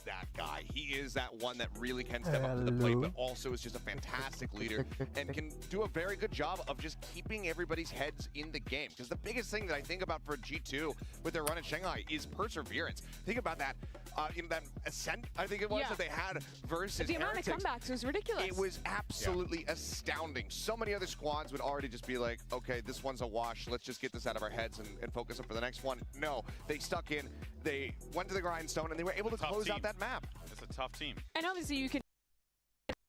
that guy. He is that one that really can step up to the plate, but also is just a fantastic leader and can do a very good job of just keeping everybody's heads in the game. Because the biggest thing that I think about for G2 with their run in Shanghai is perseverance. Think about that, that Ascent, I think it was, that they had versus the amount of comebacks was ridiculous. It was absolutely astounding. So many other squads would already just be like, okay, this one's a wash. Let's just get this out of our heads and focus up for the next one. No, they stuck in. They went to the grindstone and they were able to close out that map. It's a tough team. And obviously you can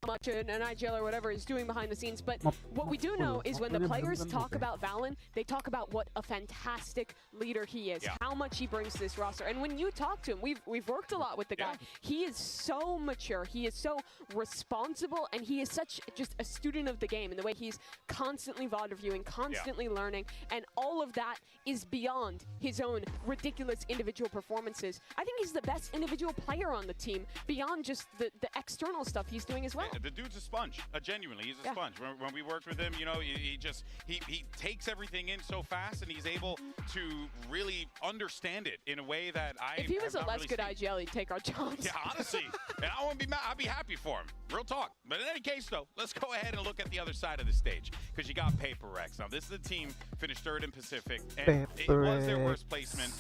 much an IGL or whatever is doing behind the scenes, but what we do know is when the players talk about Valen, they talk about what a fantastic leader he is, how much he brings to this roster. And when you talk to him, we've worked a lot with the guy. He is so mature, he is so responsible, and he is such just a student of the game in the way he's constantly VOD reviewing, constantly learning, and all of that is beyond his own ridiculous individual performances. I think he's the best individual player on the team beyond just the external stuff he's doing as well. The dude's a sponge. Genuinely, he's a sponge. When we worked with him, you know, he takes everything in so fast, and he's able to really understand it in a way that If he was a less really good IGL, he'd take our jobs. Yeah, honestly, and I wouldn't be mad. I'd be happy for him. Real talk. But in any case, though, let's go ahead and look at the other side of the stage, because you got PRX. Now, this is a team finished third in Pacific, and it was their worst placement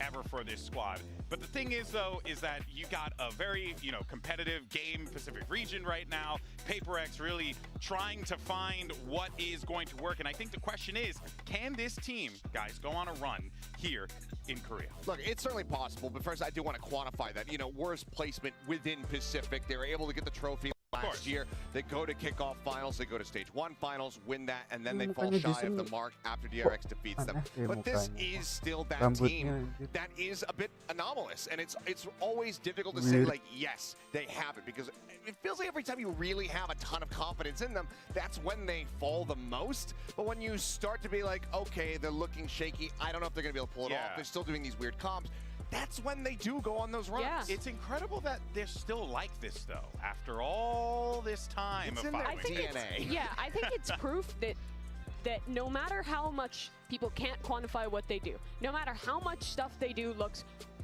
ever for this squad. But the thing is, though, is that you got a very, competitive game Pacific region right now. PRX really trying to find what is going to work. And I think the question is, can this team, guys, go on a run here in Korea? Look, it's certainly possible, but first I do want to quantify that. Worst placement within Pacific. They were able to get the trophy last year. They go to kickoff finals, they go to stage 1 finals, win that, and then they fall shy of the mark after DRX defeats them. But this is still that team that is a bit anomalous, and it's always difficult to say, like, yes, they have it, because it feels like every time you really have a ton of confidence in them, that's when they fall the most. But when you start to be like, okay, they're looking shaky, I don't know if they're going to be able to pull it off, they're still doing these weird comps, that's when they do go on those runs. Yeah. It's incredible that they're still like this, though, after all this time of following. I think it's proof that no matter how much people can't quantify what they do, no matter how much stuff they do looks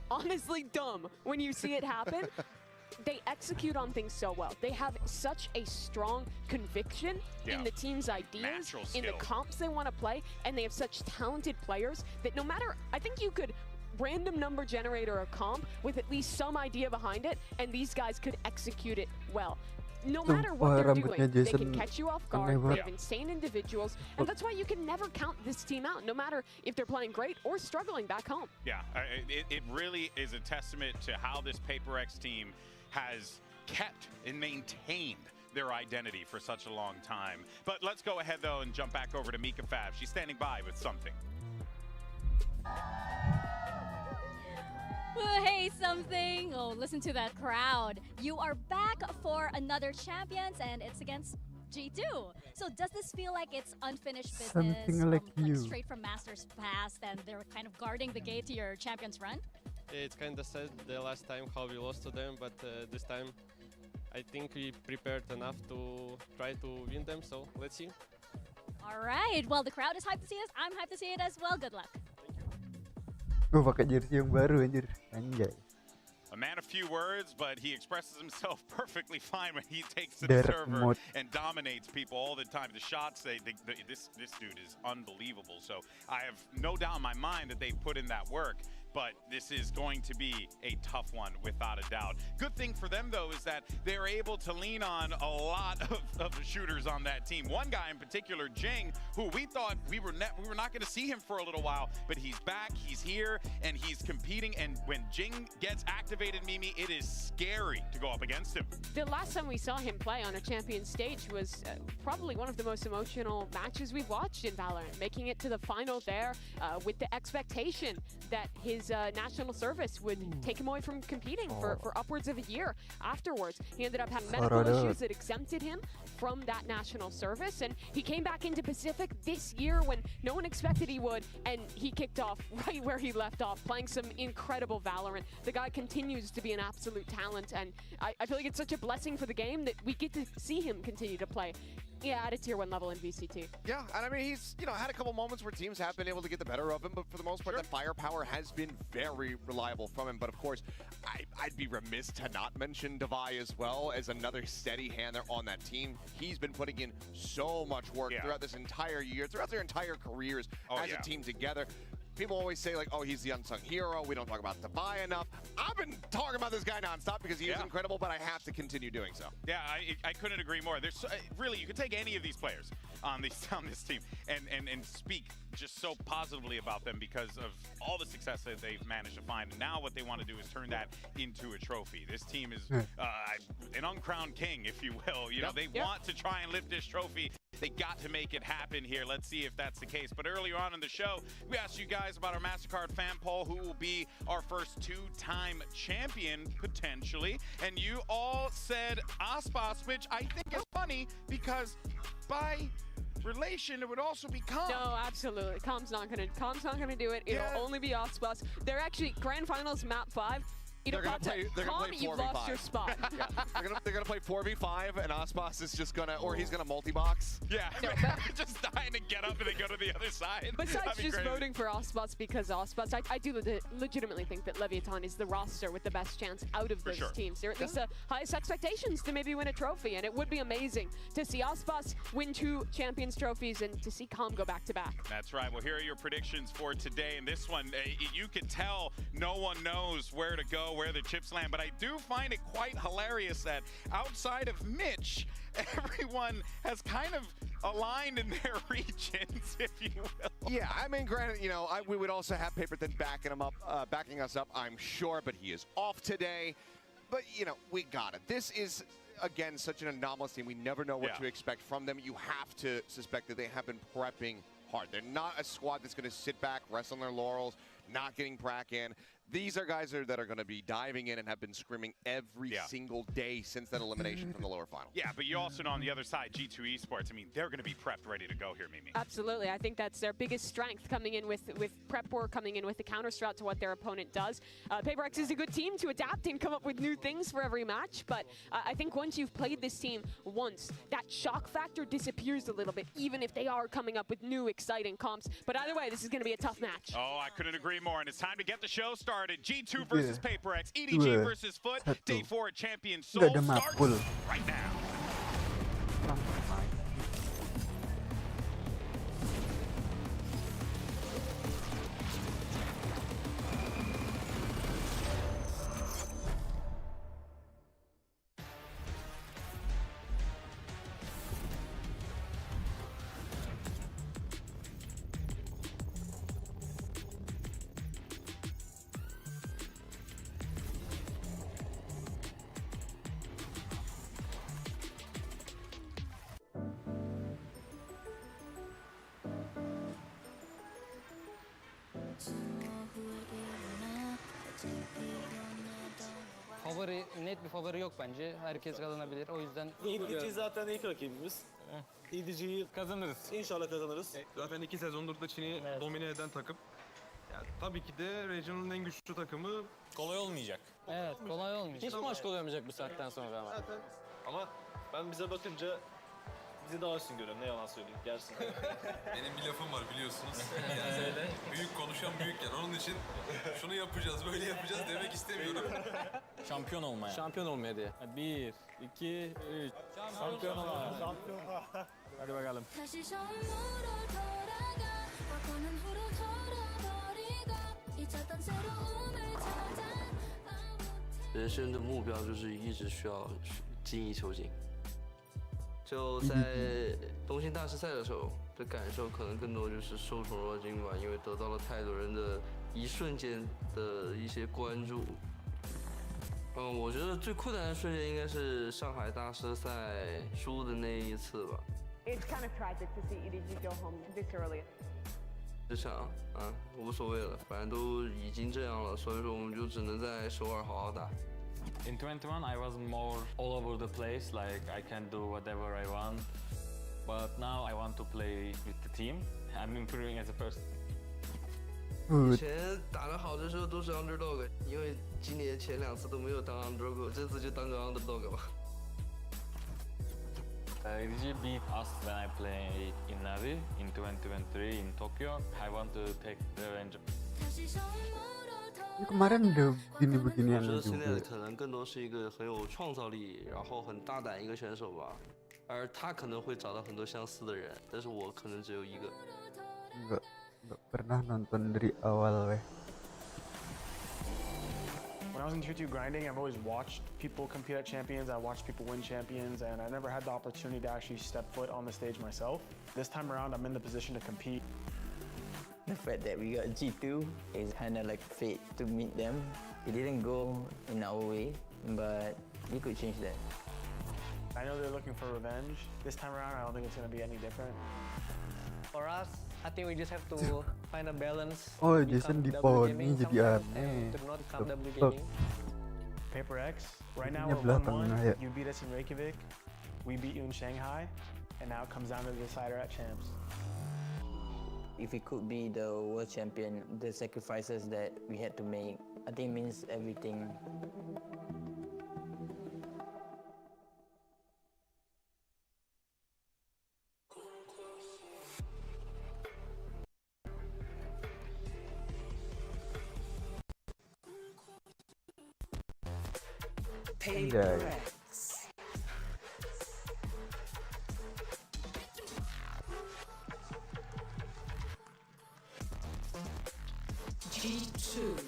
honestly dumb when you see it happen, they execute on things so well. They have such a strong conviction in the team's ideas, in the comps they want to play, and they have such talented players that no matter, I think you could random number generator a comp with at least some idea behind it, and these guys could execute it well. No matter what they're doing, they can catch you off guard. They have insane individuals, and that's why you can never count this team out, no matter if they're playing great or struggling back home. Yeah, it really is a testament to how this PRX team has kept and maintained their identity for such a long time. But let's go ahead, though, and jump back over to Mika Fab. She's standing by with something. Hey, something. Oh, listen to that crowd. You are back for another Champions, and it's against G2. So does this feel like it's unfinished business? Something like you. Straight from Masters past, and they're kind of guarding the gate to your Champions run? It's kind of sad the last time how we lost to them, but this time I think we prepared enough to try to win them, so let's see. All right, well, the crowd is hyped to see this. I'm hyped to see it as well. Good luck. Gue pakai jersey yang baru anjir. Anjay. A man of few words, but he expresses himself perfectly fine when he takes to the server and dominates people all the time. The shots, this dude is unbelievable. So I have no doubt in my mind that they put in that work. But this is going to be a tough one, without a doubt. Good thing for them, though, is that they're able to lean on a lot of the shooters on that team. One guy in particular, Jing, who we thought we were not going to see him for a little while, but he's back, he's here, and he's competing. And when Jing gets activated, Mimi, it is scary to go up against him. The last time we saw him play on a champion stage was probably one of the most emotional matches we've watched in Valorant, making it to the final there with the expectation that his national service would take him away from competing for upwards of a year afterwards. He ended up having medical issues that exempted him from that national service, and he came back into Pacific this year when no one expected he would, and he kicked off right where he left off, playing some incredible Valorant. The guy continues to be an absolute talent, and I feel like it's such a blessing for the game that we get to see him continue to play. Yeah, at a tier 1 level in VCT. Yeah, and I mean, he's, had a couple moments where teams have been able to get the better of him, but for the most part, that firepower has been very reliable from him. But of course, I'd be remiss to not mention Divai as well as another steady hand there on that team. He's been putting in so much work throughout this entire year, throughout their entire careers as a team together. People always say, like, oh, he's the unsung hero. We don't talk about Divai enough. I've been talking about this guy nonstop because he is incredible, but I have to continue doing so. Yeah, I couldn't agree more. There's really, you could take any of these players on this team and speak just so positively about them because of all the success that they've managed to find. And now what they want to do is turn that into a trophy. This team is an uncrowned king, if you will. You know, they want to try and lift this trophy. They got to make it happen here. Let's see if that's the case. But earlier on in the show, we asked you guys about our MasterCard fan poll, who will be our first 2-time champion, potentially. And you all said Aspas, which I think is funny because by relation, it would also be Calm. No, absolutely. Calm's not gonna do it. It'll only be Aspas. They're actually Grand Finals Map 5. They're gonna play 4v5. You've lost your spot. They're gonna play 4v5, and Aspas is just gonna, or he's gonna multi-box. Yeah, no, just dying to get up and then go to the other side. Besides just voting for Aspas because Aspas, I do legitimately think that Leviathan is the roster with the best chance out of those teams. They're at least the highest expectations to maybe win a trophy, and it would be amazing to see Aspas win 2 Champions trophies and to see Calm go back-to-back. That's right. Well, here are your predictions for today. And this one, you can tell no one knows where to go, where the chips land, but I do find it quite hilarious that outside of Mitch, everyone has kind of aligned in their regions, if you will. Yeah, I mean, granted, we would also have Paperthin backing us up, I'm sure, but he is off today. But, we got it. This is, again, such an anomalous team. We never know what to expect from them. You have to suspect that they have been prepping hard. They're not a squad that's going to sit back, rest on their laurels, not getting Prac in. These are guys that are going to be diving in and have been screaming every single day since that elimination from the lower final. Yeah, but you also know on the other side, G2 Esports, I mean, they're going to be prepped, ready to go here, Mimi. Absolutely. I think that's their biggest strength, coming in with prep work, coming in with the counter strat to what their opponent does. PRX is a good team to adapt and come up with new things for every match, but I think once you've played this team once, that shock factor disappears a little bit, even if they are coming up with new, exciting comps. But either way, this is going to be a tough match. Oh, I couldn't agree more, and it's time to get the show started. G2 versus PaperX, EDG versus Foot, Day 4 at Champion Seoul starts right now. Net bir favori yok bence. Herkes kazanabilir. O yüzden EDG zaten ilk rakibimiz. EDG'yi kazanırız. İnşallah kazanırız. Zaten 2 sezondur da Çin'i domine eden takım. Yani tabii ki de Regional'ın en güçlü takımı. Kolay olmayacak. Evet, kolay olmayacak. Hiç maç kolay olmayacak bu saatten sonra ama. Zaten ama ben bize bakınca bizi daha üstün görüyorum. Ne yalan söyleyeyim. Gerçekten. Benim bir lafım var biliyorsunuz. Yani büyük konuşan büyük yer. Onun için şunu yapacağız, böyle yapacağız demek istemiyorum. Şampiyon olmaya. Şampiyon olmaya diye. 1, 2, 3. Şampiyon olmaya. Hadi bakalım.人生的目标就是一直需要精益求精。就在东京大师赛的时候的感受，可能更多就是受宠若惊吧，因为得到了太多人的一瞬间的一些关注。我觉得最困难的瞬间应该是上海大师赛输的那一次吧。It's kind of tragic to see EDG go home this early. 这场无所谓了，反正都已经这样了，所以说我们就只能在首尔好好打。In 21, I was more all over the place, like I can do whatever I want. But now I want to play with the team. I'm improving as a person. 以前打得好的时候都是 underdog， 因为今年前2次都没有当 underdog， 这次就当个 underdog 吧。RG beat us when I played in Navi in 2023 in Tokyo. I want to take revenge. Ini kemarin udah begini-beginian 我觉得现在 juga. 可能更多是一个很有创造力，然后很大胆一个选手吧。而他可能会找到很多相似的人，但是我可能只有一个。Nggak pernah nonton dari awal weh. When I was in Tier 2 grinding, I've always watched people compete at champions. I watched people win champions, and I never had the opportunity to actually step foot on the stage myself. This time around, I'm in the position to compete. The fact that we got G2 is kind of like fate to meet them. It didn't go in our way, but we could change that. I know they're looking for revenge. This time around, I don't think it's going to be any different. For us, I think we just have to find a balance. Oh, Jason di poni jadi aneh. To not become double gaming. PRX, right now Ininya we're belakang 1-1. ya. You beat us in Reykjavik, we beat you in Shanghai, and now it comes down to the decider at champs. If we could be the world champion, the sacrifices that we had to make, I think means everything. PRX. G2.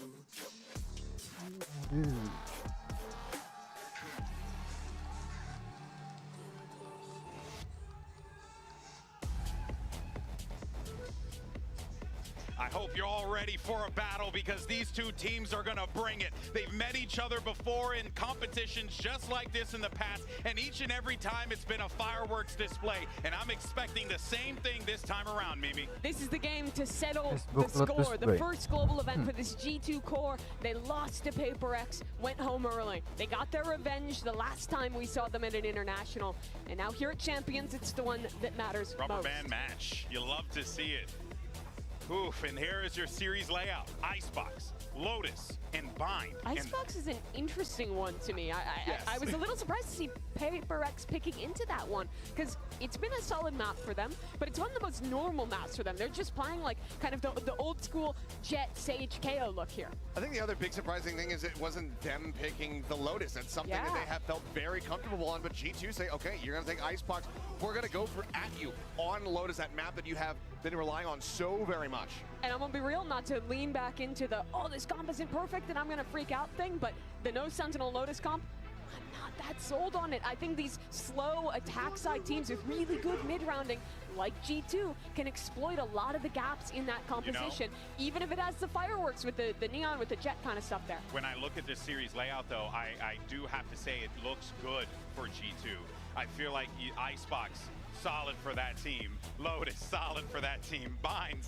I hope you're all ready for a battle because these two teams are gonna bring it. They've met each other before in competitions just like this in the past, and each and every time it's been a fireworks display, and I'm expecting the same thing this time around, Mimi. This is the game to settle the score. The first global event for this G2 core. They lost to PRX, went home early. They got their revenge the last time we saw them at an international, and now here at Champions, it's the one that matters Rubber most. band match. You love to see it. Oof, and here is your series layout. Icebox, Lotus, and Bind. Icebox is an interesting one to me. I was a little surprised to see PRX picking into that one because it's been a solid map for them, but it's one of the most normal maps for them. They're just playing like kind of the old school Jet, Sage, KO look here. I think the other big surprising thing is it wasn't them picking the Lotus. That's something that they have felt very comfortable on, but G2 say, okay, you're going to take Icebox. We're going to go at you on Lotus, that map that you have been relying on so very much. And I'm going to be real, not to lean back into the, oh, this comp isn't perfect and I'm going to freak out thing, but the No Sentinel Lotus comp, I'm not that sold on it. I think these slow attack side teams with really good mid-rounding, like G2, can exploit a lot of the gaps in that composition, even if it has the fireworks with the neon, with the jet kind of stuff there. When I look at this series layout, though, I do have to say it looks good for G2. I feel like Icebox, solid for that team. Lotus, solid for that team. Bind,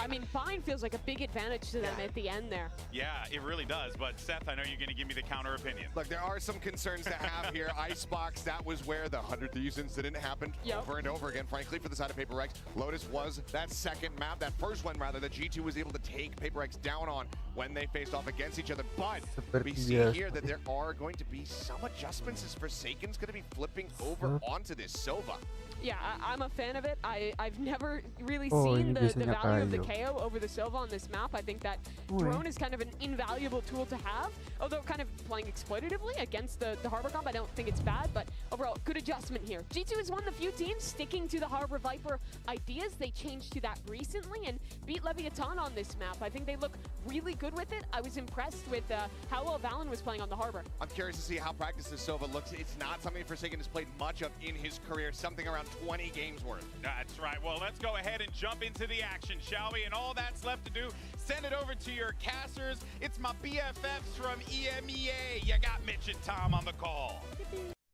I mean, Bind feels like a big advantage to them at the end there. Yeah, it really does. But Seth, I know you're going to give me the counter opinion. Look, there are some concerns to have here. Icebox, that was where the 100 Thieves incident happened over and over again, frankly, for the side of PRX. Lotus was that second map, that first one rather, that G2 was able to take PRX down on when they faced off against each other. But we see here that there are going to be some adjustments as Forsaken's going to be flipping over onto this Sova. Yeah, I'm a fan of it. I've never really seen the value of the KO over the Sova on this map. I think that drone is kind of an invaluable tool to have, although kind of playing exploitatively against the Harbor comp, I don't think it's bad, but overall, good adjustment here. G2 is one of the few teams sticking to the Harbor Viper ideas. They changed to that recently and beat Leviathan on this map. I think they look really good with it. I was impressed with how well Valen was playing on the Harbor. I'm curious to see how practiced this Sova looks. It's not something Forsaken has played much of in his career, something around 20 games worth. That's right. Well, let's go ahead and jump into the action, shall we? And all that's left to do, send it over to your casters. It's my BFFs from EMEA. You got Mitch and Tom on the call.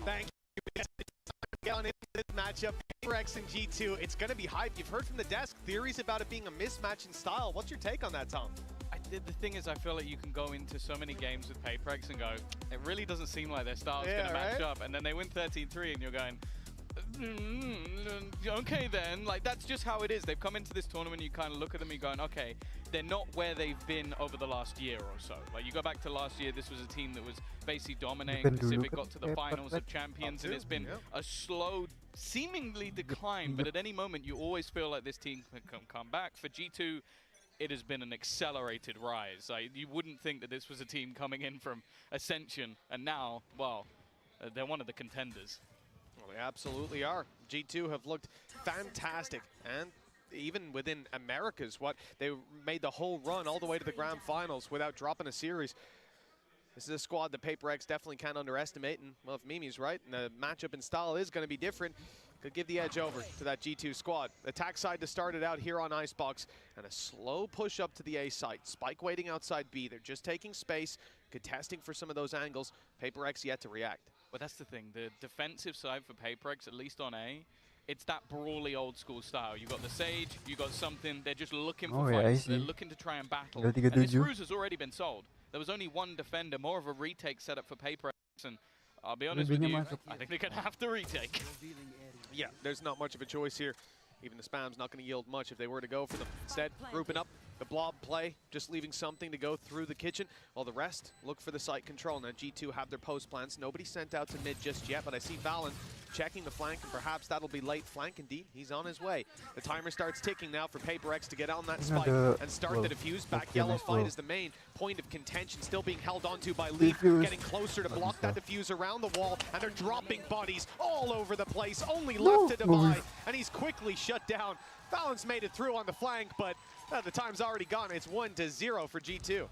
Thank you. Going into this matchup, PRX and G2, it's going to be hype. You've heard from the desk theories about it being a mismatch in style. What's your take on that, Tom? The thing is, I feel like you can go into so many games with PRX and go, it really doesn't seem like their style's going to match up. And then they win 13-3 and you're going, Okay then, like that's just how it is. They've come into this tournament, you kind of look at them and you're going, okay, they're not where they've been over the last year or so. Like you go back to last year, this was a team that was basically dominating Pacific, got to the finals of Champions, and it's been a slow, seemingly decline, but at any moment you always feel like this team can come back. For G2, it has been an accelerated rise. Like, you wouldn't think that this was a team coming in from Ascension, and now, well, they're one of the contenders. Well, they absolutely are. G2 have looked fantastic, and even within Americas, they made the whole run all the way to the grand finals without dropping a series. This is a squad that PRX definitely can't underestimate, and well, if Mimi's right, and the matchup in style is going to be different, could give the edge over to that G2 squad. Attack side to start it out here on Icebox, and a slow push up to the A site. Spike waiting outside B. They're just taking space, contesting for some of those angles. PRX yet to react. But that's the thing, the defensive side for PRX, at least on A, it's that brawly old school style. You got the Sage, you got something, they're just looking for fights, they're looking to try and battle. And this ruse has already been sold. There was only one defender, more of a retake setup for PRX, and I'll be honest with you, I think they're going to have to retake. Yeah, there's not much of a choice here. Even the spam's not going to yield much if they were to go for them. Instead, grouping up, the blob play, just leaving something to go through the kitchen, while the rest look for the site control. Now G2 have their post plans. Nobody sent out to mid just yet, but I see Valen checking the flank, and perhaps that'll be late flank indeed. He's on his way. The timer starts ticking now for PRX to get on that spike and start the defuse. Back yellow fight is the main point of contention, still being held onto by Leaf, getting closer to block that defuse around the wall, and they're dropping bodies all over the place. Only left to divide, and he's quickly shut down. Valen's made it through on the flank, but the time's already gone. It's 1-0 for G2.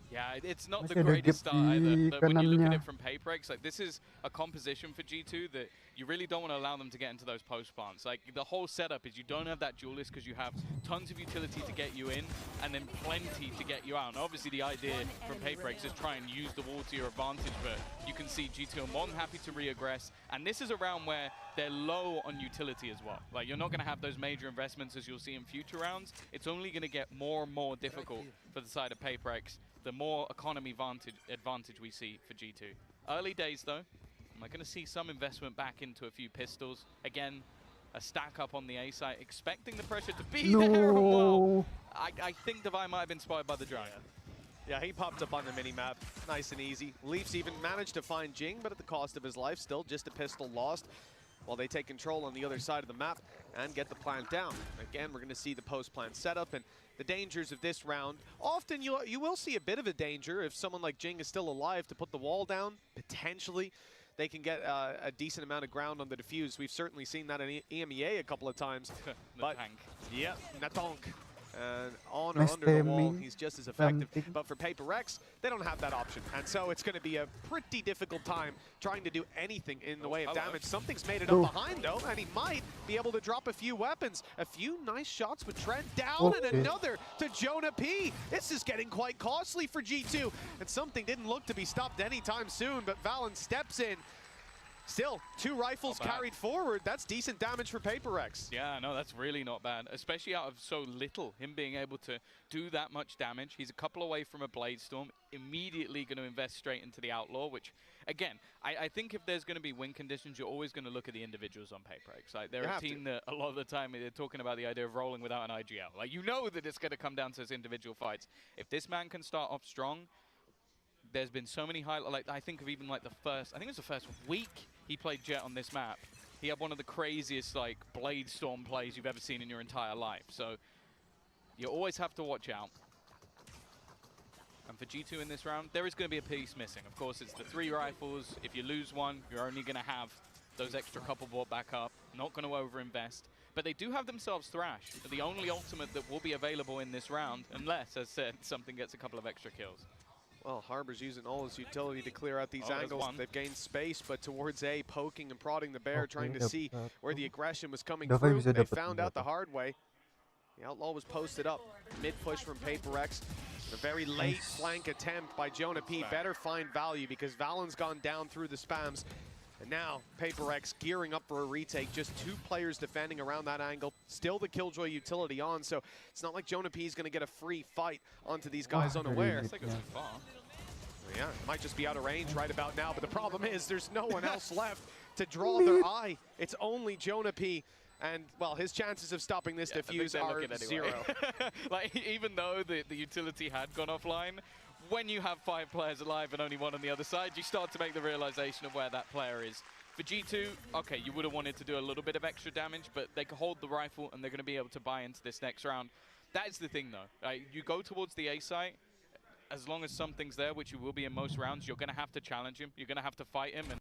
Yeah, it's not the greatest start either. But when you look at it from PRX, like this is a composition for G2 that you really don't want to allow them to get into those post plants. Like the whole setup is you don't have that duelist because you have tons of utility to get you in and then plenty to get you out. And obviously the idea from PRX is try and use the wall to your advantage, but you can see G2 are more than happy to reaggress. And this is a round where they're low on utility as well. Like you're not going to have those major investments as you'll see in future rounds. It's only going to get more and more difficult for the side of PRX, the more economy advantage we see for G2. Early days though, I'm going to see some investment back into a few pistols. Again, a stack up on the A site, expecting the pressure to be there. Well, I think Divine might have been spotted by the Giant. Yeah, he popped up on the mini-map, nice and easy. Leafs even managed to find Jing, but at the cost of his life, still just a pistol lost, while they take control on the other side of the map and get the plant down. Again, we're going to see the post-plant setup, and the dangers of this round. Often you will see a bit of a danger if someone like Jing is still alive to put the wall down. Potentially, they can get a decent amount of ground on the defuse. We've certainly seen that in EMEA a couple of times. But tank. Yeah, Natonk. And on or under the wall, he's just as effective. But for PRX, they don't have that option. And so it's going to be a pretty difficult time trying to do anything in the way of damage. Something's made it up behind, though, and he might be able to drop a few weapons. A few nice shots with Trent down, and another to Jonah P. This is getting quite costly for G2. And something didn't look to be stopped anytime soon, but Valen steps in. Still, 2 rifles carried forward. That's decent damage for PRX. Yeah, no, that's really not bad, especially out of so little. Him being able to do that much damage. He's a couple away from a Blade Storm, immediately going to invest straight into the Outlaw, which, again, I think if there's going to be win conditions, you're always going to look at the individuals on PRX. Like, they're a team that a lot of the time they're talking about the idea of rolling without an IGL. Like, you know that it's going to come down to those individual fights. If this man can start off strong, there's been so many highlights. Like, I think of even like I think it was the first week he played Jet on this map. He had one of the craziest like Blade Storm plays you've ever seen in your entire life. So you always have to watch out. And for G2 in this round, there is going to be a piece missing. Of course, it's the 3 rifles. If you lose one, you're only going to have those extra couple brought back up. Not going to overinvest. But they do have themselves Thrash, the only ultimate that will be available in this round, unless, as said, something gets a couple of extra kills. Well, Harbor's using all his utility to clear out these angles. They've gained space, but towards A, poking and prodding the bear, trying to see where the aggression was coming through. They found out the hard way. The Outlaw was posted up. Mid-push from PRX. A very late flank attempt by Jonah P. Better find value because Valen's gone down through the spams. And now PRX gearing up for a retake. Just 2 players defending around that angle. Still the Killjoy utility on, so it's not like Jonah P is going to get a free fight onto these guys unaware. Yeah, it might just be out of range right about now, but the problem is there's no one else left to draw their eye. It's only Jonah P. And, well, his chances of stopping this diffuse are anyway. 0. Like, even though the utility had gone offline, when you have 5 players alive and only 1 on the other side, you start to make the realization of where that player is. For G2, okay, you would have wanted to do a little bit of extra damage, but they can hold the rifle and they're going to be able to buy into this next round. That is the thing, though. You go towards the A site, as long as something's there, which you will be in most rounds, you're going to have to challenge him. You're going to have to fight him. And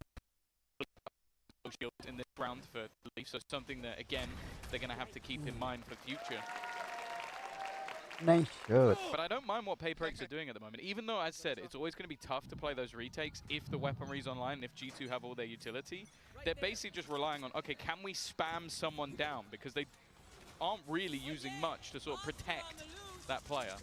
in this round for Leaf, so something that, again, they're going to have to keep in mind for future. Nice shot. But I don't mind what PRX are doing at the moment, even though, as said, it's always going to be tough to play those retakes if the weaponry's online and if G2 have all their utility. They're basically just relying on, okay, can we spam someone down? Because they aren't really using much to sort of protect that player.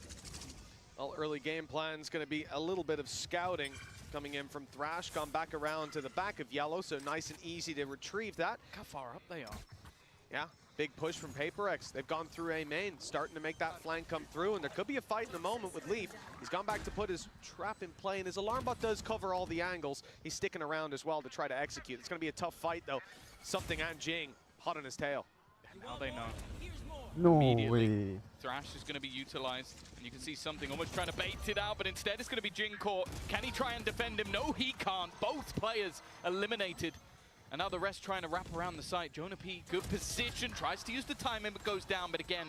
Well, early game plan's going to be a little bit of scouting coming in from Thrash, gone back around to the back of Yellow, so nice and easy to retrieve that. Look how far up they are. Yeah, big push from PRX. They've gone through A main, starting to make that flank come through, and there could be a fight in the moment with Leaf. He's gone back to put his trap in play, and his alarm bot does cover all the angles. He's sticking around as well to try to execute. It's going to be a tough fight, though. Something and Jing hot on his tail. And now they know. No Immediately, way. Thrash is going to be utilized, and you can see something almost trying to bait it out, but instead it's going to be Jing caught. Can he try and defend him? No, he can't. Both players eliminated. And now the rest trying to wrap around the site. Jonah P, good position, tries to use the timing, but goes down. But again,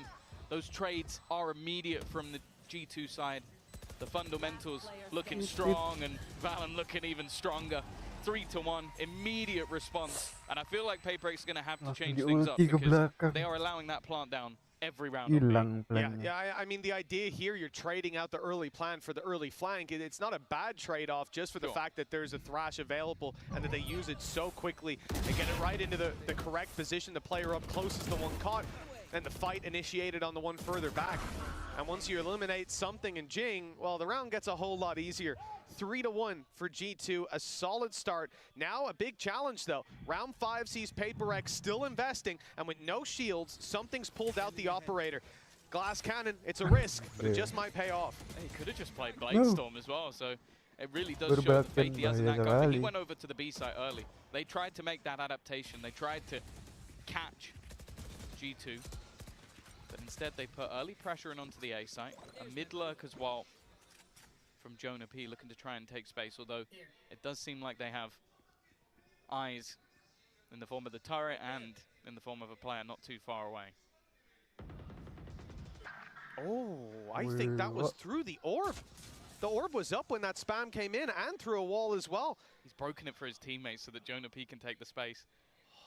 those trades are immediate from the G2 side. The fundamentals looking strong, and Valen looking even stronger. 3-1, immediate response. And I feel like PRX is going to have to change things up because they are allowing that plant down every round. I mean, the idea here, you're trading out the early plan for the early flank. It's not a bad trade-off just for the fact that there's a Thrash available and that they use it so quickly and get it right into the correct position. The player up close is the one caught, and the fight initiated on the one further back. And once you eliminate something in Jing, well, the round gets a whole lot easier. 3-1 for G2, a solid start. Now a big challenge, though. Round 5 sees PRX still investing, and with no shields, something's pulled out the operator. Glass cannon, it's a risk, but it just might pay off. He could have just played Bladestorm as well, so it really does show the faith he has in that gun. But he went over to the B site early. They tried to make that adaptation. They tried to catch G2. But instead, they put early pressure in onto the A site. A mid lurk as well from Jonah P, looking to try and take space, although it does seem like they have eyes in the form of the turret and in the form of a player not too far away. Oh, I think that was through the orb. The orb was up when that spam came in and through a wall as well. He's broken it for his teammates so that Jonah P can take the space.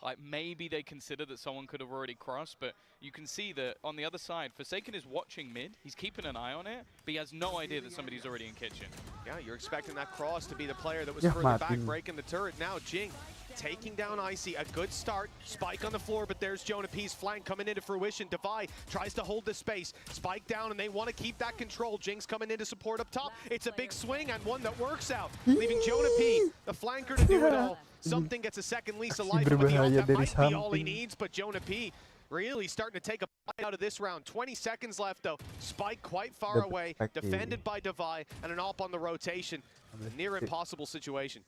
Like, maybe they consider that someone could have already crossed, but you can see that on the other side, Forsaken is watching mid. He's keeping an eye on it, but he has no idea that somebody's already in kitchen. Yeah, you're expecting that cross to be the player that was further back, breaking the turret. Now Jing taking down Icy, a good start. Spike on the floor, but there's Jonah P's flank coming into fruition. Devi tries to hold the space. Spike down, and they want to keep that control. Jing's coming in to support up top. It's a big swing, and one that works out, leaving Jonah P, the flanker, to do it all. Something gets a second lease of life, but the ult that might be all he needs, but Jonah P really starting to take a bite out of this round. 20 seconds left, though. Spike quite far away, defended by Devi, and an AWP on the rotation. A near impossible situation.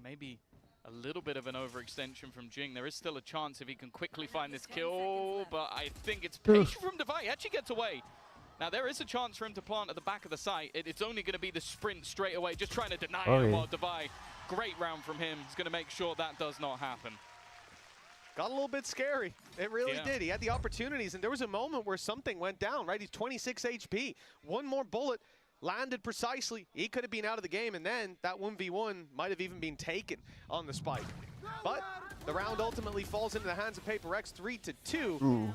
Maybe a little bit of an overextension from Jing. There is still a chance if he can quickly find this kill, but I think it's patient from Devi. He actually gets away. Now, there is a chance for him to plant at the back of the site. It's only going to be the sprint straight away, just trying to deny it while Devi, great round from him. He's going to make sure that does not happen. Got a little bit scary. It really did. He had the opportunities, and there was a moment where something went down, right? He's 26 HP. One more bullet landed precisely. He could have been out of the game, and then that 1v1 might have even been taken on the spike. But the round ultimately falls into the hands of PRX, 3-2.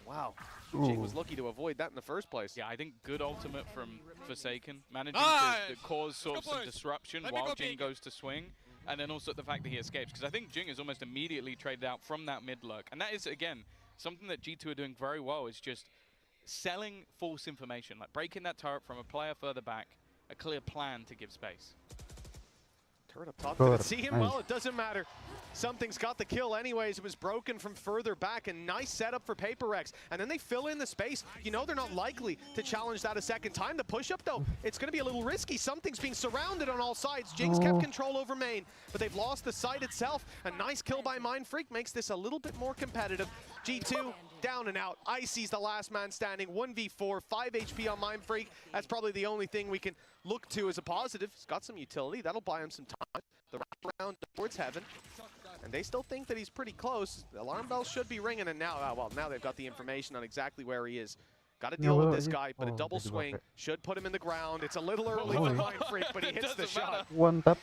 Wow. Jing was lucky to avoid that in the first place. Yeah, I think good ultimate from Forsaken, managing to cause sort of some disruption while Jing goes to swing, and then also the fact that he escapes, because I think Jing is almost immediately traded out from that mid lurk, and that is, again, something that G2 are doing very well, is just selling false information, like breaking that turret from a player further back, a clear plan to give space. Turret up top. Did it see him? Well, it doesn't matter. Something's got the kill anyways. It was broken from further back. A nice setup for PRX. And then they fill in the space. You know they're not likely to challenge that a second time. The push-up, though, it's going to be a little risky. Something's being surrounded on all sides. Jinx kept control over main, but they've lost the site itself. A nice kill by Mindfreak makes this a little bit more competitive. G2 down and out. Icy's the last man standing. 1v4, 5 HP on Mindfreak. That's probably the only thing we can look to as a positive. He's got some utility. That'll buy him some time. The wraparound towards heaven. And they still think that he's pretty close. The alarm bells should be ringing, and now, well, now they've got the information on exactly where he is. Got to deal with this guy, but a double swing should put him in the ground. It's a little early for Mindfreak, but he hits the shot. One tap.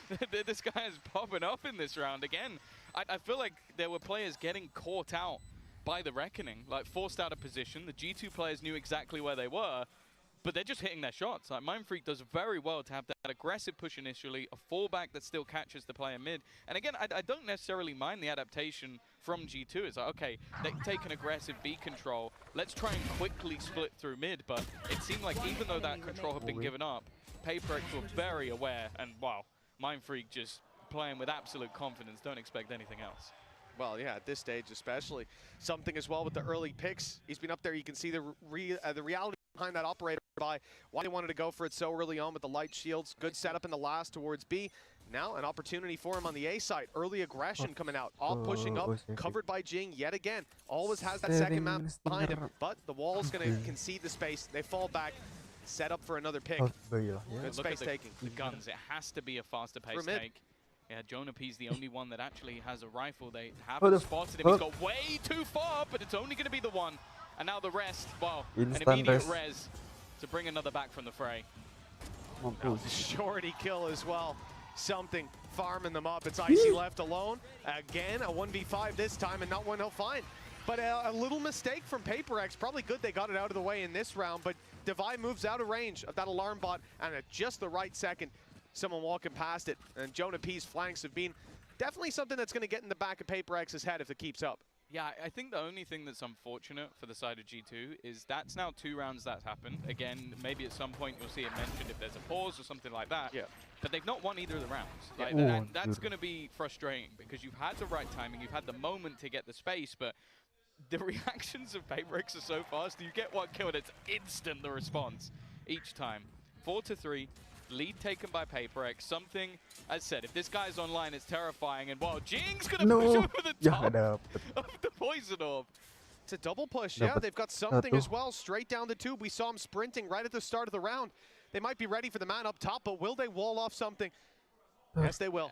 This guy is popping up in this round again. I feel like there were players getting caught out by the Reckoning, like forced out of position. The G2 players knew exactly where they were, but they're just hitting their shots. Like Mindfreak does very well to have that aggressive push initially, a fallback that still catches the player mid. And again, I don't necessarily mind the adaptation from G2. It's like, okay, they take an aggressive B control. Let's try and quickly split through mid. But it seemed like even though that control had been given up, PRX were very aware. And wow, Mindfreak just playing with absolute confidence. Don't expect anything else. Well, yeah, at this stage especially. Something as well with the early picks. He's been up there. You can see the reality behind that operator by why they wanted to go for it so early on with the light shields. Good setup in the last towards B. Now an opportunity for him on the A side. Early aggression coming out. Op pushing up, covered by Jing yet again. Always has that second map behind him, but the wall's going to concede the space. They fall back. Set up for another pick. Good space taking. The guns, it has to be a faster pace take. Yeah, Jonah P's the only one that actually has a rifle. They haven't spotted him. He's got way too far, but it's only going to be the one. And now the rest, well, an immediate res to bring another back from the fray. Shorty kill as well. Something farming them up. It's Icy left alone. Again, a 1v5 this time, and not one he'll find. But a little mistake from PRX. Probably good they got it out of the way in this round, but Divide moves out of range of that alarm bot, and at just the right second, someone walking past it. And Jonah P's flanks have been definitely something that's going to get in the back of PRX's head if it keeps up. Yeah, I think the only thing that's unfortunate for the side of G2 is that's now 2 rounds that's happened. Again, maybe at some point you'll see it mentioned if there's a pause or something like that. Yeah. But they've not won either of the rounds. Like, that's going to be frustrating because you've had the right timing, you've had the moment to get the space, but the reactions of PRX are so fast. You get one kill and it's instant, the response each time. 4-3. Lead taken by PRX. Something, as said, if this guy's online, it's terrifying. And while Jing's going to push over the top of the poison orb. It's a double push. Yeah, they've got something as well. Straight down the tube. We saw him sprinting right at the start of the round. They might be ready for the man up top, but will they wall off something? Yes, they will.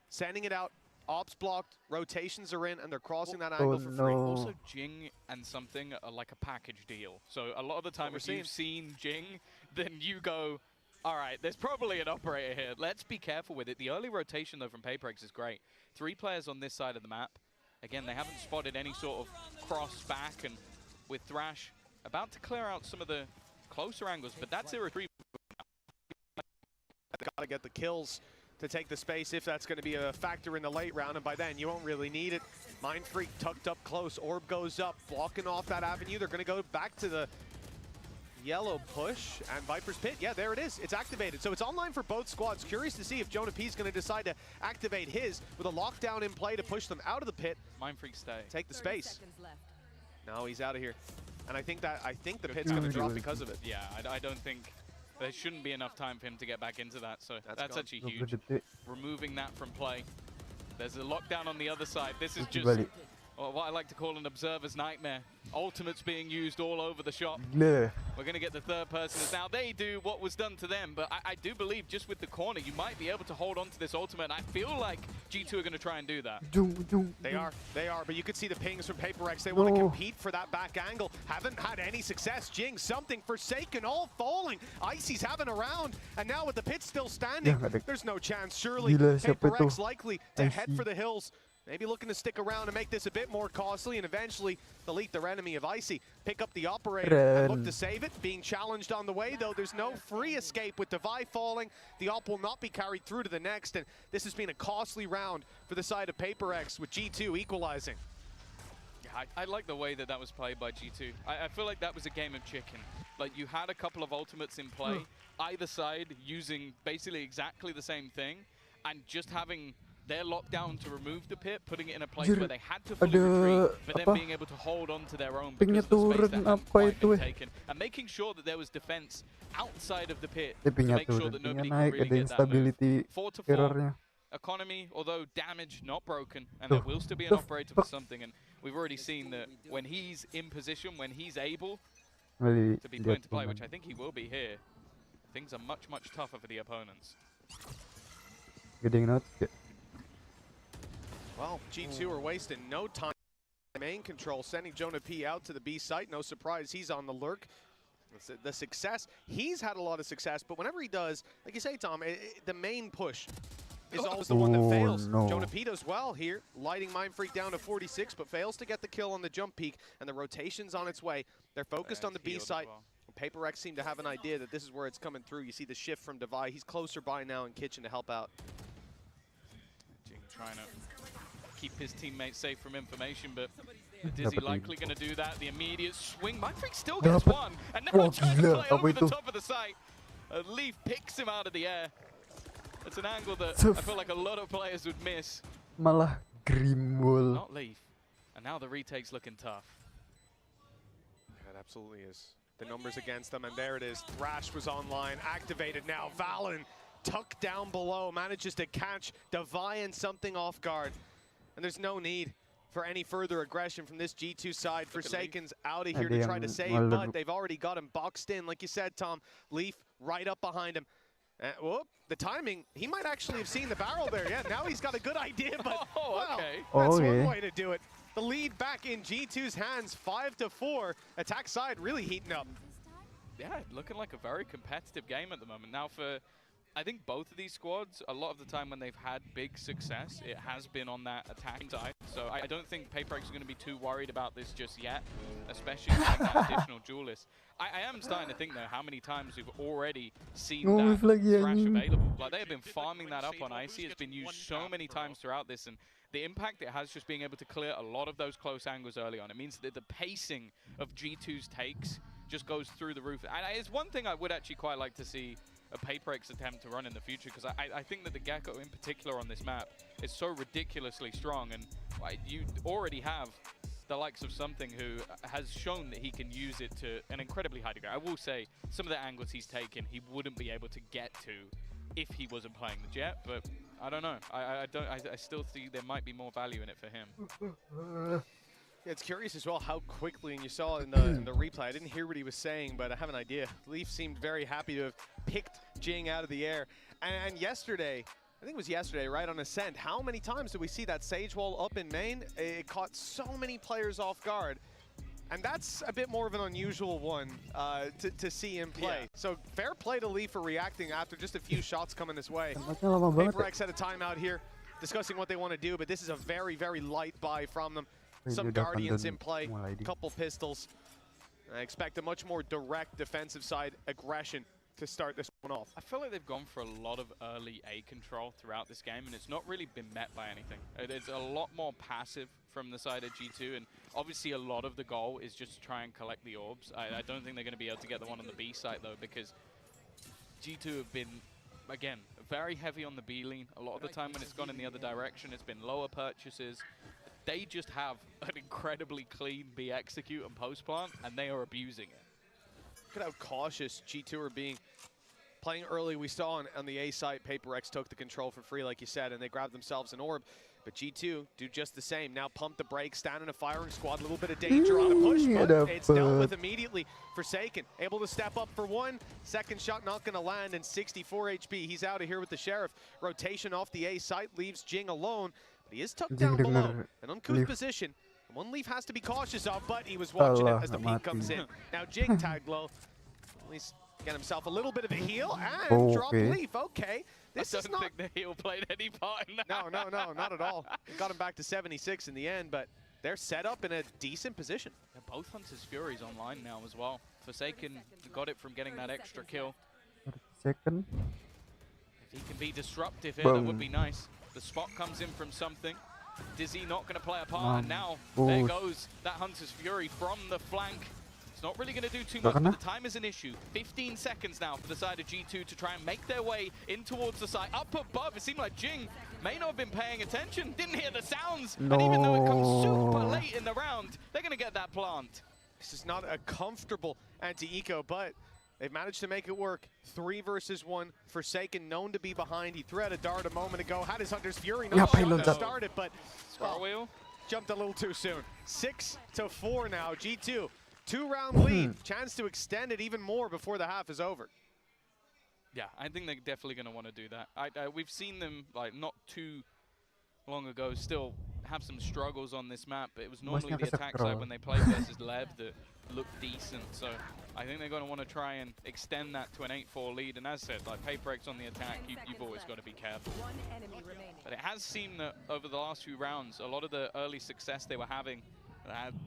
Sending it out. Ops blocked. Rotations are in, and they're crossing that angle for free. Also, Jing and something are like a package deal. So a lot of the time, if you've seen Jing, then you go, all right, there's probably an operator here. Let's be careful with it. The early rotation, though, from PRX is great. 3 players on this side of the map. Again, they haven't spotted any sort of cross back, and with Thrash about to clear out some of the closer angles, but that's irretrievable. Got to get the kills to take the space if that's going to be a factor in the late round, and by then you won't really need it. Mindfreak tucked up close. Orb goes up, blocking off that avenue. They're going to go back to the yellow push, and Viper's Pit, yeah, there it is. It's activated. So it's online for both squads. Curious to see if Jonah P is going to decide to activate his with a lockdown in play to push them out of the pit. Mindfreak stay. Take the space. No, he's out of here. And I think the pit's going to drop because of it. Yeah, I don't think there shouldn't be enough time for him to get back into that. So that's actually huge. Removing that from play. There's a lockdown on the other side. This is just what I like to call an observer's nightmare. Ultimates being used all over the shop. We're going to get the third person. Now they do what was done to them, but I do believe just with the corner, you might be able to hold on to this ultimate. And I feel like G2 are going to try and do that. They are, but you can see the pings from PRX. They want to compete for that back angle. Haven't had any success. Jing, something Forsaken, all falling. Icy's having a round, and now with the pit still standing, there's no chance. Surely PRX likely to head for the hills. Maybe looking to stick around and make this a bit more costly, and eventually delete their enemy of Icy. Pick up the operator and look to save it. Being challenged on the way, though, there's no free escape with Devi falling. The op will not be carried through to the next, and this has been a costly round for the side of PRX with G2 equalizing. Yeah, I like the way that was played by G2. I feel like that was a game of chicken. Like, you had a couple of ultimates in play, either side using basically exactly the same thing. and just having their lockdown to remove the pit, putting it in a place Anjir, where they had to fully retreat, but then being able to hold on to their own because of the space that hadn't quite been taken, and making sure that there was defense outside of the pit to make sure that nobody could really get that move. 4-4 economy, although damage not broken, and there will still be an operator for something, and we've already seen that when he's in position, when he's able to be put into play, which I think he will be here, things are much, much tougher for the opponents. Getting out. Well, G2 are wasting no time. Main control, sending Jonah P out to the B site. No surprise, he's on the lurk. The success, he's had a lot of success, but whenever he does, like you say, Tom, the main push is always the one that fails. No. Jonah P does well here, lighting Mind Freak down to 46, but fails to get the kill on the jump peak, and the rotation's on its way. They're focused on the B site. PRX seem to have an idea that this is where it's coming through. You see the shift from Devi. He's closer by now in Kitchen to help out. Jing trying to keep his teammates safe from information, but Dizzy likely going to do that. The immediate swing. Mind Freak still gets one, and now trying to play over the top of the site. Leaf picks him out of the air. It's an angle that I feel like a lot of players would miss. Malah Grimbul. Not Leaf. And now the retake's looking tough. Yeah, it absolutely is. The numbers against them, and there it is. Thrash was online, activated now. Valen tucked down below, manages to catch Deviant something off guard. And there's no need for any further aggression from this G2 side. Forsaken's out of here to try to save, but they've already got him boxed in. Like you said, Tom, Leaf right up behind him. Whoop, the timing, he might actually have seen the barrel there. Yeah, now he's got a good idea, but that's one way to do it. The lead back in G2's hands, 5-4. Attack side really heating up. Yeah, looking like a very competitive game at the moment. Now for, I think both of these squads, a lot of the time when they've had big success, it has been on that attacking side. So I don't think PRX are going to be too worried about this just yet, especially with that additional duelist. I am starting to think, though, how many times we've already seen that Thrash available. Like, they have been farming that up on Icy. It's been used so many times throughout this, and the impact it has just being able to clear a lot of those close angles early on. It means that the pacing of G2's takes just goes through the roof. And it's one thing I would actually quite like to see a PRX attempt to run in the future, because I think that the Gecko in particular on this map is so ridiculously strong, and you already have the likes of Something who has shown that he can use it to an incredibly high degree. I will say some of the angles he's taken he wouldn't be able to get to if he wasn't playing the Jet, but I don't know. I still think there might be more value in it for him. Yeah, it's curious as well how quickly, and you saw in the replay, I didn't hear what he was saying, but I have an idea. Leaf seemed very happy to have picked Jing out of the air. And yesterday, I think it was yesterday, right on Ascent, how many times did we see that Sage wall up in main? It caught so many players off guard. And that's a bit more of an unusual one to see him play. Yeah. So fair play to Leaf for reacting after just a few shots coming this way. PRX had a timeout here, discussing what they want to do, but this is a very, very light buy from them. Some Guardians in play, a couple pistols. I expect a much more direct defensive side aggression to start this one off. I feel like they've gone for a lot of early A control throughout this game, and it's not really been met by anything. It's a lot more passive from the side of G2, and obviously a lot of the goal is just to try and collect the orbs. I don't think they're going to be able to get the one on the B site, though, because G2 have been, again, very heavy on the B lane. A lot of the time when it's gone in the other direction, it's been lower purchases. They just have an incredibly clean B execute and post plant, and they are abusing it. Look at how cautious G2 are being. Playing early, we saw on the A site, PRX took the control for free, like you said, and they grabbed themselves an orb. But G2 do just the same. Now pump the brakes, stand in a firing squad, a little bit of danger on the push, but it's dealt with immediately. Forsaken, able to step up for one. Second shot not going to land, and 64 HP. He's out of here with the Sheriff. Rotation off the A site leaves Jing alone. But he is tucked down below, an uncouth position. One Leaf has to be cautious of, but he was watching it as the peek comes in. Now Jing tagged low. At least get himself a little bit of a heal and drop Leaf. Okay. This I don't think the heal played any part in that. No, not at all. It got him back to 76 in the end, but they're set up in a decent position. Yeah, both Hunter's Furies online now as well. Forsaken got it from getting that extra kill. Second. If he can be disruptive here, that would be nice. The spot comes in from Something. Dizzy not going to play a part, and now there goes that Hunter's Fury from the flank. It's not really going to do too much, but the time is an issue. 15 seconds now for the side of G2 to try and make their way in towards the site. Up above, it seemed like Jing may not have been paying attention, didn't hear the sounds, and even though it comes super late in the round, they're going to get that plant. This is not a comfortable anti-eco, but they've managed to make it work. 3 versus 1. Forsaken, known to be behind. He threw out a dart a moment ago. Had his Hunter's Fury. No started, but wheel jumped a little too soon. 6-4 now. G2, 2-round lead. Chance to extend it even more before the half is over. Yeah, I think they're definitely going to want to do that. We've seen them, like, not too long ago still have some struggles on this map, but it was normally the attack side when they played versus Lev that looked decent. So I think they're going to want to try and extend that to an 8-4 lead. And as said, like PRX on the attack, you've always got to be careful. But it has seemed that over the last few rounds, a lot of the early success they were having,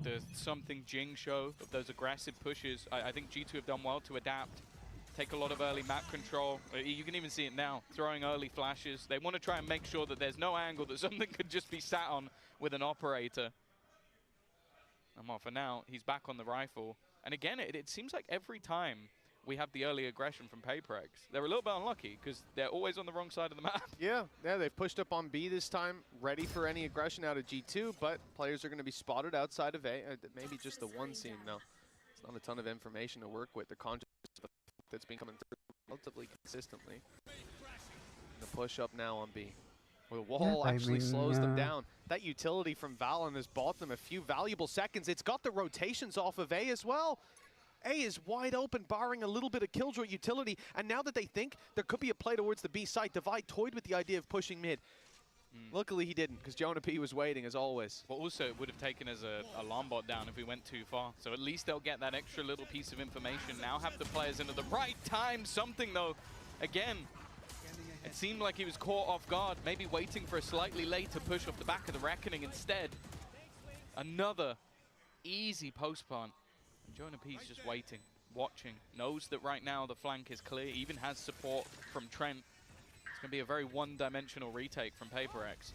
the something Jing show of those aggressive pushes, I think G2 have done well to adapt. Take a lot of early map control. You can even see it now, throwing early flashes. They want to try and make sure that there's no angle that something could just be sat on with an operator. And well, for now, he's back on the rifle. And again, it seems like every time we have the early aggression from PRX, they're a little bit unlucky because they're always on the wrong side of the map. Yeah, they've pushed up on B this time, ready for any aggression out of G2, but players are going to be spotted outside of A. Maybe just the one scene, no. It's not a ton of information to work with. They're conscious of that's been coming through relatively consistently. The push up now on B. Well, the wall actually slows them down. That utility from Valen has bought them a few valuable seconds. It's got the rotations off of A as well. A is wide open, barring a little bit of Killjoy utility. And now that they think there could be a play towards the B site, Divide toyed with the idea of pushing mid. Luckily he didn't, because Jonah P was waiting as always. But also it would have taken as a alarm bot down if we went too far. So at least they'll get that extra little piece of information. Now have the players in at the right time. Something though, again, it seemed like he was caught off guard, maybe waiting for a slightly later push off the back of the Reckoning instead. Another easy post plant. And Jonah P's just waiting, watching, knows that right now the flank is clear, even has support from Trent. It's going to be a very one-dimensional retake from PRX.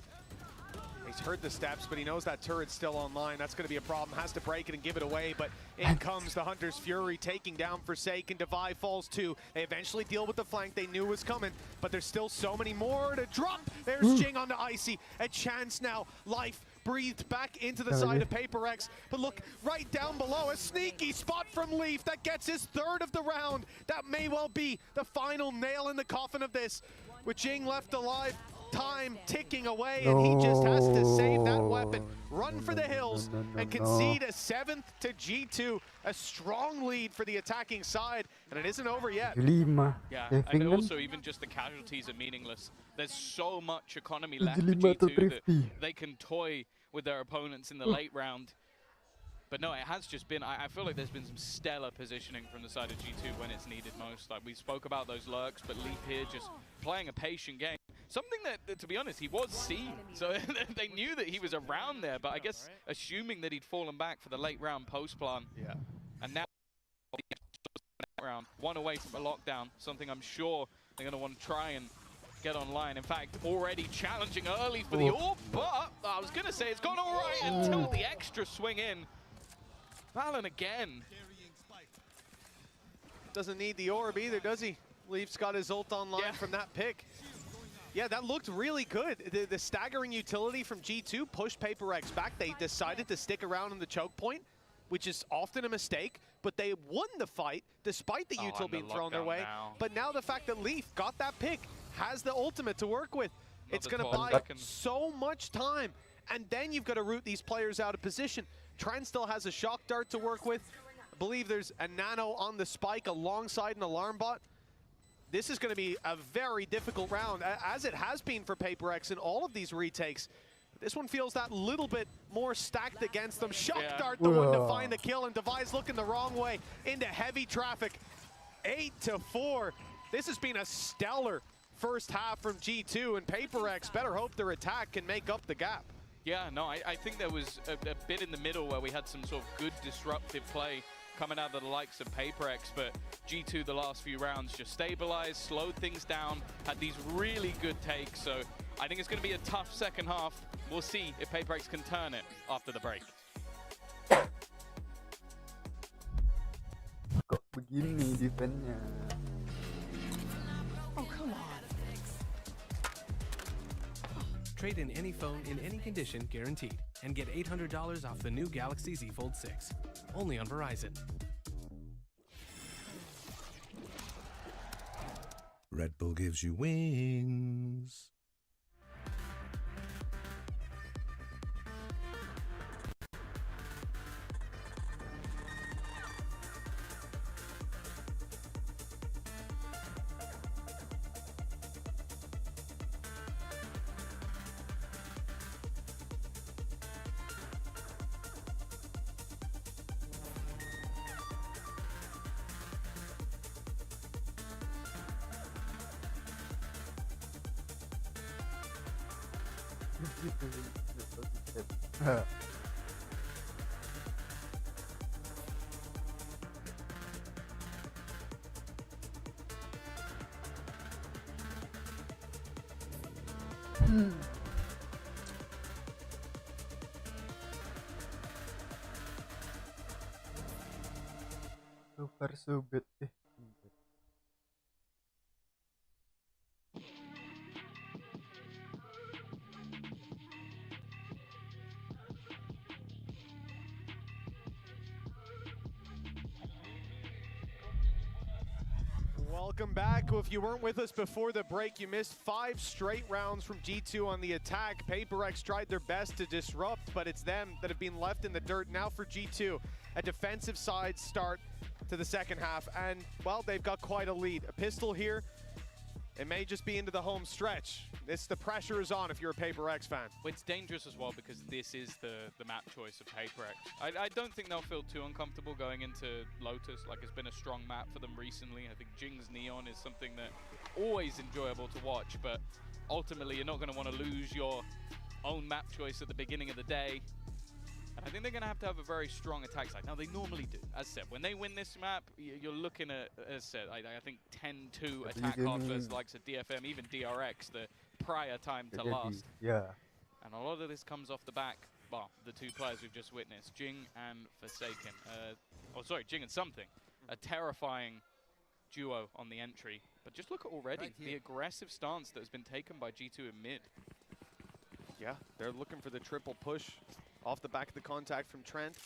He's heard the steps, but he knows that turret's still online. That's going to be a problem. Has to break it and give it away, but in comes the Hunter's Fury, taking down Forsaken. Divide falls too. They eventually deal with the flank they knew was coming, but there's still so many more to drop. There's Jing onto Icy. A chance now. Life breathed back into the side of PRX. But look, right down below, a sneaky spot from Leaf that gets his 3rd of the round. That may well be the final nail in the coffin of this. With Jing left alive, time ticking away, and he just has to save that weapon, run for the hills, and concede a 7th to G2. A strong lead for the attacking side, and it isn't over yet. Yeah, and also even just the casualties are meaningless. There's so much economy left for G2 that they can toy with their opponents in the late round. But no, it has just been, I feel like there's been some stellar positioning from the side of G2 when it's needed most. Like we spoke about those lurks, but Leaf here just playing a patient game. Something that, to be honest, he was seen. So they knew that he was around there, but I guess assuming that he'd fallen back for the late round post plan. Yeah. And now, round, one away from a lockdown, something I'm sure they're going to want to try and get online. In fact, already challenging early for the orb, but I was going to say it's gone all right until the extra swing in. Valen again. Doesn't need the orb either, does he? Leaf's got his ult online from that pick. Yeah, that looked really good. The staggering utility from G2 pushed PRX back. They decided to stick around in the choke point, which is often a mistake, but they won the fight despite the util being thrown their way. But now the fact that Leaf got that pick, has the ultimate to work with, it's going to buy so much time. And then you've got to root these players out of position. Trent still has a shock dart to work with. I believe there's a nano on the spike alongside an alarm bot. This is going to be a very difficult round, as it has been for PRX in all of these retakes. This one feels that little bit more stacked against them. Shock dart, the one to find the kill, and Device looking the wrong way into heavy traffic. 8-4. This has been a stellar first half from G2, and PRX better hope their attack can make up the gap. Yeah, no, I think there was a bit in the middle where we had some sort of good disruptive play coming out of the likes of PRX, but G2 the last few rounds just stabilized, slowed things down, had these really good takes, so I think it's going to be a tough second half. We'll see if PRX can turn it after the break. begini defense-nya. Oh, come on. Trade in any phone in any condition guaranteed and get $800 off the new Galaxy Z Fold 6. Only on Verizon. Red Bull gives you wings. So far so good. Welcome back. Well, if you weren't with us before the break, you missed 5 straight rounds from G2 on the attack. PRX tried their best to disrupt, but it's them that have been left in the dirt. Now for G2, a defensive side start to the second half, and, well, they've got quite a lead. A pistol here. It may just be into the home stretch. The pressure is on if you're a PRX fan. Well, it's dangerous as well because this is the map choice of PRX. I don't think they'll feel too uncomfortable going into Lotus. Like, it's been a strong map for them recently. I think Jing's Neon is something that always enjoyable to watch, but ultimately you're not going to want to lose your own map choice at the beginning of the day. And I think they're going to have a very strong attack side. Now, they normally do. As said, when they win this map, you're looking at, as said, I think 10-2 attack odds versus likes of DFM, even DRX, the prior time to last. Yeah. And a lot of this comes off the back, well, the 2 players we've just witnessed, Jing and Forsaken. Jing and Something. A terrifying duo on the entry. But just look at already the aggressive stance that has been taken by G2 in mid. Yeah, they're looking for the triple push off the back of the contact from Trent.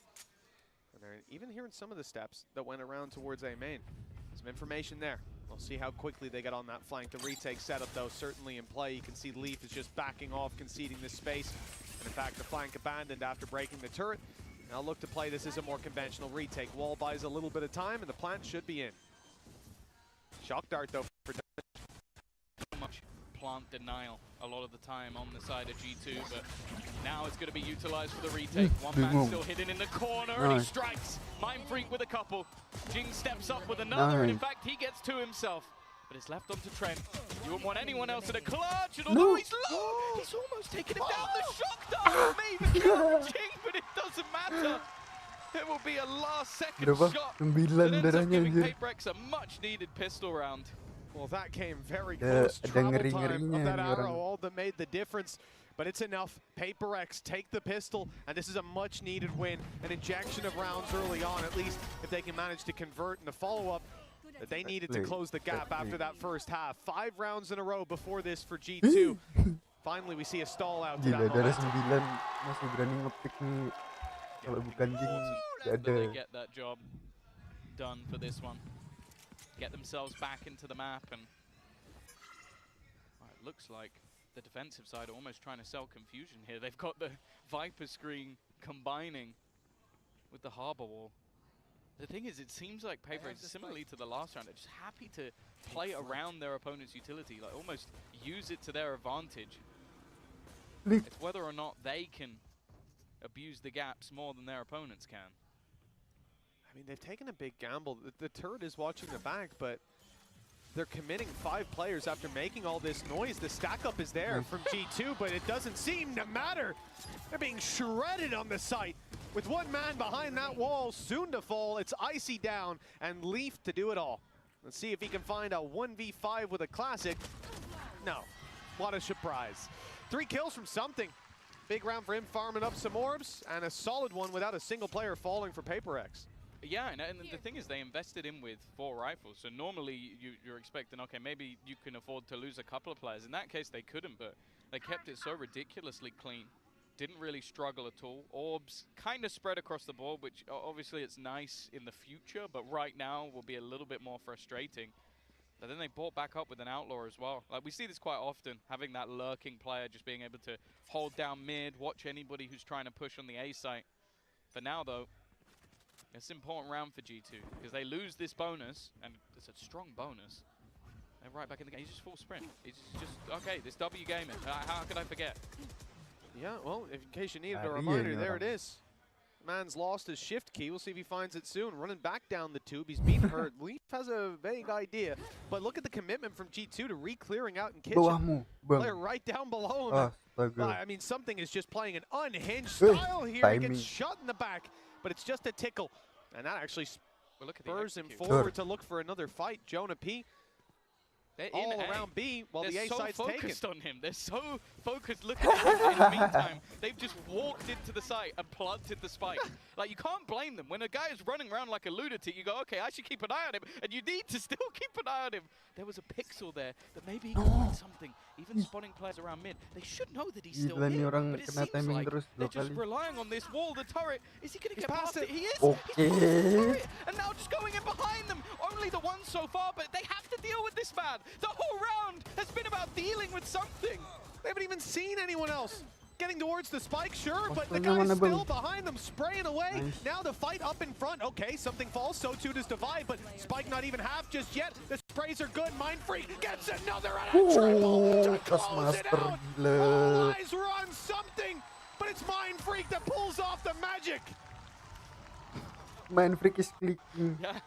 And they're even hearing some of the steps that went around towards A main. Some information there. We'll see how quickly they get on that flank. The retake setup, though, certainly in play. You can see Leaf is just backing off, conceding this space. And in fact, the flank abandoned after breaking the turret. Now look to play this as a more conventional retake. Wall buys a little bit of time, and the plant should be in. Shock dart, though, for So much plant denial a lot of the time on the side of G2, but now it's going to be utilized for the retake. One man still hidden in the corner, and he strikes. Mind Freak with a couple. Jing steps up with another, and in fact, he gets 2 himself. But it's left onto Trent. You wouldn't want anyone else in a clutch, and although he's low, he's almost taken him down. The shock dart may even cover Jing, but it doesn't matter. It will be a last-second shot that ends up giving PRX a much-needed pistol round. Well, that came very close. Travel time of that arrow, all that made the difference. But it's enough. PRX take the pistol, and this is a much-needed win. An injection of rounds early on, at least if they can manage to convert in the follow-up. That they needed to close the gap after that first half. 5 rounds in a row before this for G2. Finally, we see a stall out to that Gila, dari 9 masih berani nge-pick nih. Kalau bukan Jing, gak ada. They get that job done for this one. Get themselves back into the map, and it looks like the defensive side are almost trying to sell confusion here. They've got the Viper screen combining with the Harbor Wall. The thing is, it seems like PRX, similarly to the last round, are just happy to play around their opponent's utility, like almost use it to their advantage. It's whether or not they can abuse the gaps more than their opponents can. I mean, they've taken a big gamble. The turret is watching the back, but they're committing 5 players after making all this noise. The stack up is there from G2, but it doesn't seem to matter. They're being shredded on the site. With 1 man behind that wall, soon to fall, it's Icy down and Leaf to do it all. Let's see if he can find a 1v5 with a classic. No, what a surprise. 3 kills from Something. Big round for him, farming up some orbs, and a solid one without a single player falling for PRX. Yeah, and the thing is, they invested in with 4 rifles. So normally you're expecting, okay, maybe you can afford to lose a couple of players. In that case, they couldn't, but they kept it so ridiculously clean. Didn't really struggle at all. Orbs kind of spread across the board, which obviously it's nice in the future, but right now will be a little bit more frustrating. But then they brought back up with an outlaw as well. Like, we see this quite often, having that lurking player just being able to hold down mid, watch anybody who's trying to push on the A site. For now, though, it's an important round for G2 because they lose this bonus, and it's a strong bonus. They're right back in the game. He's just full sprint. He's just okay, this W gaming. How could I forget? Yeah, well, in case you needed a reminder, there it is. Man's lost his shift key. We'll see if he finds it soon. Running back down the tube. He's being hurt. Leaf has a vague idea. But look at the commitment from G2 to re-clearing out in kitchen. Player right down below him. I mean, something is just playing an unhinged style here. He gets shot in the back, but it's just a tickle. And that actually spurs him forward to look for another fight. Jonah P. all around B while the A side's taken. They're so focused on him. They're so focused looking at him. In the meantime, they've just walked into the site and planted the spike. Like, you can't blame them. When a guy is running around like a lunatic, you go, okay, I should keep an eye on him. And you need to still keep an eye on him. There was a pixel there that maybe he could find something. Even spotting players around mid, they should know that he's still here. But it seems like they're just relying on this wall, the turret. Is he going to get past it? He is. He's past the turret. And now just going in behind them. Only the one so far, but they have to deal with this man. The whole round has been about dealing with something. They haven't even seen anyone else. Getting towards the spike, sure, but the guy's still behind them, spraying away. Now the fight up in front. Okay, something falls, so too does Divide, but Spike not even half just yet. The sprays are good. Mindfreak gets another and a triple to close it out. All eyes were on something, but it's Mindfreak that pulls off the magic. Mindfreak is clicking. Yeah,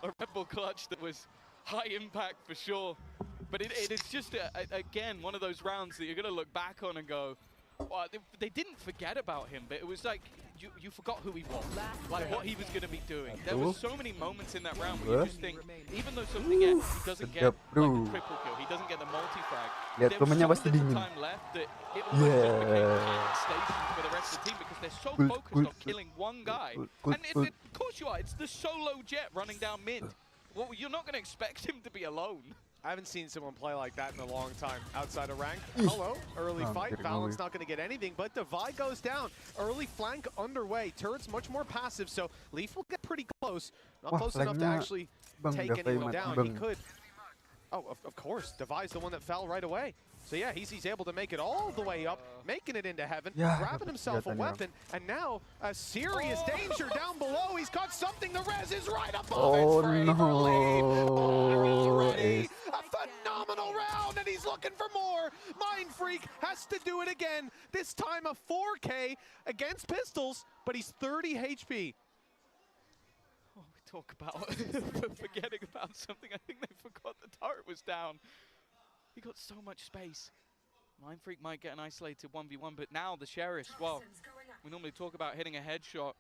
a Red Bull clutch that was high impact for sure. But it is just, again, one of those rounds that you're going to look back on and go, well, they didn't forget about him, but it was like you forgot who he was, like what he was going to be doing. There were so many moments in that round where you just think, even though something he doesn't get like the triple kill, he doesn't get the multi-frag, there was so little time left that it almost just became a station for the rest of the team because they're so focused on killing one guy. And of course you are, it's the solo Jet running down mid. Well, you're not going to expect him to be alone. I haven't seen someone play like that in a long time outside of rank. Hello, early fight. Valorant's not going to get anything, but Divide goes down. Early flank underway. Turret's much more passive, so Leaf will get pretty close. Not close enough to actually take anyone down. He could. Oh, of course. Divide's the one that fell right away. So yeah, he's able to make it all the way up, making it into heaven, grabbing himself a weapon, and now a serious danger down below. He's got something. The res is right above it. Free for Leaf. Already a phenomenal round, and he's looking for more. Mindfreak has to do it again. This time a 4K against pistols, but he's 30 HP. Oh, we talk about forgetting about something. I think they forgot the turret was down. He got so much space. Mindfreak might get an isolated 1v1, but now the Sheriffs, well, we normally talk about hitting a headshot.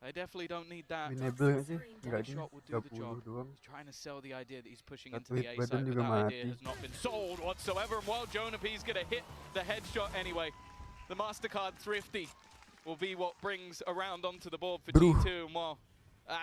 They definitely don't need that. Headshot will do the job. He's trying to sell the idea that he's pushing into the A side, but that idea has not been sold whatsoever. And while Jonah P's going to hit the headshot anyway, the MasterCard Thrifty will be what brings a round onto the board for G2. And well,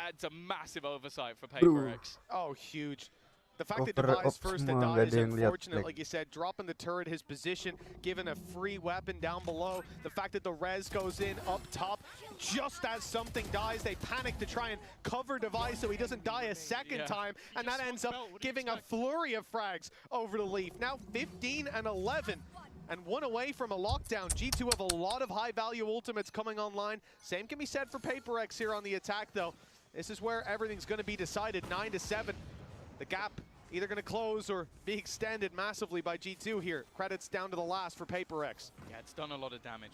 it's a massive oversight for PRX. Oh, huge. The fact that Divide's first to die is unfortunate, like you said, dropping the turret, his position, given a free weapon down below. The fact that the res goes in up top, just as something dies, they panic to try and cover Divide so he doesn't die a second time, and that ends up giving a flurry of frags over to Leaf. Now 15 and 11. And one away from a lockdown. G2 have a lot of high-value ultimates coming online. Same can be said for PRX here on the attack, though. This is where everything's going to be decided, 9-7. The gap either going to close or be extended massively by G2 here. Credits down to the last for PRX. Yeah, it's done a lot of damage.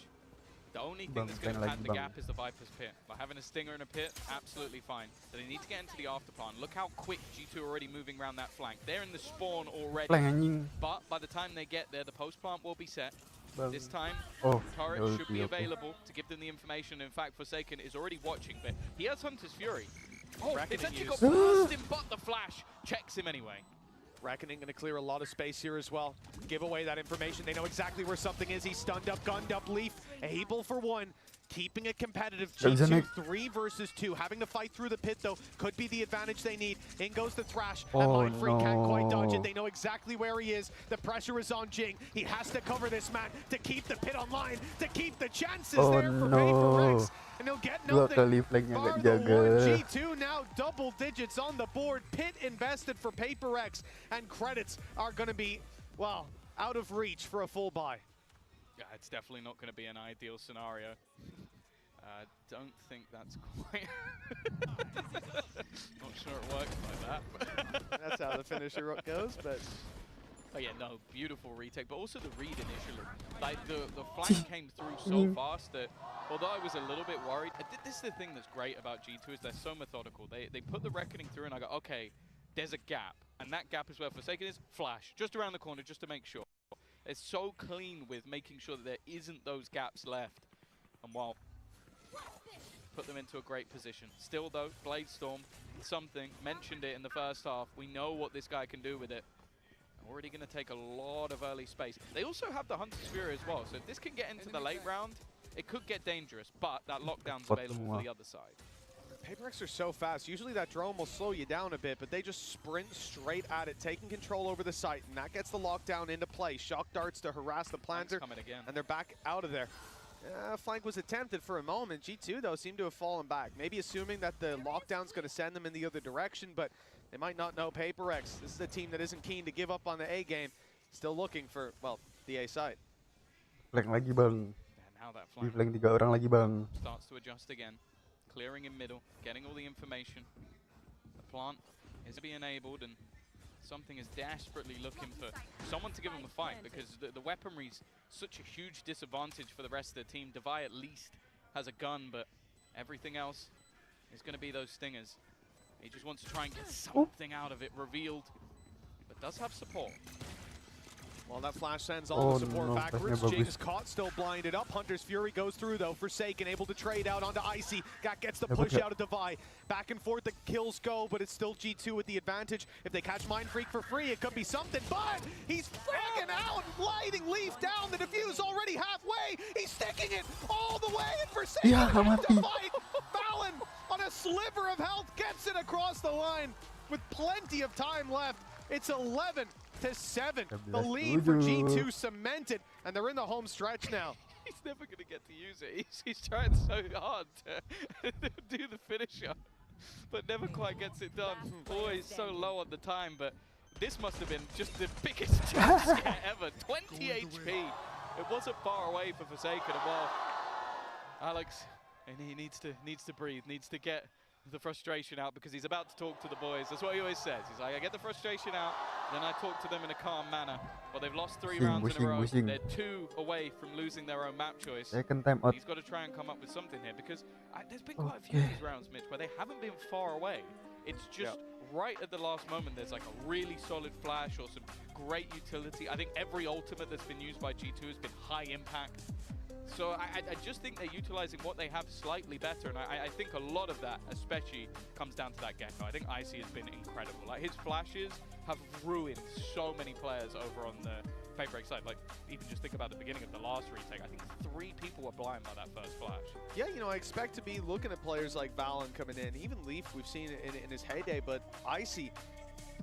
The only thing that's going to pad the gap is the Viper's Pit. By having a Stinger in a pit, absolutely fine. So they need to get into the afterplan. Look how quick G2 are already moving around that flank. They're in the spawn already. But by the time they get there, the post plant will be set. This time, turret should be available to give them the information. In fact, Forsaken is already watching, but he has Hunter's Fury. Oh, it's actually got past him, but the flash checks him anyway. Reckoning going to clear a lot of space here as well. Give away that information. They know exactly where something is. He's stunned up, gunned up. Leaf able for one. keeping it competitive. G2, 3 versus 2. Having to fight through the pit, though, could be the advantage they need. In goes the Thrash, and Mindfreak can't quite dodge it. They know exactly where he is. The pressure is on Jing. He has to cover this man to keep the pit online, to keep the chances there for PRX. And he'll get nothing. G2 now double digits on the board. Pit invested for PRX, and credits are going to be, well, out of reach for a full buy. Yeah, it's definitely not going to be an ideal scenario. Don't think that's quite... Not sure it works like that. That's how the finisher goes, but... Oh yeah, no, beautiful retake, but also the read initially. Like, the flank came through so fast that, although I was a little bit worried, this is the thing that's great about G2 is they're so methodical. They put the Reckoning through and I go, okay, there's a gap. And that gap is where Forsaken is. Flash, just around the corner, just to make sure. It's so clean with making sure that there isn't those gaps left. And while put them into a great position. Still though, Bladestorm, something, mentioned it in the first half. We know what this guy can do with it. Already going to take a lot of early space. They also have the Hunter's Fury as well, so if this can get into the late round, it could get dangerous, but that lockdown's available for the other side. PRX are so fast. Usually that drone will slow you down a bit, but they just sprint straight at it, taking control over the site, and that gets the lockdown into play. Shock darts to harass the planter, and they're back out of there. Flank was attempted for a moment. G2, though, seemed to have fallen back. Maybe assuming that the lockdown's going to send them in the other direction, but they might not know PRX. This is a team that isn't keen to give up on the A game. Still looking for, well, the A side. Flank lagi, Bang. Now that Di flank 3 orang lagi, Bang. Starts to adjust again. Clearing in middle, getting all the information. The plant is being enabled, and something is desperately looking for someone to give them a fight, because the weaponry's such a huge disadvantage for the rest of the team. Devi at least has a gun, but everything else is going to be those stingers. He just wants to try and get something out of it revealed, but does have support. Well, that flash sends all the support backwards. Jing's caught, still blinded up. Hunter's Fury goes through, though. Forsaken able to trade out onto Icy. Gets the push out of Devi. Back and forth the kills go, but it's still G2 with the advantage. If they catch Mindfreak for free, it could be something, but he's freaking out, gliding Leaf down. The defuse already halfway. He's sticking it all the way, and Forsaken has to fight. Valen on a sliver of health gets it across the line with plenty of time left. It's 11-7. The lead for G2 cemented, and they're in the home stretch now. He's never going to get to use it. He's trying so hard to do the finisher, but never quite gets it done. Always so low on the time, but this must have been just the biggest jump scare ever. 20 HP. It wasn't far away for Forsaken. And well, Alex, and he needs to breathe, needs to get the frustration out, because he's about to talk to the boys. That's what he always says. He's like, I get the frustration out, then I talk to them in a calm manner. Well, they've lost 3 rounds in a row. They're 2 away from losing their own map choice. He's got to try and come up with something here, because there's been quite a few of these rounds, Mitch, where they haven't been far away. It's just right at the last moment, there's like a really solid flash or some great utility. I think every ultimate that's been used by G2 has been high impact. So I just think they're utilizing what they have slightly better, and I think a lot of that especially comes down to that Gecko. I think Icy has been incredible. Like, his flashes have ruined so many players over on the PRX side. Like, even just think about the beginning of the last retake. I think 3 people were blind by that first flash. Yeah, you know, I expect to be looking at players like Valen coming in. Even Leaf, we've seen it in his heyday, but Icy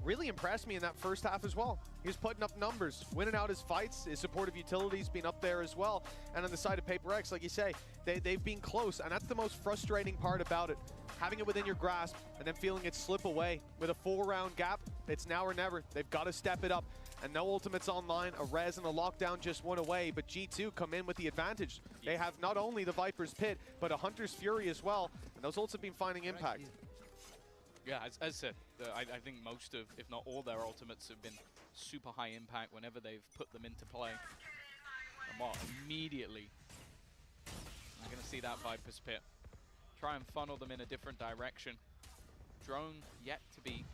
really impressed me in that first half as well. He was putting up numbers, winning out his fights, his supportive utilities being up there as well. And on the side of PRX, like you say, they've been close, and that's the most frustrating part about it. Having it within your grasp and then feeling it slip away. With a 4-round gap, it's now or never. They've got to step it up. And no ultimates online, a res and a lockdown just went away, but G2 come in with the advantage. They have not only the Viper's Pit, but a Hunter's Fury as well, and those ults have been finding impact. Yeah, as said, I think most of, if not all their ultimates have been super high impact whenever they've put them into play. And well, immediately, I'm going to see that Viper's Pit. Try and funnel them in a different direction. Drone yet to be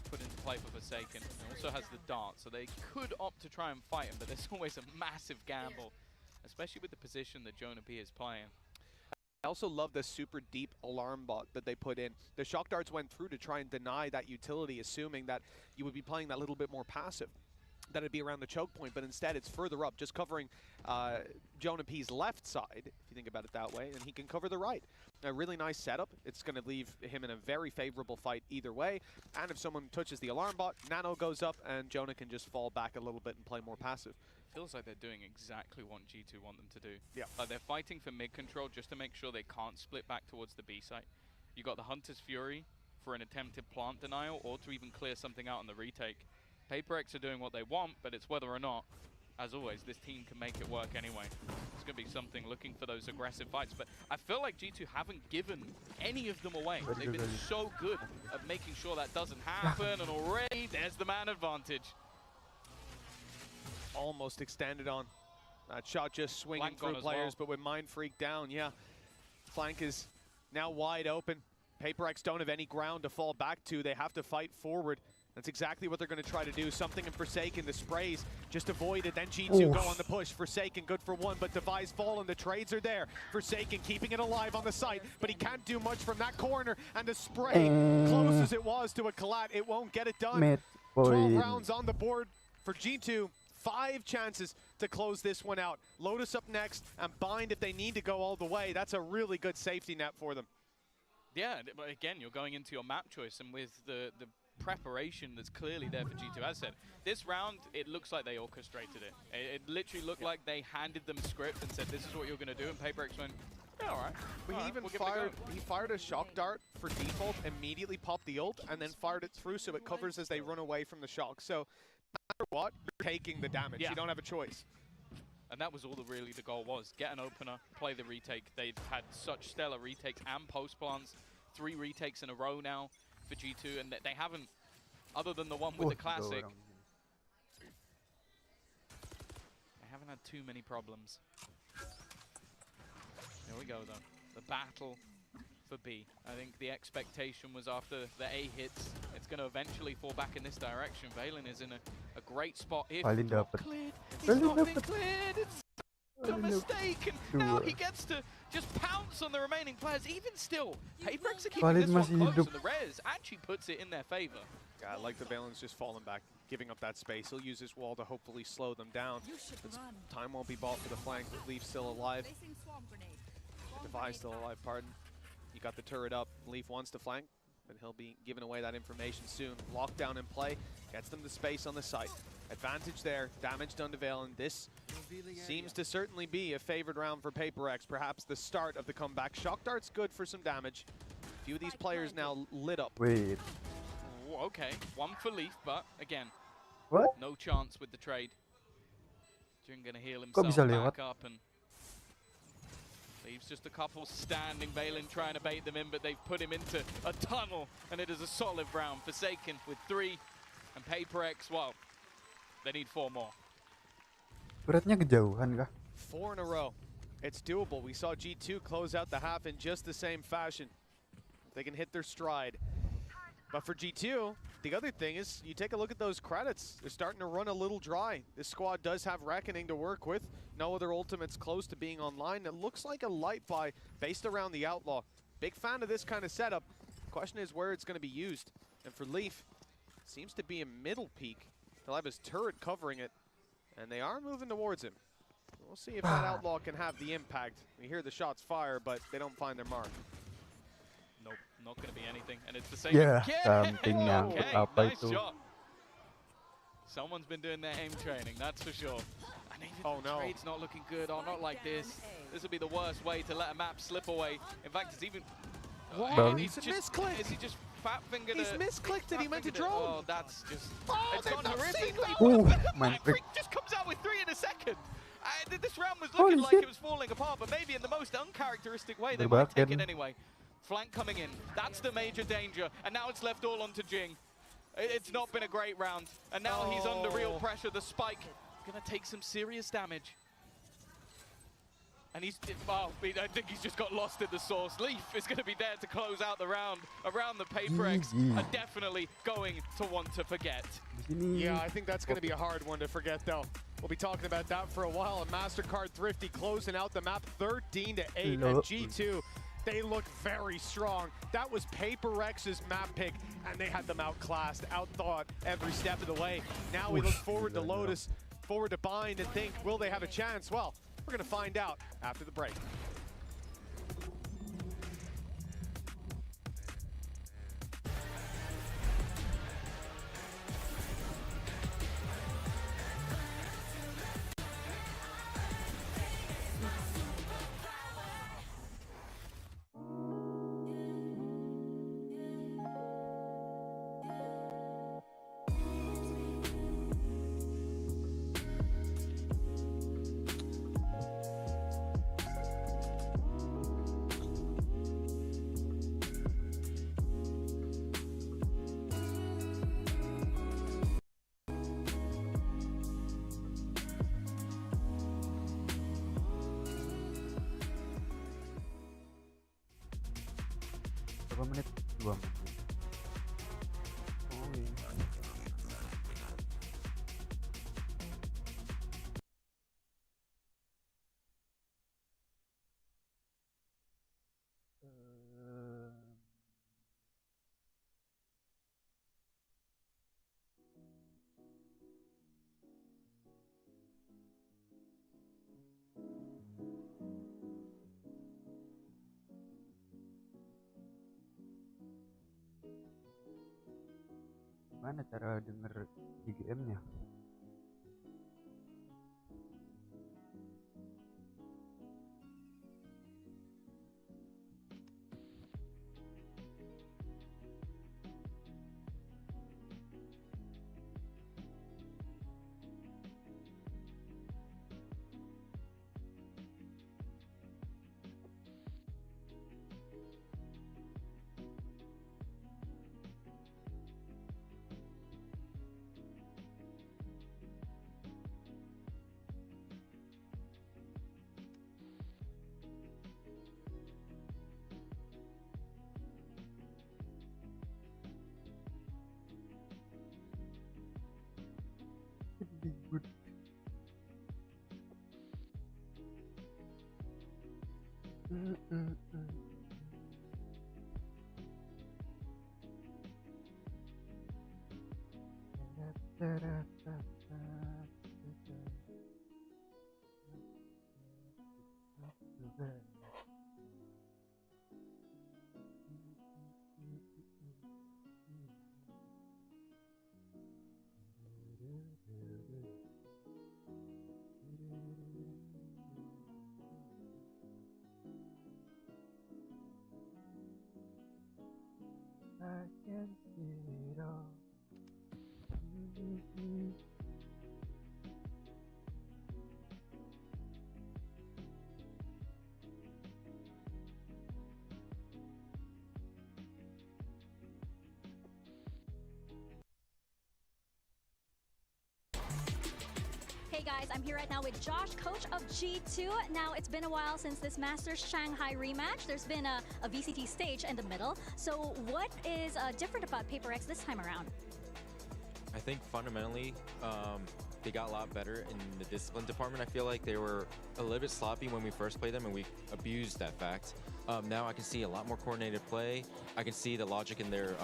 put into play for Forsaken. It also has the dart, so they could opt to try and fight him, but there's always a massive gamble, especially with the position that Jonah P is playing. I also love the super deep alarm bot that they put in. The shock darts went through to try and deny that utility, assuming that you would be playing that little bit more passive. that it'd be around the choke point, but instead it's further up, just covering Jonah P's left side, if you think about it that way, and he can cover the right. A really nice setup. It's going to leave him in a very favorable fight either way, and if someone touches the alarm bot, Nano goes up, and Jonah can just fall back a little bit and play more passive. Feels like they're doing exactly what G2 want them to do. Yeah. They're fighting for mid control just to make sure they can't split back towards the B site. You got the Hunter's Fury for an attempted plant denial, or to even clear something out on the retake. PRX are doing what they want, but it's whether or not, as always, this team can make it work anyway. It's going to be something looking for those aggressive fights, but I feel like G2 haven't given any of them away. They've been so good at making sure that doesn't happen, and already there's the man advantage. Almost extended on. That shot just swinging Flank through as players, well. but with Mind Freak down, yeah. Flank is now wide open. PRX don't have any ground to fall back to. They have to fight forward. That's exactly what they're going to try to do. Something in Forsaken, the sprays just avoided. Then G2 go on the push. Forsaken good for one, but Devi's fallen. The trades are there. Forsaken keeping it alive on the site, but he can't do much from that corner. And the spray, close as it was to a collat, it won't get it done. 12 rounds on the board for G2. 5 chances to close this one out. Lotus up next, and Bind if they need to go all the way. That's a really good safety net for them. Yeah, but again, you're going into your map choice, and with the preparation that's clearly there for G2. As I said, this round, it looks like they orchestrated it. It literally looked like they handed them script and said, this is what you're going to do, and PRX went, yeah, all right. But he fired a shock dart for default, immediately popped the ult, and then fired it through so it covers as they run away from the shock. So, no matter what, you're taking the damage. Yeah. You don't have a choice. And that was all really the goal was. Get an opener, play the retake. They've had such stellar retakes and post plants. 3 retakes in a row now for G2, and they haven't, other than the one with the classic, they haven't had too many problems. Here we go though, the battle for B. I think the expectation was after the A hits, it's going to eventually fall back in this direction. Valen is in a great spot here. Paling dapat. He's not been cleared, it's a mistake, and now he gets to just pounce on the remaining players. Even still, PRX are keeping this one close, and the Rez actually puts it in their favor. Yeah, I like the Valen's just falling back, giving up that space. He'll use his wall to hopefully slow them down. Time won't be bought for the flank. Leaf still alive. Devi's still alive, pardon. You got the turret up. Leaf wants to flank, but he'll be giving away that information soon. Lockdown in play, gets them the space on the site. Advantage there, damage done to Valen. This seems to certainly be a favored round for PRX, perhaps the start of the comeback. Shock Dart's good for some damage. A few of these players now lit up. Wait. Ooh, okay, 1 for Leaf, but again, What? no chance with the trade. Jin gonna heal Kok himself bisa lewat? back up and leaves just a couple standing. Valen trying to bait them in, but they've put him into a tunnel, and it is a solid round. Forsaken with 3, and PRX, well, they need 4 more. Beratnya kejauhan kah? 4 in a row. It's doable. We saw G2 close out the half in just the same fashion. They can hit their stride. But for G2, the other thing is, you take a look at those credits. They're starting to run a little dry. This squad does have Reckoning to work with. No other ultimates close to being online. It looks like a light buy based around the Outlaw. Big fan of this kind of setup. Question is where it's going to be used. And for Leaf, it seems to be a middle peak. He'll have his turret covering it. And they are moving towards him. We'll see if that Outlaw can have the impact. We hear the shots fire, but they don't find their mark. Nope, not going to be anything. And it's the same Yeah, again. something yang Okay, apa nice itu. shot. Someone's been doing their aim training, that's for sure. And even the trade's not looking good. Oh, not like this. This would be the worst way to let a map slip away. In fact, it's even... Wow, he's it's a just, misclick. Is he just fat-fingered He's misclicked it, he meant to drone. Oh, that's just... Oh, it's they've gone not seen horrifically. that. Man, Freak just comes out with 3 in a second. This round was looking like it was falling apart, but maybe in the most uncharacteristic way. They might take it anyway. Flank coming in. That's the major danger. And now it's left all onto Jing. It's not been a great round. And now he's under real pressure. The spike going to take some serious damage. And he's, I think he's just got lost in the source. Leaf is going to be there to close out the round. Around the PRX are definitely going to want to forget. Yeah, I think that's going to be a hard one to forget, though. We'll be talking about that for a while. And MasterCard Thrifty closing out the map 13-8, and G2 they look very strong. That was PRX's map pick, and they had them outclassed, outthought every step of the way. Now we look forward to Lotus, forward to Bind, and think, will they have a chance? Well, we're going to find out after the break. Berapa menit? 2 menit. Oh iya. Mana cara denger GGM-nya? Good. I can see it all. Hey guys, I'm here right now with Josh, coach of G2. Now, it's been a while since this Masters Shanghai rematch. There's been a VCT stage in the middle. So what is different about PRX this time around? I think fundamentally, they got a lot better in the discipline department. I feel like they were a little bit sloppy when we first played them, and we abused that fact. Now I can see a lot more coordinated play. I can see the logic in their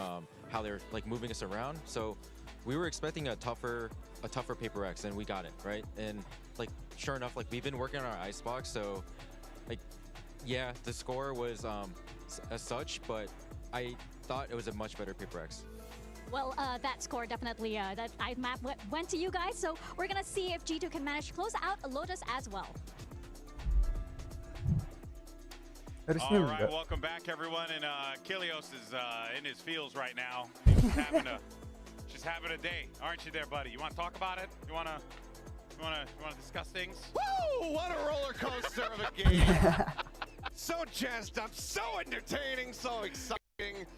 how they're like moving us around. So we were expecting a tougher PRX, and we got it, right? And like sure enough, like we've been working on our icebox, so like yeah, the score was as such, but I thought it was a much better PRX. Well, that score definitely, that map went to you guys, so we're gonna see if G2 can manage to close out Lotus as well. All right, welcome back, everyone. And Kilios is in his feels right now. He's just having a day, aren't you, there, buddy? You want to talk about it? You wanna discuss things? Woo! What a roller coaster of a game! So jazzed up, so entertaining, so exciting.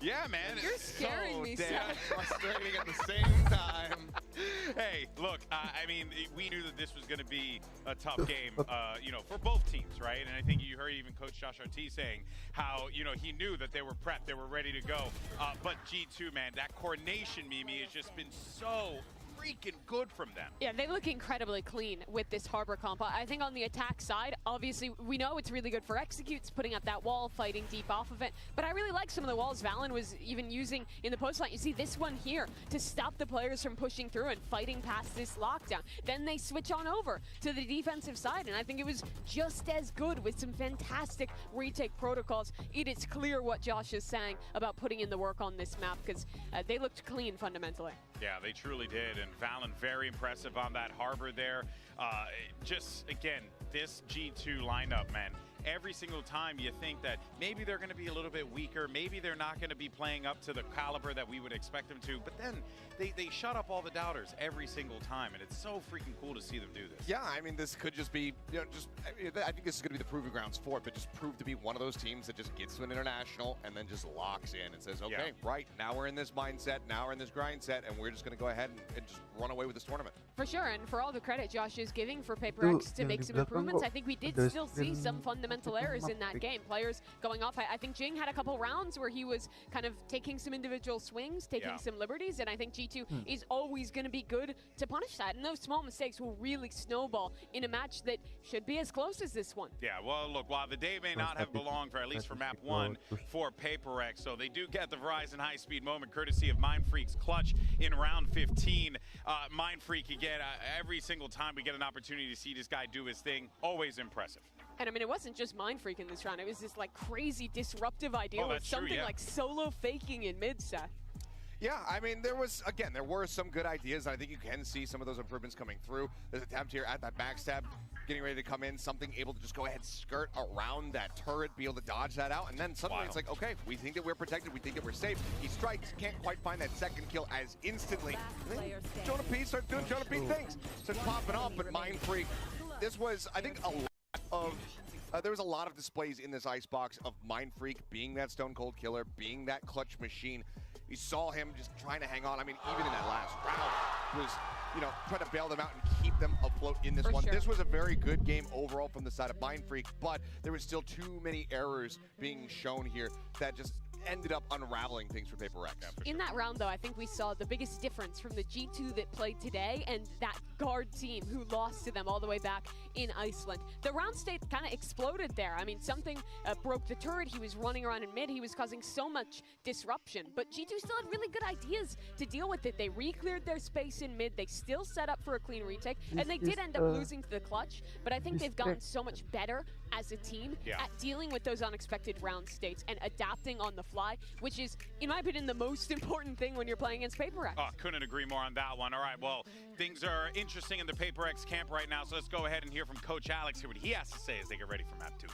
Yeah, man. You're scaring me, damn frustrating at the same time. Hey, look, I mean, we knew that this was going to be a tough game, you know, for both teams, right? And I think you heard even Coach Josh RT saying how, you know, he knew that they were prepped, they were ready to go. But G2, man, that coordination, Mimi, has just been so freaking good from them. Yeah, they look incredibly clean with this Harbor comp. I think on the attack side, obviously, we know it's really good for executes, putting up that wall, fighting deep off of it. But I really like some of the walls Valen was even using in the post line. You see this one here to stop the players from pushing through and fighting past this lockdown. Then they switch on over to the defensive side, and I think it was just as good with some fantastic retake protocols. It is clear what Josh is saying about putting in the work on this map, because they looked clean fundamentally. Yeah, they truly did, and Valen very impressive on that Harbor there. Just, again, this G2 lineup, man, every single time you think that maybe they're going to be a little bit weaker, maybe they're not going to be playing up to the caliber that we would expect them to, but then they shut up all the doubters every single time, and it's so freaking cool to see them do this. Yeah, I mean, this could just be, I think this is going to be the proving grounds for it, but just prove to be one of those teams that just gets to an international and then just locks in and says, okay, right, now we're in this mindset, now we're in this grind set, and we're just going to go ahead and just run away with this tournament. For sure, and for all the credit Josh is giving for PRX to make some improvements, I think we did still see some fundamental errors in that game. Players going off. I think Jing had a couple rounds where he was kind of taking some individual swings, taking some liberties, and I think G2 is always going to be good to punish that. And those small mistakes will really snowball in a match that should be as close as this one. Yeah, well, look, while the day may not have belonged for at least for map 1 for PRX, so they do get the Verizon high-speed moment courtesy of Mindfreak's clutch in round 15. Mindfreak, again, every single time we get an opportunity to see this guy do his thing, always impressive. And I mean, it wasn't just Mindfreak in this round. It was this like crazy disruptive idea with something like solo faking in mid set. Yeah, I mean, there were some good ideas. I think you can see some of those improvements coming through. There's an attempt here at that backstab, getting ready to come in, something able to just go ahead, skirt around that turret, be able to dodge that out, and then suddenly it's like, okay, we think that we're protected, we think that we're safe. He strikes, can't quite find that second kill as instantly. Jonah P starts doing Jonah P things. Starts popping off, but Mindfreak, this was, I think, a lot of there was a lot of displays in this icebox of Mindfreak being that stone cold killer, being that clutch machine. You saw him just trying to hang on. I mean, even in that last round was, trying to bail them out and keep them afloat in this one. This was a very good game overall from the side of Mindfreak, but there was still too many errors being shown here that just ended up unraveling things for PRX. In that round, though, I think we saw the biggest difference from the G2 that played today and that guard team who lost to them all the way back in Iceland. The round state kind of exploded there. I mean, something broke the turret. He was running around in mid. He was causing so much disruption. But G2 still had really good ideas to deal with it. They re-cleared their space in mid. They still set up for a clean retake. And they did end up losing to the clutch. But I think they've gotten so much better as a team at dealing with those unexpected round states and adapting on the fly, which is, in my opinion, the most important thing when you're playing against PRX. Oh, couldn't agree more on that one. All right, well, things are interesting in the PRX camp right now, so let's go ahead and hear from Coach Alex, hear what he has to say as they get ready for map 2.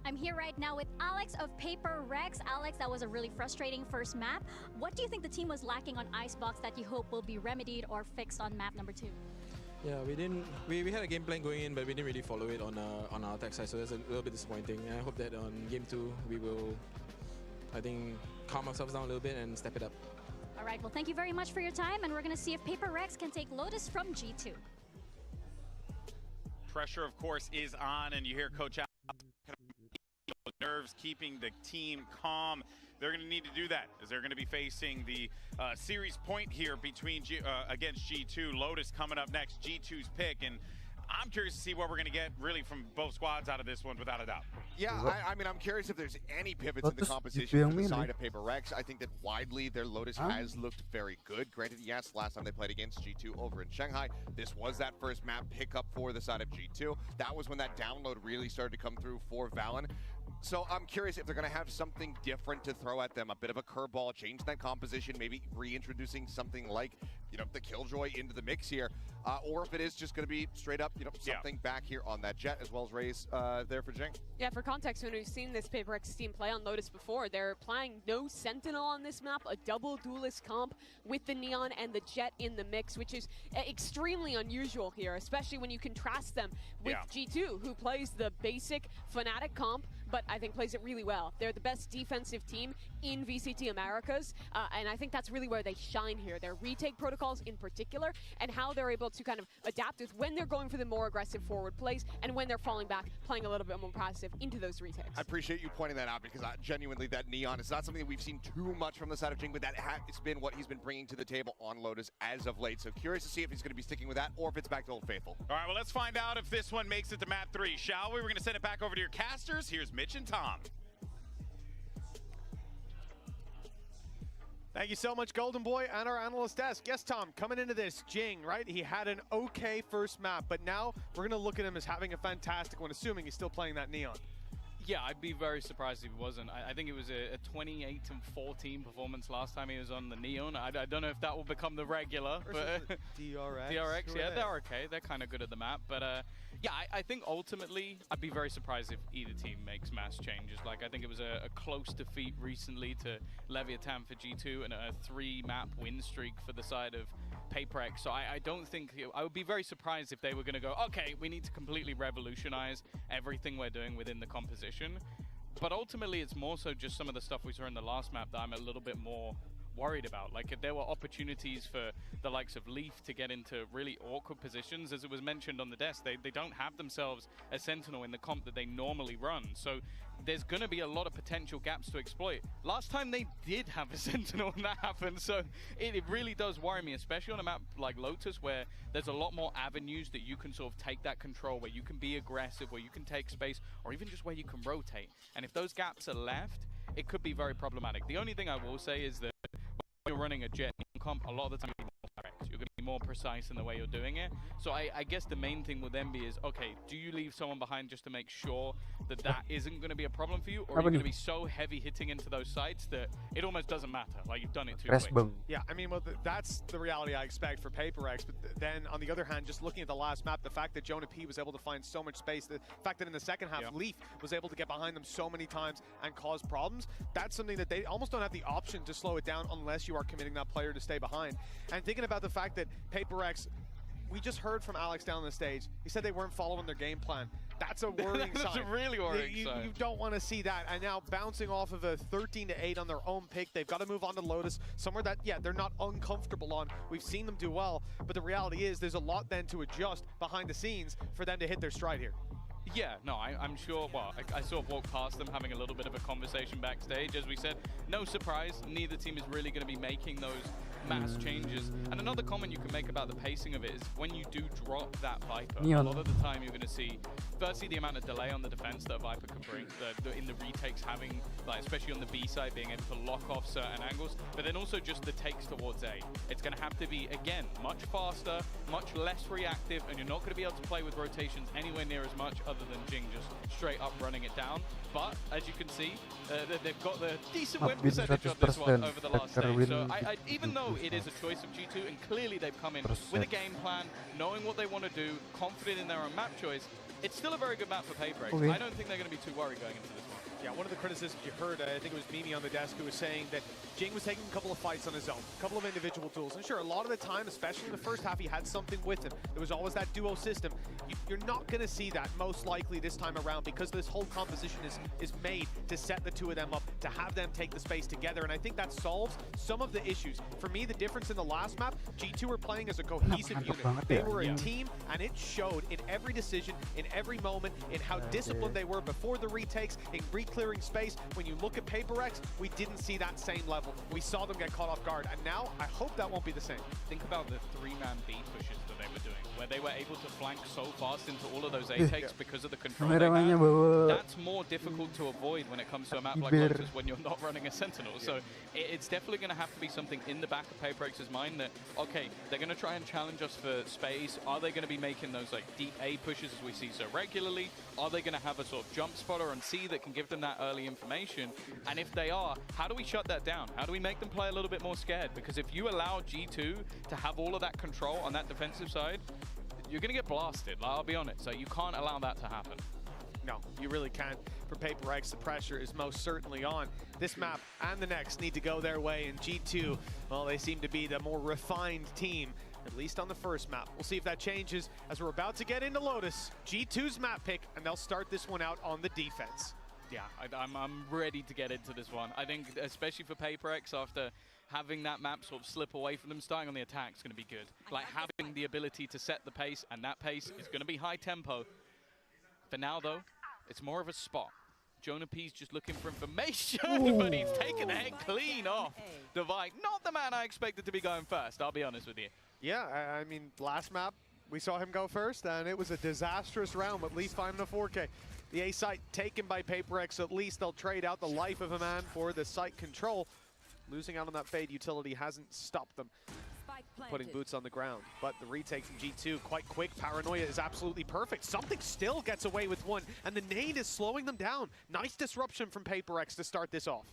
I'm here right now with Alex of PRX. Alex, that was a really frustrating first map. What do you think the team was lacking on Icebox that you hope will be remedied or fixed on map number 2? Yeah, we had a game plan going in, but we didn't really follow it on our attack side, so that's a little bit disappointing. And I hope that on game 2 we will, I think, calm ourselves down a little bit and step it up. All right, well, thank you very much for your time, and we're going to see if PRX can take Lotus from G2. Pressure, of course, is on, and you hear Coach Alex nerves, keeping the team calm. They're going to need to do that as they're going to be facing the series point here between against G2. Lotus coming up next, G2's pick, and I'm curious to see what we're going to get really from both squads out of this one, without a doubt. Yeah, I mean, I'm curious if there's any pivots in the composition from the side of PRX. I think that widely their Lotus has looked very good. Granted, yes, last time they played against G2 over in Shanghai, this was that first map pickup for the side of G2. That was when that download really started to come through for Valen. So I'm curious if they're going to have something different to throw at them, a bit of a curveball, change that composition, maybe reintroducing something like, the Killjoy into the mix here, or if it is just going to be straight up, something back here on that Jet, as well as Raze there for Jing. Yeah, for context, when we've seen this PRX team play on Lotus before, they're playing no Sentinel on this map, a double duelist comp with the Neon and the Jet in the mix, which is extremely unusual here, especially when you contrast them with G2, who plays the basic Fnatic comp, but I think plays it really well. They're the best defensive team in VCT Americas, and I think that's really where they shine here. Their retake protocols in particular, and how they're able to kind of adapt with when they're going for the more aggressive forward plays, and when they're falling back, playing a little bit more passive into those retakes. I appreciate you pointing that out, because genuinely that Neon is not something that we've seen too much from the side of Jing, but it's been what he's been bringing to the table on Lotus as of late. So curious to see if he's going to be sticking with that or if it's back to Old Faithful. All right, well, let's find out if this one makes it to map 3, shall we? We're going to send it back over to your casters. Here's Mitch and Tom. Thank you so much, Golden Boy, and our analyst desk. Yes, Tom, coming into this, Jing, right? He had an okay first map, but now we're going to look at him as having a fantastic one, assuming he's still playing that Neon. Yeah, I'd be very surprised if he wasn't. I think it was a 28-14 performance last time he was on the Neon. I don't know if that will become the regular. But DRX. DRX, yeah, they're okay. They're kind of good at the map. But yeah, I think ultimately I'd be very surprised if either team makes mass changes. Like, I think it was a close defeat recently to Leviathan for G2 and a 3-map win streak for the side of PRX. So I don't think, I would be very surprised if they were going to go, okay, we need to completely revolutionize everything we're doing within the composition. But ultimately, it's more so just some of the stuff we saw in the last map that I'm a little bit more worried about. Like, if there were opportunities for the likes of Leaf to get into really awkward positions, as it was mentioned on the desk, they don't have themselves a Sentinel in the comp that they normally run. So there's going to be a lot of potential gaps to exploit. Last time they did have a Sentinel and that happened, so it really does worry me, especially on a map like Lotus, where there's a lot more avenues that you can sort of take that control, where you can be aggressive, where you can take space, or even just where you can rotate. And if those gaps are left, it could be very problematic. The only thing I will say is that when you're running a Jet comp, a lot of the time you're going to be more precise in the way you're doing it. So I guess the main thing with them is, okay, do you leave someone behind just to make sure that that isn't going to be a problem for you, or are you going to be so heavy hitting into those sites that it almost doesn't matter, like you've done it too quick? Yeah, I mean, well, that's the reality I expect for PRX, but then on the other hand, just looking at the last map, the fact that Jonah P was able to find so much space, the fact that in the second half, Leaf was able to get behind them so many times and cause problems, that's something that they almost don't have the option to slow it down unless you are committing that player to stay behind. And thinking about the fact that PRX, we just heard from Alex down the stage, he said they weren't following their game plan. That's a worrying sign. That's a really worrying sign. You don't want to see that. And now bouncing off of a 13-8 on their own pick, they've got to move on to Lotus, somewhere that, yeah, they're not uncomfortable on. We've seen them do well, but the reality is there's a lot then to adjust behind the scenes for them to hit their stride here. Yeah, no, I'm sure, well, I sort of walked past them having a little bit of a conversation backstage. As we said, no surprise, neither team is really going to be making those mass changes. And another comment you can make about the pacing of it is when you do drop that Viper, a lot of the time you're going to see, firstly, the amount of delay on the defense that a Viper can bring, in the retakes having, like, especially on the B side, being able to lock off certain angles, but then also just the takes towards A. It's going to have to be, again, much faster, much less reactive, and you're not going to be able to play with rotations anywhere near as much other than Jing just straight up running it down. But as you can see, they've got the decent win percentage on this one over the last stage. So even though it is a choice of G2, and clearly they've come in with a game plan, knowing what they want to do, confident in their own map choice, it's still a very good map for PRX. I don't think they're going to be too worried going into this one. Yeah, one of the criticisms you heard, I think it was Mimi on the desk, who was saying that Jing was taking a couple of fights on his own, a couple of individual tools. And sure, a lot of the time, especially in the first half, he had something with him. There was always that duo system. You're not going to see that most likely this time around, because this whole composition is made to set the two of them up, to have them take the space together. And I think that solves some of the issues. For me, the difference in the last map, G2 were playing as a cohesive unit. They were a team, and it showed in every decision, in every moment, in how disciplined they were before the retakes, in re-clearing space. When you look at PRX, we didn't see that same level. We saw them get caught off guard, and now I hope that won't be the same. Think about the 3-man B pushes that they were doing, where they were able to flank so fast into all of those A-takes because of the control they have. That's more difficult to avoid when it comes to a map like Lotus when you're not running a Sentinel. So it's definitely going to have to be something in the back of PRX's mind that, okay, they're going to try and challenge us for space. Are they going to be making those like deep A pushes as we see so regularly? Are they going to have a sort of jump spotter on C that can give them that early information? And if they are, how do we shut that down? How do we make them play a little bit more scared? Because if you allow G2 to have all of that control on that defensive side, you're going to get blasted, I'll be honest. So you can't allow that to happen. No, you really can't. For PRX, the pressure is most certainly on. This map and the next need to go their way, and G2, well, they seem to be the more refined team, at least on the first map. We'll see if that changes as we're about to get into Lotus. G2's map pick, and they'll start this one out on the defense. yeah, I'm ready to get into this one. I think, especially for PRX, after having that map sort of slip away from them, starting on the attack is going to be good. Like, having the ability to set the pace, and that pace is going to be high tempo. For now, though, it's more of a spot. Jonah P's just looking for information, but he's taken the head clean off the Vike. Not the man I expected to be going first, I'll be honest with you. Yeah, I mean, last map, we saw him go first, and it was a disastrous round with Leaf finding a 4K. The A site taken by PRX, so at least they'll trade out the life of a man for the site control. Losing out on that Fade utility hasn't stopped them putting boots on the ground. But the retake from G2, quite quick. Paranoia is absolutely perfect. Something still gets away with one, and the nade is slowing them down. Nice disruption from PRX to start this off.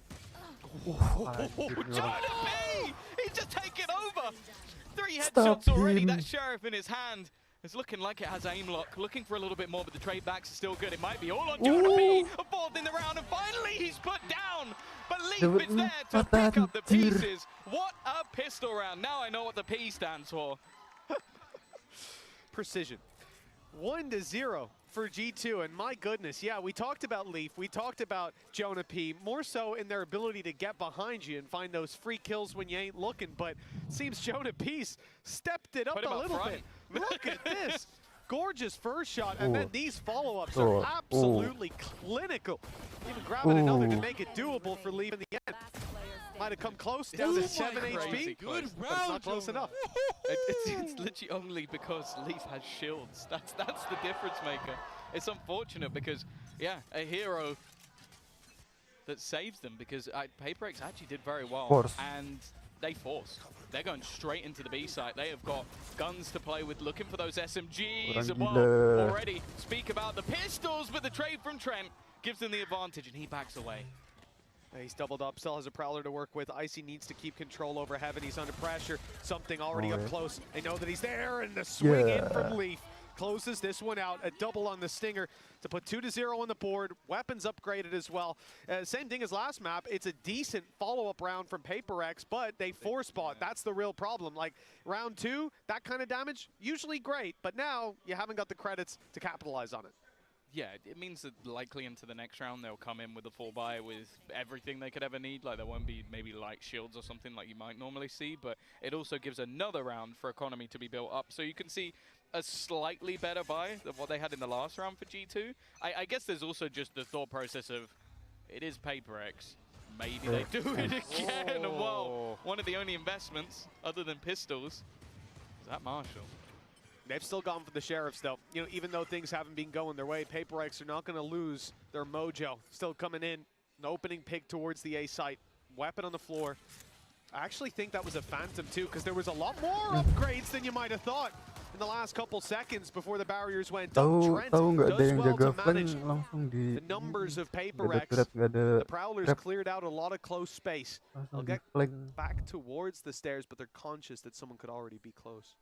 Jonah P! He's just taken over! 3 headshots already, that Sheriff in his hand. It's looking like it has aim lock, looking for a little bit more, but the trade backs are still good. It might be all on Jonah P, fourth in the round, and finally he's put down. But Leaf is there to pick up the pieces. What a pistol round. Now I know what the P stands for. Precision. 1-0 for G2, and my goodness, yeah, we talked about Leaf, we talked about Jonah P, more so in their ability to get behind you and find those free kills when you ain't looking, but seems Jonah P's stepped it up a little bit. Look at this. Gorgeous first shot, and then these follow-ups are absolutely clinical. Even grabbing another to make it doable for Leaf in the end. Might have come close, down to 7 HP, Good round, but it's not close enough. It's literally only because Leaf has shields. That's the difference maker. It's unfortunate because, yeah, a hero that saves them, because PRX actually did very well, and they forced. They're going straight into the B site. They have got guns to play with, looking for those SMGs. And well, already speak about the pistols, but the trade from Trent gives them the advantage, and he backs away. He's doubled up, still has a Prowler to work with. Icy needs to keep control over Heaven. He's under pressure. Something already up close. They know that he's there, and the swing in from Leaf closes this one out. A double on the Stinger to put 2-0 on the board. Weapons upgraded as well. Same thing as last map. It's a decent follow-up round from PRX, but they force bought. That's the real problem. Like, round 2, that kind of damage, usually great, but now you haven't got the credits to capitalize on it. Yeah, it means that likely into the next round they'll come in with a 4-buy with everything they could ever need. Like, there won't be maybe light shields or something like you might normally see, but it also gives another round for economy to be built up. So you can see a slightly better buy than what they had in the last round for G2. I guess there's also just the thought process of, it is PRX. Maybe they do it again. And well, one of the only investments other than pistols is that Marshall. They've still gone for the Sheriffs, though. You know, even though things haven't been going their way, PRX are not going to lose their mojo. Still coming in, an opening pick towards the A site. Weapon on the floor. I actually think that was a Phantom, too, because there was a lot more upgrades than you might have thought in the last couple seconds before the barriers went up. Trent does well to manage the numbers of PRX. The Prowlers cleared out a lot of close space. They'll get back towards the stairs, but they're conscious that someone could already be close.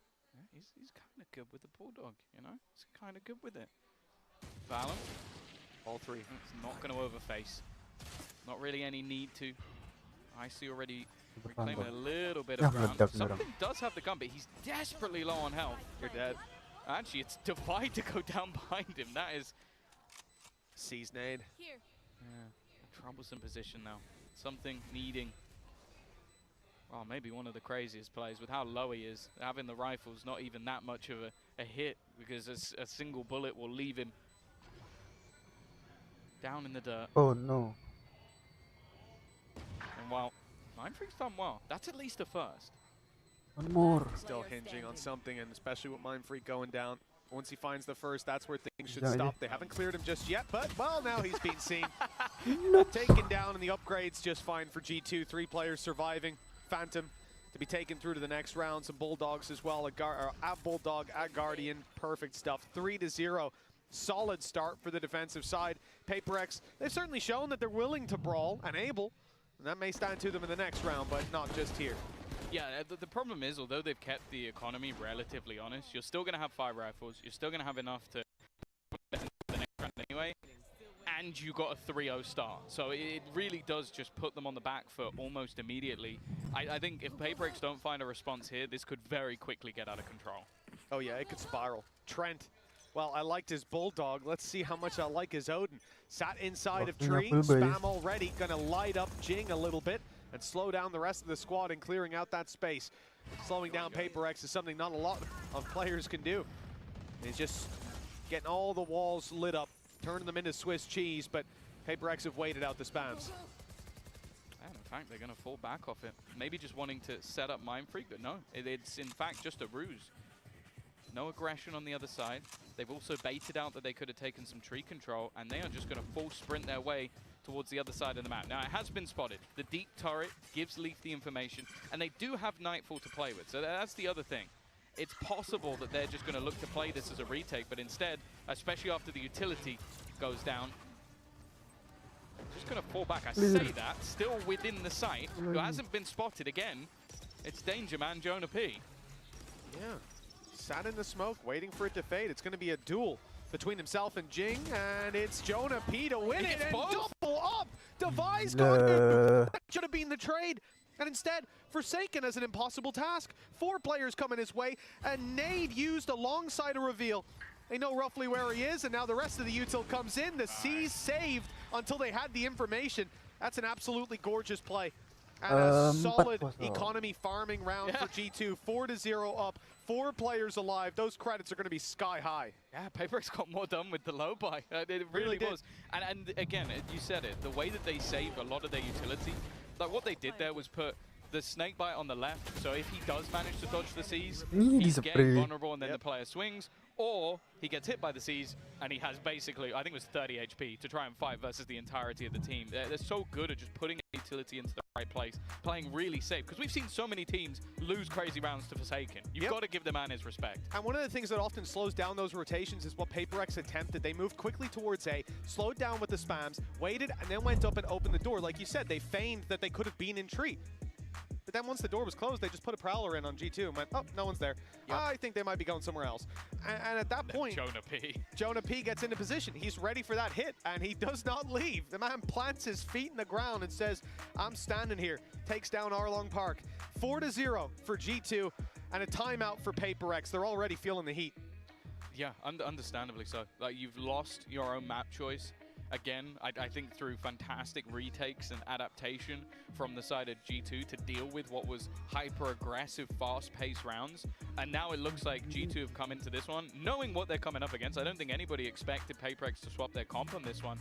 He's kind of good with the Bulldog, you know? He's kind of good with it. Valorant. All three. It's not going to overface. Not really any need to. Icy already reclaiming a little bit of ground. Something does have the gun, but he's desperately low on health. You're dead. Actually, it's Divide to go down behind him. That is... Sees nade. Yeah. A troublesome position now. Something needing... Oh, maybe one of the craziest plays with how low he is. Having the rifle's not even that much of a hit, because a single bullet will leave him down in the dirt. Oh no. And well, Mindfreak's done well. That's at least a first. One more. Still hinging on something, and especially with Mindfreak going down. Once he finds the first, that's where things should stop. They haven't cleared him just yet, but, well, now he's been seen. Taken down, and the upgrade's just fine for G2. 3 players surviving. Phantom to be taken through to the next round. Some Bulldogs as well. At Bulldog, at Guardian. Perfect stuff. 3-0. Solid start for the defensive side. PRX, they've certainly shown that they're willing to brawl and able. And that may stand to them in the next round, but not just here. Yeah, the problem is, although they've kept the economy relatively honest, you're still going to have 5 rifles. You're still going to have enough to the next round anyway. And you got a 3-0 start. So it really does just put them on the back foot almost immediately. I think if PRX don't find a response here, this could very quickly get out of control. Oh yeah, it could spiral. Trent Well, I liked his Bulldog. Let's see how much I like his Odin. Sat inside of tree, spam already, gonna light up Jing a little bit and slow down the rest of the squad in clearing out that space. Slowing down PRX is something not a lot of players can do. He's just getting all the walls lit up, turning them into Swiss cheese, but PRX have waited out the spams. And in fact, they're going to fall back off it. Maybe just wanting to set up Mind Freak, but no, it's in fact just a ruse. No aggression on the other side. They've also baited out that they could have taken some tree control, and they are just going to full sprint their way towards the other side of the map. Now, it has been spotted. The deep turret gives Leaf the information, and they do have Nightfall to play with, so that's the other thing. It's possible that they're just going to look to play this as a retake, but instead, especially after the utility goes down, just going to fall back. I say that, still within the site, who hasn't been spotted again. It's Danger Man, Jonah P. Yeah. Sat in the smoke, waiting for it to fade. It's going to be a duel between himself and Jing, and it's Jonah P to win it and double up. Devi's gone. That should have been the trade. And instead, Forsaken as an impossible task. 4 players coming his way, and Nade used alongside a reveal. They know roughly where he is, and now the rest of the util comes in. The C's saved until they had the information. That's an absolutely gorgeous play. And a solid economy farming round for G2. 4-0 up, 4 players alive. Those credits are going to be sky high. Yeah, PRX got more done with the low buy. It really was. And again, you said it, the way that they saved a lot of their utility, like what they did there was put the snake bite on the left, so if he does manage to dodge the C's, he's getting vulnerable and then the player swings, or he gets hit by the C's and he has basically, I think it was 30 HP to try and fight versus the entirety of the team. They're so good at just putting utility into the right place, playing really safe, because we've seen so many teams lose crazy rounds to Forsaken. You've got to give the man his respect. And one of the things that often slows down those rotations is what PRX attempted. They moved quickly towards A, slowed down with the spams, waited, and then went up and opened the door. Like you said, they feigned that they could have been in tree. But then once the door was closed, they just put a Prowler in on G2 and went, oh, no one's there. I think they might be going somewhere else. And at that point, Jonah P gets into position. He's ready for that hit, and he does not leave. The man plants his feet in the ground and says, I'm standing here. Takes down Arlong Park. 4-0 for G2, and a timeout for PRX. They're already feeling the heat. Yeah, understandably so. Like, you've lost your own map choice. Again, I think through fantastic retakes and adaptation from the side of G2 to deal with what was hyper-aggressive, fast-paced rounds. And now it looks like G2 have come into this one, knowing what they're coming up against. I don't think anybody expected PRX to swap their comp on this one.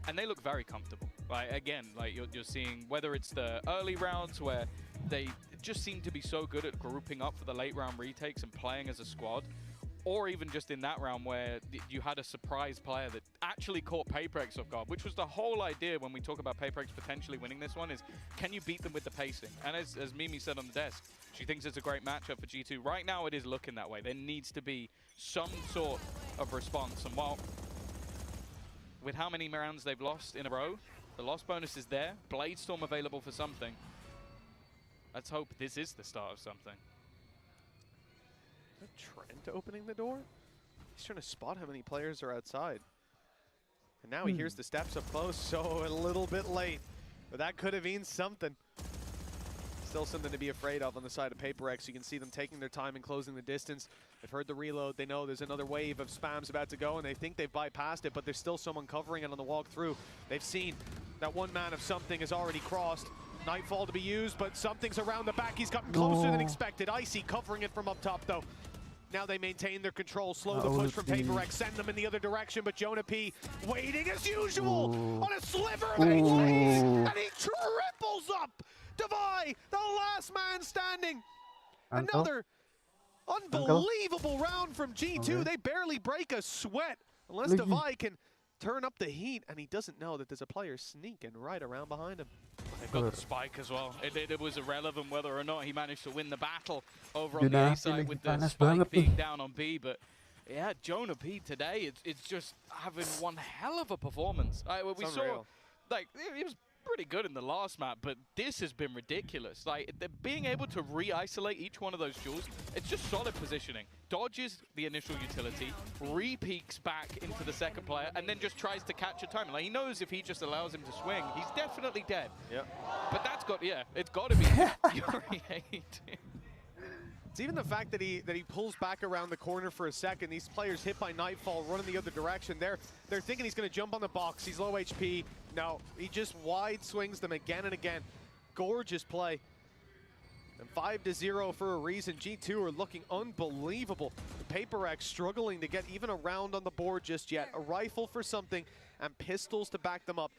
And they look very comfortable. Right? Again, like you're seeing, whether it's the early rounds where they just seem to be so good at grouping up for the late round retakes and playing as a squad, or even just in that round where you had a surprise player that actually caught PRX off guard, which was the whole idea when we talk about PRX potentially winning this one, is can you beat them with the pacing? And as Mimi said on the desk, she thinks it's a great matchup for G2. Right now it is looking that way. There needs to be some sort of response. And while with how many rounds they've lost in a row, the loss bonus is there, Bladestorm available for something. Let's hope this is the start of something. Trent opening the door? He's trying to spot how many players are outside. And now he hears the steps up close, so a little bit late. But that could have been something. Still something to be afraid of on the side of PRX. You can see them taking their time and closing the distance. They've heard the reload. They know there's another wave of spams about to go, and they think they've bypassed it, but there's still someone covering it on the walkthrough. They've seen that one man of something has already crossed. Nightfall to be used, but something's around the back. He's gotten closer than expected. Icy covering it from up top, though. Now they maintain their control, slow the push from PRX, send them in the other direction, but Jonah P waiting as usual on a sliver of a lead, and he triples up. Devi, the last man standing. Another unbelievable round from G2. They barely break a sweat unless Devi can turn up the heat, and he doesn't know that there's a player sneaking right around behind him. They've got the spike as well. It was irrelevant whether or not he managed to win the battle over on the A side with the spike being down on B. But yeah, Jonah P today, it's just having one hell of a performance. We saw, like, he was pretty good in the last map, but this has been ridiculous. Like, being able to re-isolate each one of those jewels, it's just solid positioning. Dodges the initial utility, re-peeks back into the second player, and then just tries to catch a timing. Like, he knows if he just allows him to swing, he's definitely dead. Yep. But that's got, it's got to be infuriating. It's even the fact that he pulls back around the corner for a second. These players hit by Nightfall, running the other direction. They're thinking he's going to jump on the box. He's low HP. No, he just wide swings them again and again. Gorgeous play. And 5-0 for a reason. G2 are looking unbelievable. The PRX struggling to get even a round on the board just yet. A rifle for something and pistols to back them up.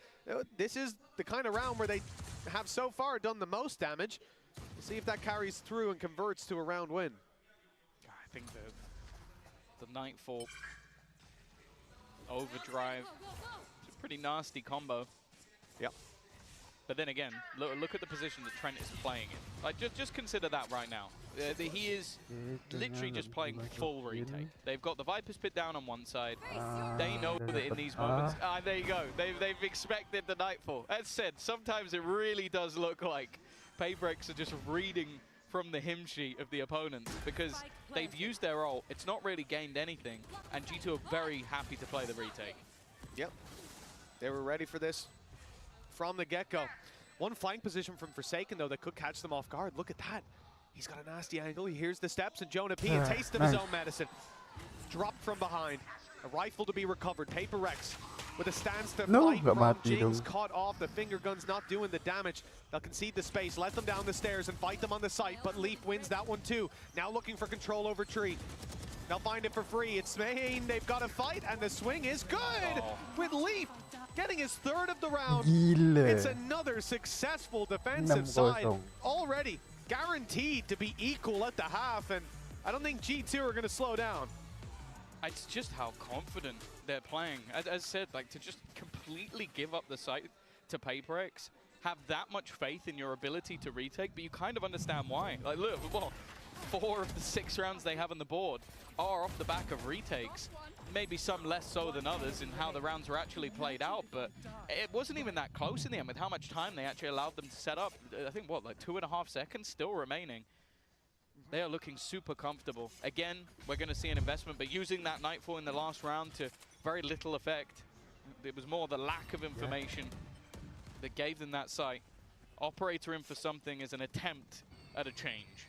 This is the kind of round where they have so far done the most damage. We'll see if that carries through and converts to a round win. I think the Nightfall overdrive, it's a pretty nasty combo. Yep. But then again, look at the position that Trent is playing in. Like, just consider that right now. He is literally just playing full retake. They've got the Viper's Pit down on one side. They know that in these moments, there you go. They've expected the Nightfall. As said, sometimes it really does look like PRX are just reading from the hymn sheet of the opponents because they've used their ult. It's not really gained anything, and G2 are very happy to play the retake. Yep. They were ready for this from the get-go. One flank position from Forsaken, though, that could catch them off guard. Look at that. He's got a nasty angle. He hears the steps, and Jonah P, a taste of his own medicine. Dropped from behind. A rifle to be recovered. PRX with a stance to fight from Jinx. Caught off. The finger gun's not doing the damage. They'll concede the space, let them down the stairs, and fight them on the site, but Leaf wins that one too. Now looking for control over Tree. They'll find it for free. It's Maine. They've got a fight, and the swing is good with Leaf getting his third of the round. It's another successful defensive side. Already guaranteed to be equal at the half, and I don't think G2 are going to slow down. It's just how confident they're playing. As said, like, to just completely give up the site to PRX, have that much faith in your ability to retake, but you kind of understand why. Like, look, well, 4 of the 6 rounds they have on the board are off the back of retakes. Maybe some less so than others in how the rounds were actually played out, but it wasn't even that close in the end with how much time they actually allowed them to set up. I think, what, like 2.5 seconds still remaining. They are looking super comfortable. Again, we're going to see an investment, but using that Nightfall in the last round to very little effect. It was more the lack of information that gave them that sight. Operator in for something is an attempt at a change.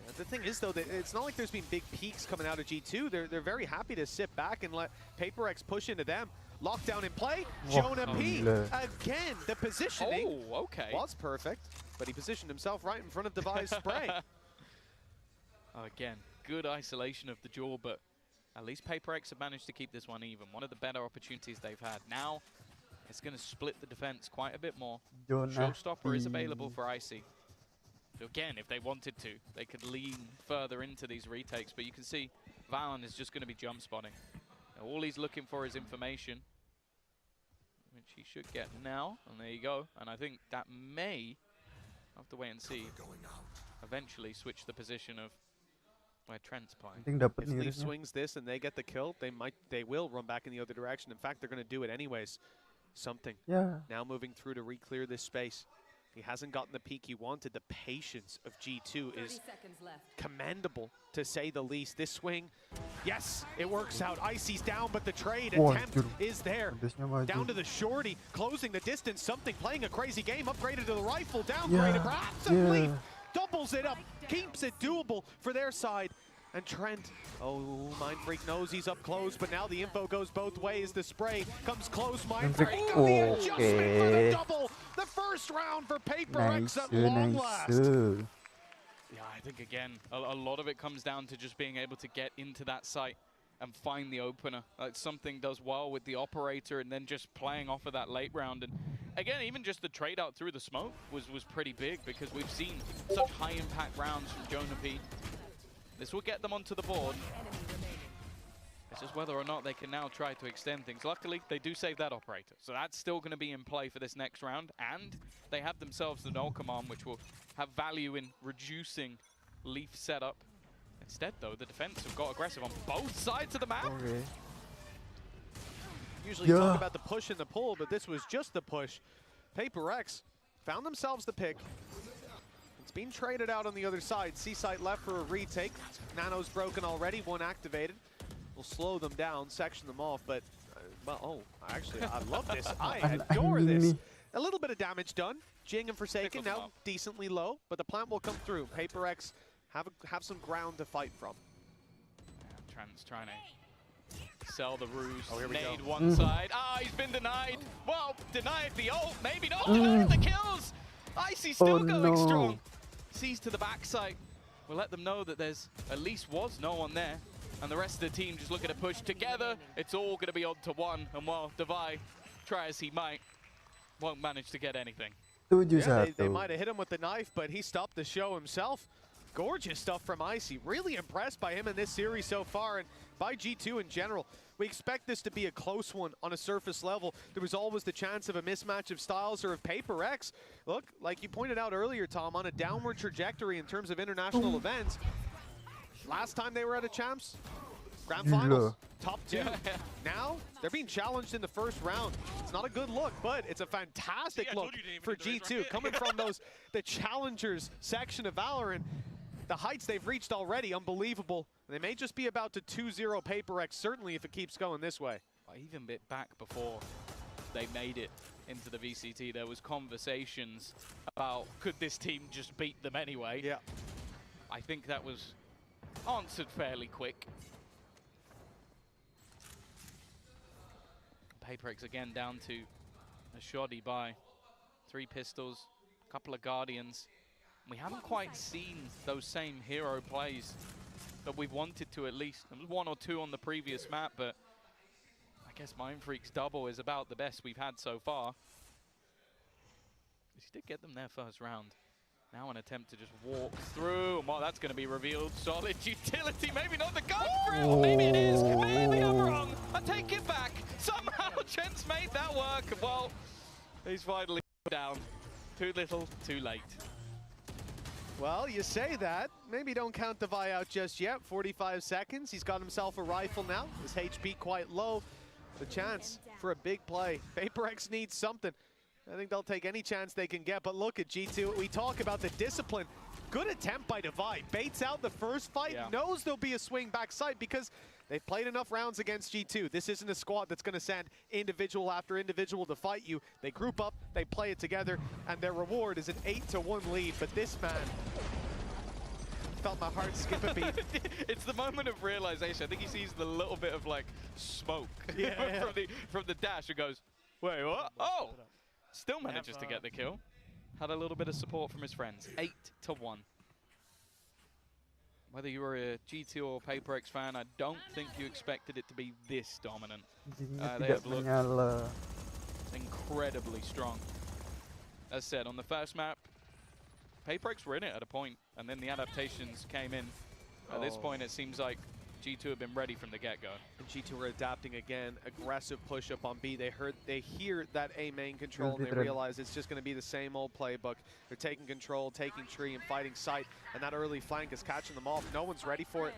Yeah, the thing is, though, that it's not like there's been big peaks coming out of G2. They're very happy to sit back and let PRX push into them. Lockdown in play. Jonah P. Again, the positioning was perfect, but he positioned himself right in front of Devi's spray. Again, good isolation of the jaw, but at least PRX have managed to keep this one even. One of the better opportunities they've had. Now, it's going to split the defense quite a bit more. Showstopper is available for Icy. So again, if they wanted to, they could lean further into these retakes, but you can see Valen is just going to be jump spotting. Now, all he's looking for is information, which he should get now, and there you go. And I think that may, have to wait and see, eventually switch the position of where Trent's playing. If Leaf swings this and they get the kill, they will run back in the other direction. In fact, they're going to do it anyways. Something. Now moving through to re-clear this space. He hasn't gotten the peak he wanted. The patience of G2 is commendable, to say the least. This swing, yes, it works out. Icy's down, but the trade attempt is there. Down to the shorty, closing the distance. Something playing a crazy game, upgraded to the rifle, downgraded. Perhaps a Leaf doubles it up, keeps it doable for their side. And Trent, Mind Freak knows he's up close, but now the info goes both ways. The spray comes close. Mind Freak got the adjustment for the double. The first round for PRX at long last. Yeah, I think, again, a lot of it comes down to just being able to get into that site and find the opener. Something does well with the operator and then just playing off of that late round. And again, even just the trade out through the smoke was pretty big because we've seen such high impact rounds from Jonah P. This will get them onto the board. It's just whether or not they can now try to extend things. Luckily, they do save that operator. So that's still going to be in play for this next round. And they have themselves the null command, which will have value in reducing Leaf setup. Instead, though, the defense have got aggressive on both sides of the map. Usually you talk about the push and the pull, but this was just the push. PRX found themselves the pick. It's been traded out on the other side. C-site left for a retake. Nano's broken already, one activated. We'll slow them down, section them off, but, actually, I love this. I adore this. A little bit of damage done. Jing and Forsaken now decently low, but the plant will come through. PRX have some ground to fight from. Yeah, Trant's trying to sell the ruse. Oh, here we Nade go. one side. Ah, he's been denied. Well, denied the ult. Maybe not. Denied the kills. Icy still going strong. Sees to the backside. We'll let them know that there's at least was no one there. And the rest of the team just looking to push together. It's all going to be odd to one. And while Devi, try as he might, won't manage to get anything. Yeah, they might have hit him with the knife, but he stopped the show himself. Gorgeous stuff from Icy. Really impressed by him in this series so far, and by G2 in general. We expect this to be a close one on a surface level. There was always the chance of a mismatch of styles or of PRX. Look, like you pointed out earlier, Tom, on a downward trajectory in terms of international events. Last time they were at a Champs, Grand Finals, top 2. Now, they're being challenged in the first round. It's not a good look, but it's a fantastic look for G2. Coming from the challengers section of Valorant, the heights they've reached already, unbelievable. They may just be about to 2-0 PRX, certainly if it keeps going this way. Even bit back before they made it into the VCT, there was conversations about could this team just beat them anyway? Yeah. I think that was answered fairly quick. PRX again down to a shoddy by 3 pistols, a couple of Guardians. We haven't quite seen those same hero plays that we've wanted to at least. There was 1 or 2 on the previous map, but I guess Mindfreak's double is about the best we've had so far. He did get them their first round. Now an attempt to just walk through. And well, that's going to be revealed. Solid utility. Maybe not the gun through. Or maybe it is. Maybe I'm wrong. I take it back. Somehow Gents made that work. Well, he's finally down. Too little, too late. Well, you say that. Maybe don't count Devi out just yet. 45 seconds. He's got himself a rifle now. His HP quite low. The chance for a big play. PRX needs something. I think they'll take any chance they can get, but look at G2. We talk about the discipline. Good attempt by Devi. Baits out the first fight, knows there'll be a swing back sight because they've played enough rounds against G2. This isn't a squad that's going to send individual after individual to fight you. They group up, they play it together, and their reward is an 8-1 lead. But this man felt my heart skip a beat. It's the moment of realization. I think he sees the little bit of like smoke from the dash and goes, wait, what? Oh! Still manages to get the kill. Had a little bit of support from his friends. 8-1. Whether you were a G2 or PRX fan, I don't think you expected it to be this dominant. They have looked incredibly strong. As said, on the first map, PRX were in it at a point, and then the adaptations came in. At this point, it seems like G2 have been ready from the get-go. And G2 are adapting again. Aggressive push-up on B. They hear that A main control, and they realize it's just going to be the same old playbook. They're taking control, taking tree, and fighting sight. And that early flank is catching them off. No one's ready for it.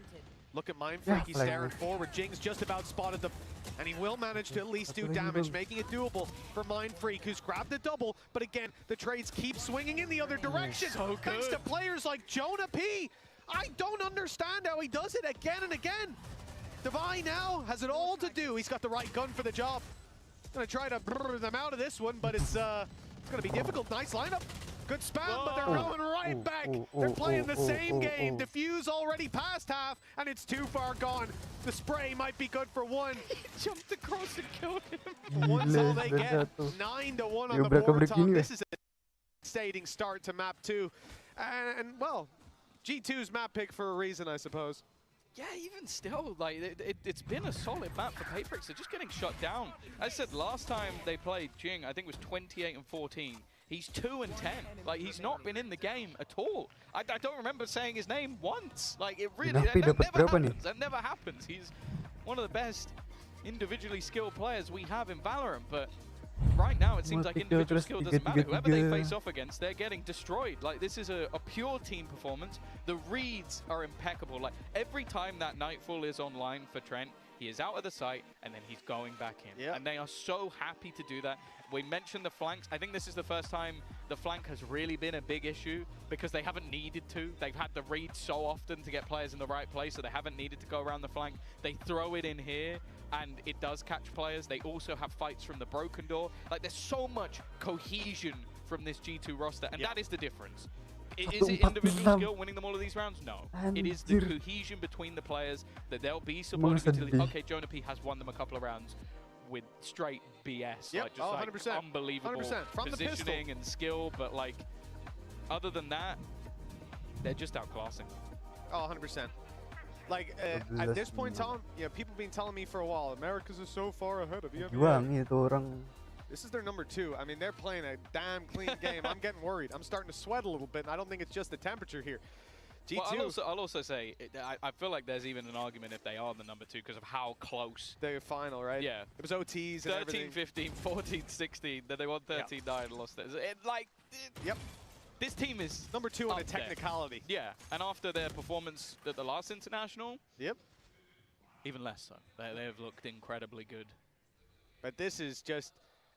Look at Mindfreak. He's staring forward. Jing's just about spotted them. And he will manage to at least do damage, making it doable for Mindfreak, who's grabbed the double. But again, the trades keep swinging in the other direction. So thanks to players like Jonah P. I don't understand how he does it again and again. Devi now has it all to do. He's got the right gun for the job. Gonna try to brr them out of this one, but it's gonna be difficult. Nice lineup. Good spam, but they're going right back. They're playing the same game. Diffuse already past half, and it's too far gone. The spray might be good for 1. He jumped across and killed him. One's all they get. 9-1 on the board, Tom. This is a devastating start to map 2. And well, G2's map pick for a reason, I suppose. Yeah, even still, like it's been a solid map for PRX. They're just getting shut down. As I said, last time they played Jing, I think it was 28-14. He's 2-10. Like, he's not been in the game at all. I don't remember saying his name once. Like, it really that never happens. That never happens. He's one of the best individually skilled players we have in Valorant, but right now it seems like individual skill doesn't matter. Whoever they face off against, they're getting destroyed. Like, this is a pure team performance. The reads are impeccable. Like, every time that Nightfall is online for Trent, he is out of the sight, and then he's going back in. And they are so happy to do that. We mentioned the flanks. I think this is the first time the flank has really been a big issue because they haven't needed to. They've had to read so often to get players in the right place, so they haven't needed to go around the flank. They throw it in here, and it does catch players. They also have fights from the broken door. Like, there's so much cohesion from this G2 roster, and that is the difference. Is it individual skill winning them all of these rounds? No. It is the cohesion between the players that they'll be supporting until, okay, Jonah P has won them a couple of rounds with straight BS. Yep. Like, just like 100%. unbelievable 100%. From the positioning and skill, but like, other than that, they're just outclassing. Oh, 100%. Like, at this point in time, people have been telling me for a while, Americas is so far ahead of you. This is their number 2. I mean, they're playing a damn clean game. I'm getting worried. I'm starting to sweat a little bit, and I don't think it's just the temperature here. G2. Well, I'll also say, I feel like there's even an argument if they are the number 2 because of how close. Their final, right? Yeah. It was OTs and 13, 15, 14, 16, then they won 13-9 and lost it. Yep. This team is number 2 in a technicality. Yeah, and after their performance at the last international, yep, even less so. They have looked incredibly good. But this is just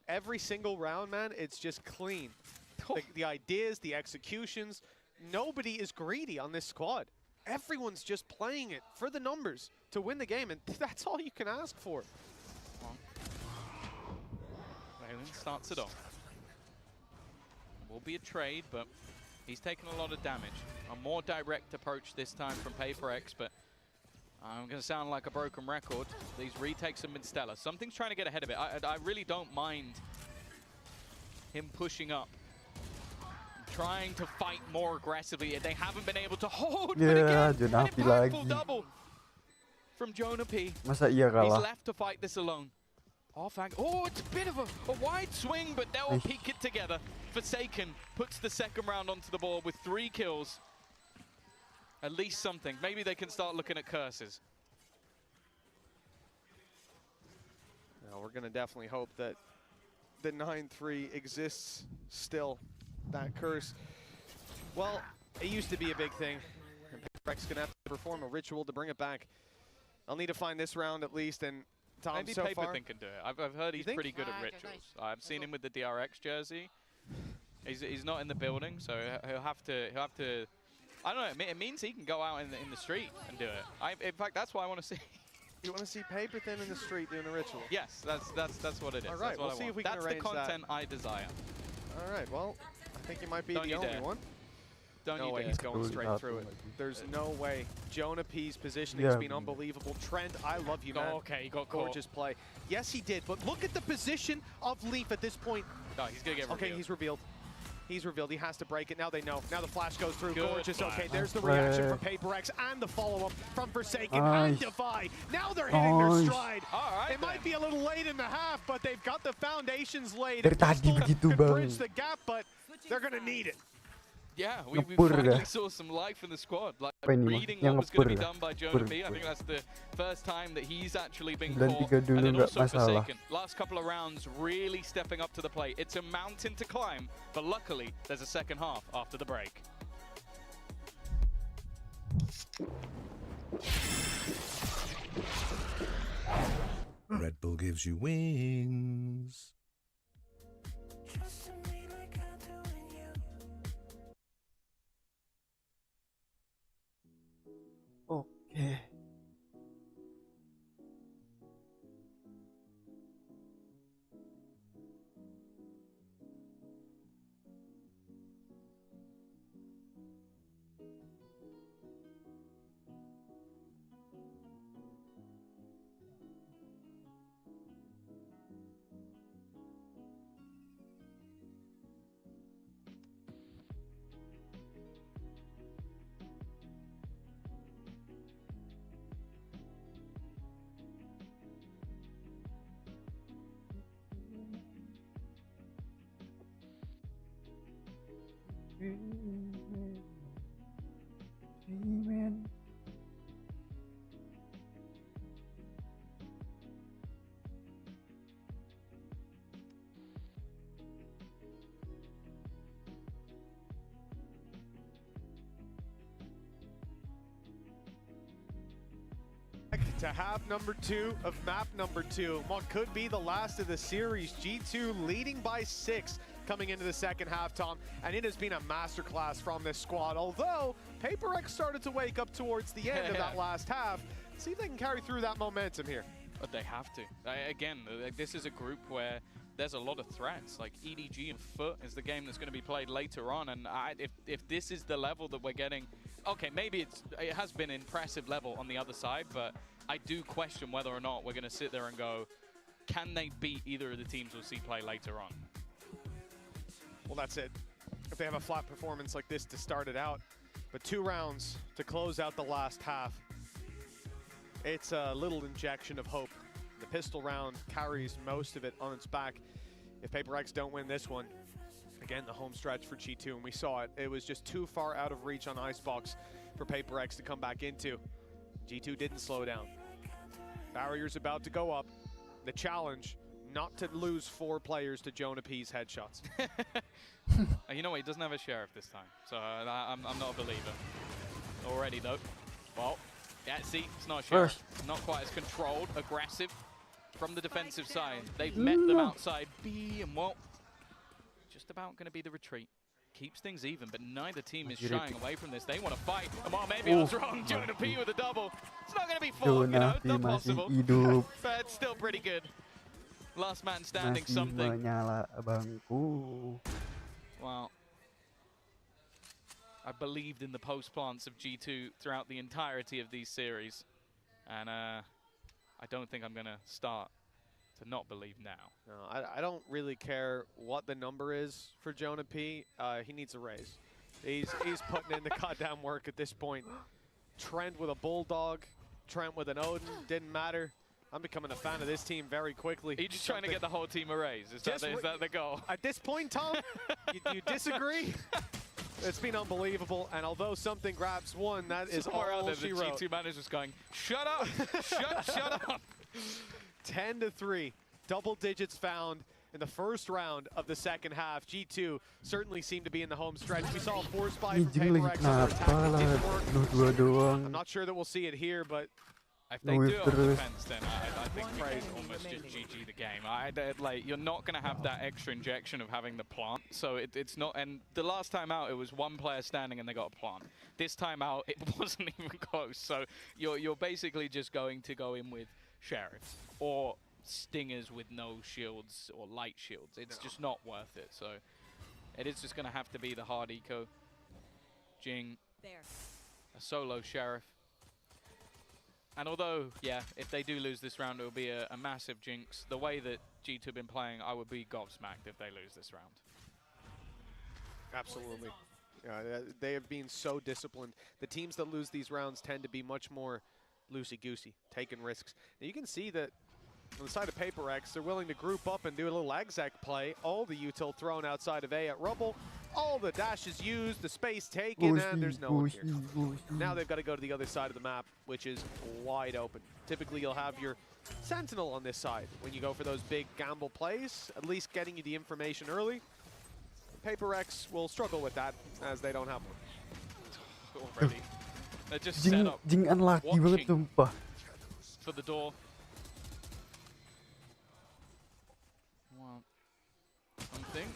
every single round, man. It's just clean. The ideas, the executions. Nobody is greedy on this squad. Everyone's just playing it for the numbers to win the game, and that's all you can ask for. Whalen starts it off. Will be a trade, but he's taken a lot of damage. A more direct approach this time from PRX, but I'm going to sound like a broken record. These retakes have been stellar. Something's trying to get ahead of it. I really don't mind him pushing up, trying to fight more aggressively. They haven't been able to hold. Yeah, Jonah P lagi. Double from Jonah P. Masa iya kalah? He's left to fight this alone. Oh, it's a bit of a wide swing, but they'll peek it together. Forsaken puts the second round onto the board with 3 kills. At least something. Maybe they can start looking at curses. Now, we're going to definitely hope that the 9-3 exists still, that curse. Well, it used to be a big thing, and PRX going to have to perform a ritual to bring it back. I'll need to find this round at least, and Tom, maybe so far, Paperthing can do it. I've heard he's pretty good at rituals. I've seen him with the DRX jersey. He's not in the building, so he'll have to. I don't know. It means he can go out in the street and do it. In fact, that's what I want to see. You want to see Paperthin in the street doing a ritual? Yes, that's what it is. All right, we'll see if we can arrange that. That's the content I desire. All right, well, I think you might be the only one. No way, he's going straight through it. There's no way. Jonah P's positioning has been unbelievable. Trent, I love you, man. Okay, he got gorgeous play. Yes, he did, but look at the position of Leaf at this point. No, he's going to get revealed. Okay, he's revealed. He's revealed. He has to break it. Now they know. Now the flash goes through. Good gorgeous. flash. Okay, there's the reaction from PRX and the follow-up from Forsaken and Defy. Now they're hitting their stride. All right, it might be a little late in the half, but they've got the foundations laid. Dari tadi begitu, could Bang. bridge the gap, but they're going to need it. Yeah, we finally saw some life in the squad. Like reading what was going to be done by Jonah P. I think that's the first time that he's actually been caught. And then also Forsaken. Last couple of rounds really stepping up to the plate. It's a mountain to climb, but luckily there's a second half after the break. Red Bull gives you wings. Okay. Amen. To have number 2 of map number 2, what could be the last of the series. G2 leading by 6. coming into the second half, Tom, and it has been a masterclass from this squad. Although PRX started to wake up towards the end of that last half. See if they can carry through that momentum here. But they have to. Again, this is a group where there's a lot of threats. Like EDG and Foot is the game that's going to be played later on, and if this is the level that we're getting, okay, maybe it has been impressive level on the other side, but I do question whether or not we're going to sit there and go, can they beat either of the teams we'll see play later on? Well, that's it. If they have a flat performance like this to start it out, but 2 rounds to close out the last half, it's a little injection of hope. The pistol round carries most of it on its back. If PRX don't win this one, again, the home stretch for G2, and we saw it. It was just too far out of reach on Icebox for PRX to come back into. G2 didn't slow down. Barrier's about to go up. The challenge, not to lose 4 players to Jonah P's headshots. You know what, he doesn't have a sheriff this time, so I'm not a believer. Already though. Well, yeah, see, it's not a sheriff. Not quite as controlled, aggressive from the defensive side. They've met them outside B, and well, just about going to be the retreat. Keeps things even, but neither team is shying away from this. They want to fight. And well, maybe I was wrong. Jonah P with a double. It's not going to be 4, you know, it's not possible. But it's still pretty good. Last man standing something. Wow. I believed in the post plants of G2 throughout the entirety of these series. And I don't think I'm going to start to not believe now. No, I don't really care what the number is for Jonah P. He needs a raise. He's putting in the goddamn work at this point. Trent with a Bulldog, Trent with an Odin, didn't matter. I'm becoming a fan of this team very quickly. Are you just trying to get the whole team a raise? Is that the goal? At this point, Tom, you disagree? It's been unbelievable, and although something grabs one, that is all she wrote. The G2 manager's going, shut up, shut up. 10-3, double digits found in the first round of the second half. G2 certainly seemed to be in the home stretch. We saw a force buy from PRX under attack. It didn't work. I'm not sure that we'll see it here, but if they do it on defense, then I think Praise almost just GG the game. Like, you're not going to have that extra injection of having the plant, so it's not. And the last time out, it was 1 player standing and they got a plant. This time out, it wasn't even close. So you're basically just going to go in with sheriffs or stingers with no shields or light shields. It's just not worth it. So it is just going to have to be the hard eco. Jing, a solo sheriff. And although, yeah, if they do lose this round, it will be a massive jinx. The way that G2 have been playing, I would be gobsmacked if they lose this round. Absolutely. They have been so disciplined. The teams that lose these rounds tend to be much more loosey-goosey, taking risks. Now you can see that on the side of PRX, they're willing to group up and do a little exec play. All the util thrown outside of A at Rubble. All the dashes used, the space taken, and there's no one here. Now they've got to go to the other side of the map, which is wide open. Typically, you'll have your Sentinel on this side when you go for those big gamble plays, at least getting you the information early. PRX will struggle with that, as they don't have one. Already. They're just set up, watching for the door.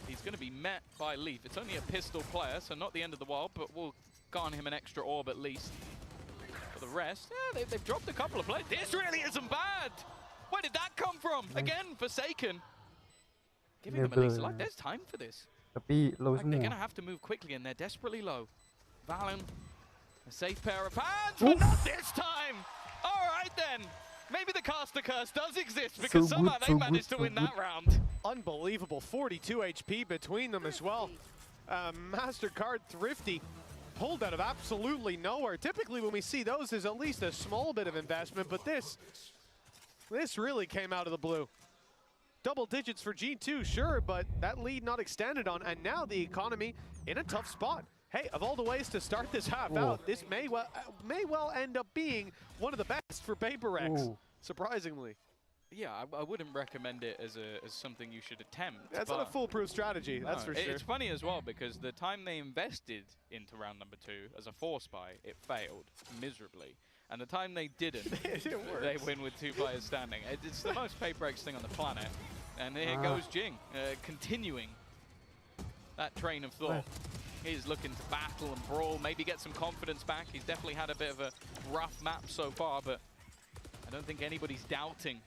He's going to be met by Leaf. It's only a pistol player, so not the end of the world, but we'll garner him an extra orb at least. For the rest, yeah, they've dropped a couple of players. This really isn't bad! Where did that come from? Again, Forsaken. Giving him at least life. There's time for this. They're going to have to move quickly, and they're desperately low. Valen, a safe pair of hands, but not this time! All right then. Maybe the caster curse does exist because somehow they managed to win that round. Unbelievable, 42 HP between them as well. MasterCard Thrifty pulled out of absolutely nowhere. Typically when we see those, there's at least a small bit of investment, but this really came out of the blue. Double digits for G2, sure, but that lead not extended on, and now the economy in a tough spot. Hey, of all the ways to start this half out, this may well end up being one of the best for PRX, surprisingly. Yeah, I wouldn't recommend it as something you should attempt. That's not a foolproof strategy, that's for sure. It's funny as well because the time they invested into round number 2 as a force buy, it failed miserably. And the time they didn't, they win with 2 players standing. It's the most PRX thing on the planet. And here goes Jing, continuing that train of thought. He's looking to battle and brawl, maybe get some confidence back. He's definitely had a bit of a rough map so far, but I don't think anybody's doubting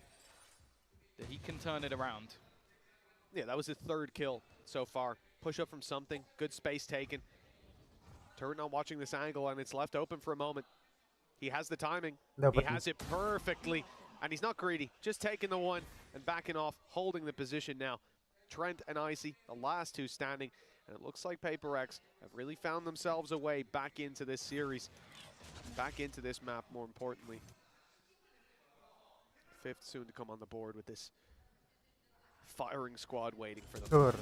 that he can turn it around. Yeah, that was his 3rd kill so far. Push up from something, good space taken. Turret not watching this angle, and it's left open for a moment. He has the timing. He has it perfectly, and he's not greedy. Just taking the one and backing off, holding the position now. Trent and Icy, the last 2 standing, and it looks like PRX have really found themselves a way back into this series, back into this map, more importantly. 5th soon to come on the board with this firing squad waiting for them.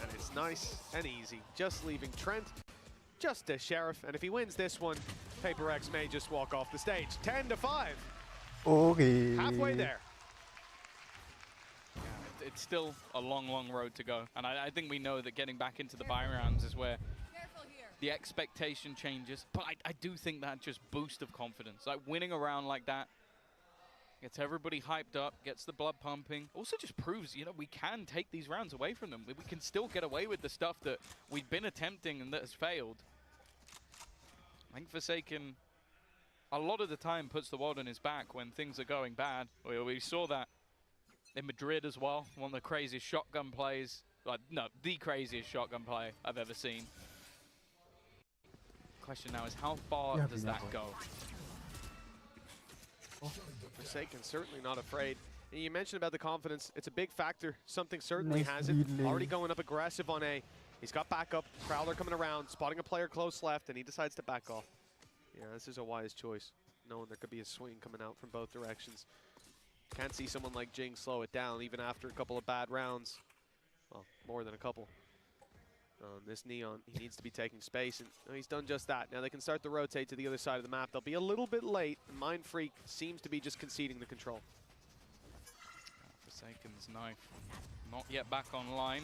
And it's nice and easy, just leaving Trent, just a Sheriff, and if he wins this one, PRX may just walk off the stage. 10-5. Okay. Halfway there. It's still a long, long road to go. And I think we know that getting back into the buy rounds is where the expectation changes. But I do think that just boost of confidence, like winning a round like that, gets everybody hyped up, gets the blood pumping. Also just proves, you know, we can take these rounds away from them. We can still get away with the stuff that we've been attempting and that has failed. I think Forsaken, a lot of the time, puts the world on his back when things are going bad. We saw that in Madrid as well, one of the craziest shotgun plays, no, the craziest shotgun play I've ever seen. Question now is how far does that go? Forsaken certainly not afraid. And you mentioned about the confidence, it's a big factor. Something certainly has it. Already going up aggressive on A. He's got backup, Prowler coming around, spotting a player close left, and he decides to back off. Yeah, this is a wise choice, knowing there could be a swing coming out from both directions. Can't see someone like Jing slow it down even after a couple of bad rounds. Well, more than a couple. This Neon, he needs to be taking space, and he's done just that. Now they can start to rotate to the other side of the map. They'll be a little bit late, and Mind Freak seems to be just conceding the control. Forsaken's knife not yet back online.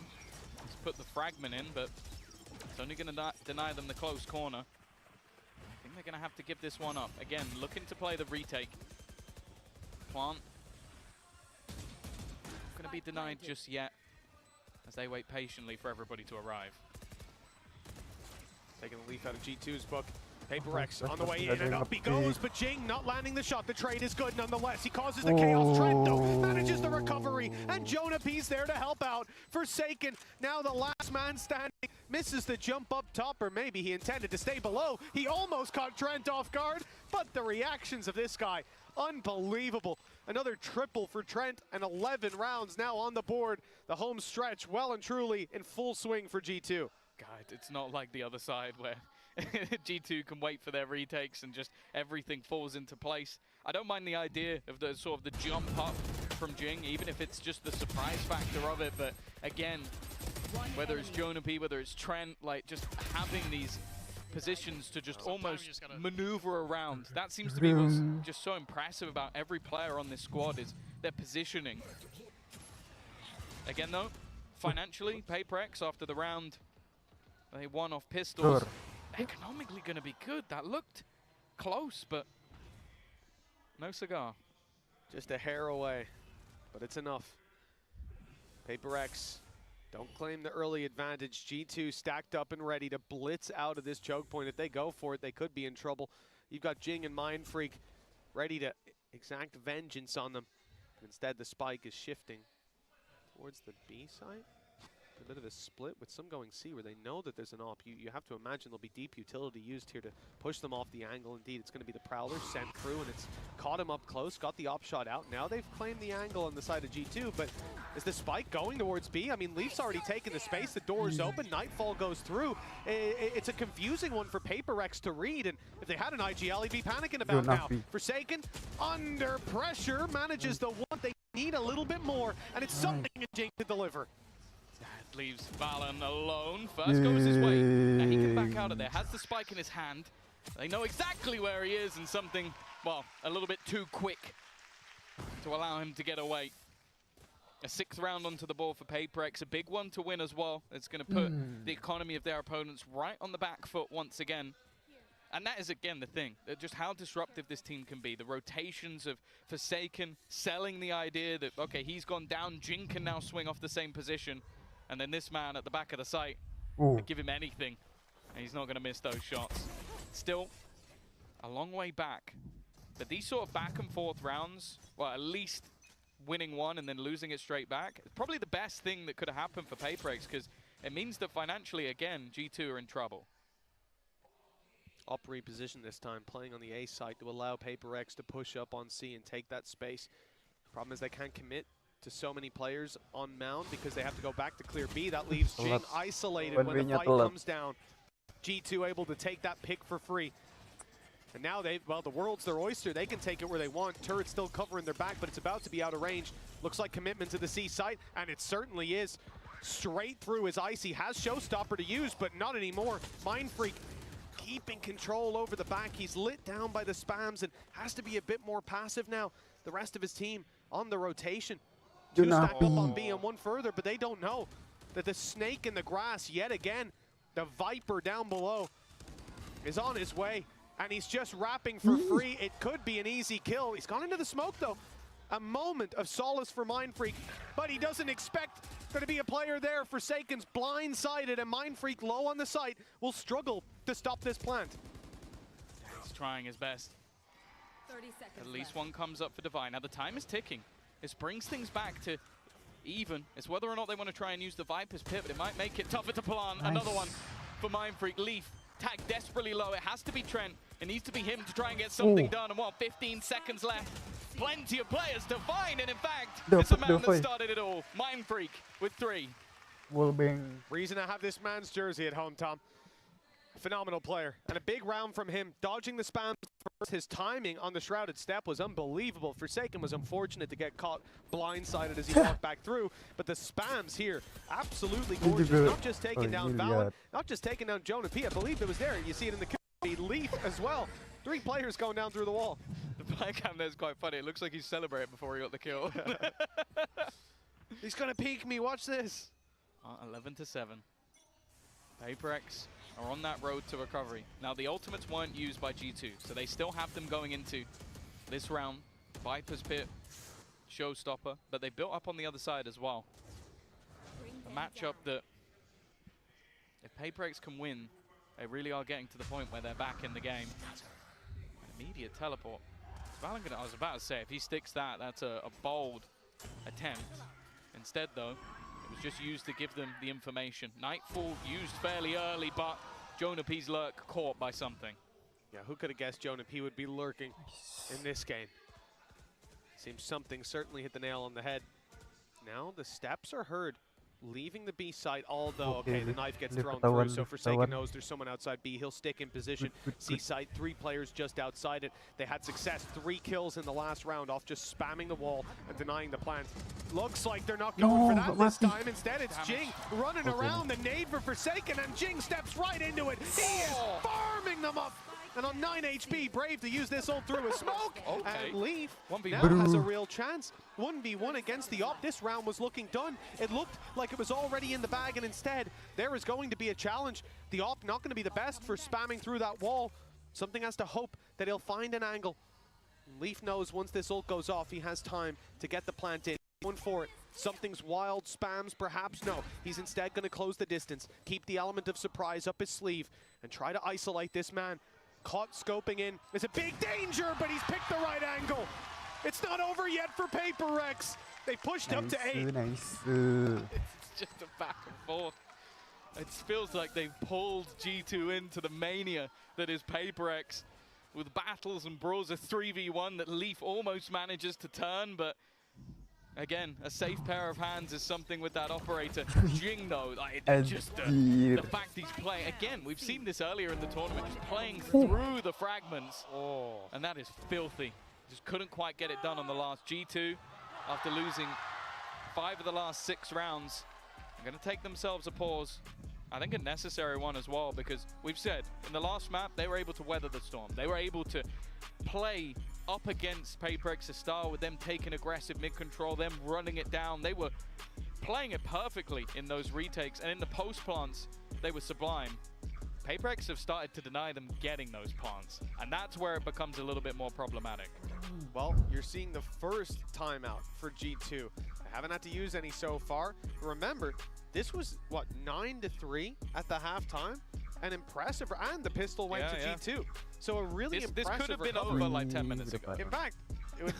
He's put the fragment in, but it's only going to deny them the close corner. I think they're going to have to give this one up. Again, looking to play the retake. Plant. Not going to be denied just yet as they wait patiently for everybody to arrive. Taking the leaf out of G2's book. PRX on the way in, and up he goes, but Jing not landing the shot. The trade is good nonetheless. He causes the chaos. Trent, though, manages the recovery, and Jonah P's there to help out. Forsaken, now the last man standing, misses the jump up top, or maybe he intended to stay below. He almost caught Trent off guard, but the reactions of this guy, unbelievable. Another triple for Trent, and 11 rounds now on the board. The home stretch well and truly in full swing for G2. God, it's not like the other side where G2 can wait for their retakes and just everything falls into place. I don't mind the idea of the sort of the jump up from Jing, even if it's just the surprise factor of it. But again, whether it's Jonah P, whether it's Trent, like just having these positions to just almost maneuver around. That seems to be what's just so impressive about every player on this squad is their positioning. Again though, financially, PRX after the round, they won off pistols. Economically going to be good. That looked close, but no cigar. Just a hair away, but it's enough. PRX don't claim the early advantage. G2 stacked up and ready to blitz out of this choke point. If they go for it, they could be in trouble. You've got Jing and Mind Freak ready to exact vengeance on them. Instead, the spike is shifting towards the B side. A bit of a split with some going C where they know that there's an op. You have to imagine there'll be deep utility used here to push them off the angle. Indeed, it's going to be the Prowler sent through, and it's caught him up close, got the op shot out. Now they've claimed the angle on the side of G2, but is the spike going towards B? I mean, Leaf's already taken the space, the door's open, Nightfall goes through. It's a confusing one for PRX to read, and if they had an IGL, he'd be panicking about now. Forsaken, under pressure, manages the one. They need a little bit more, and it's something Jing to deliver. Leaves Valen alone. First goes his way. Now he can back out of there. Has the spike in his hand. They know exactly where he is, and something, well, a little bit too quick to allow him to get away. A 6th round onto the board for PRX. A big one to win as well. It's going to put the economy of their opponents right on the back foot once again. And that is, again, the thing. Just how disruptive this team can be. The rotations of Forsaken, selling the idea that, okay, he's gone down, Jing can now swing off the same position. And then this man at the back of the site I'd give him anything, and he's not going to miss those shots. Still, a long way back. But these sort of back and forth rounds, well, at least winning one and then losing it straight back, is probably the best thing that could have happened for PRX, because it means that financially, again, G2 are in trouble. Up reposition this time, playing on the A side to allow PRX to push up on C and take that space. Problem is they can't commit to so many players on Mound because they have to go back to clear B. That leaves Jing isolated when the fight comes down. G2 able to take that pick for free. And now well, the world's their oyster. They can take it where they want. Turret still covering their back, but it's about to be out of range. Looks like commitment to the C site, and it certainly is. Straight through his Icy, has Showstopper to use, but not anymore. Mindfreak keeping control over the back. He's lit down by the spams and has to be a bit more passive now. The rest of his team on the rotation. Two stack up on B and one further, but they don't know that the snake in the grass yet again, the Viper down below, is on his way. And he's just wrapping for free. It could be an easy kill. He's gone into the smoke, though. A moment of solace for Mindfreak, but he doesn't expect there to be a player there. Forsaken's blindsided, and Mindfreak low on the site will struggle to stop this plant. He's trying his best. 30 seconds At least one comes up for Divine. Now the time is ticking. This brings things back to even. It's whether or not they want to try and use the Viper's pit, but it might make it tougher to plant. Another one for Mindfreak. Leaf tagged desperately low. It has to be Trent. It needs to be him to try and get something done. And 15 seconds left. Plenty of players to find, and in fact, it's a man that started it all. Mindfreak with 3. Reason I have this man's jersey at home, Tom. Phenomenal player, and a big round from him. Dodging the spam first. His timing on the Shrouded Step was unbelievable. Forsaken was unfortunate to get caught blindsided as he walked back through, but the spams here, absolutely gorgeous. Not just taking down Valorant, not just taking down Jonah P. I believe it was there. You see it in the Leaf as well. 3 players going down through the wall. The play cam there's quite funny. It looks like he's celebrating before he got the kill. He's gonna peek me, watch this. 11-7. PRX are on that road to recovery. Now the ultimates weren't used by G2, so they still have them going into this round. Viper's Pit, Showstopper, but they built up on the other side as well. A matchup that, if PRX can win, they really are getting to the point where they're back in the game. Immediate teleport. I was about to say, if he sticks that, that's a bold attempt. Instead, though, it was just used to give them the information. Nightfall used fairly early, but Jonah P's lurk caught by something. Yeah, who could have guessed Jonah P would be lurking in this game? Seems something certainly hit the nail on the head. Now the steps are heard. Leaving the B site, although, okay, the knife gets thrown through, so Forsaken knows there's someone outside B. He'll stick in position. C site, 3 players just outside it. They had success, 3 kills in the last round off just spamming the wall and denying the plant. Looks like they're not going for that this time. Instead, it's Jing running around the nade for Forsaken, and Jing steps right into it. He is farming them up. And on 9 HP, Brave to use this ult through a smoke. And Leaf now has a real chance. 1v1 against the op. This round was looking done. It looked like it was already in the bag, and instead, there is going to be a challenge. The op not going to be the best for spamming through that wall. Something has to hope that he'll find an angle. Leaf knows once this ult goes off, he has time to get the plant in. Going for it. Something's wild, spams, perhaps no. He's instead going to close the distance, keep the element of surprise up his sleeve, and try to isolate this man. Caught scoping in. There's a big danger, but he's picked the right angle. It's not over yet for PRX. They pushed up to 8. It's just a back and forth. It feels like they've pulled G2 into the mania that is PRX. With battles and brawls, a 3v1 that Leaf almost manages to turn, but again, a safe pair of hands is something with that operator. Jing, though, just the fact he's playing. Again, we've seen this earlier in the tournament, just playing through the fragments. And that is filthy. Just couldn't quite get it done on the last. G2, after losing 5 of the last 6 rounds, are going to take themselves a pause. I think a necessary one as well, because we've said in the last map, they were able to weather the storm. They were able to play up against PRX's style with them taking aggressive mid-control, them running it down. They were playing it perfectly in those retakes, and in the post plants, they were sublime. PRX have started to deny them getting those plants, and that's where it becomes a little bit more problematic. Well, you're seeing the first timeout for G2. Haven't had to use any so far. Remember, this was, what, 9-3 at the halftime? An impressive, and the pistol went to G2. So a really impressive This could have been recovery. over like 10 minutes ago. In fact, with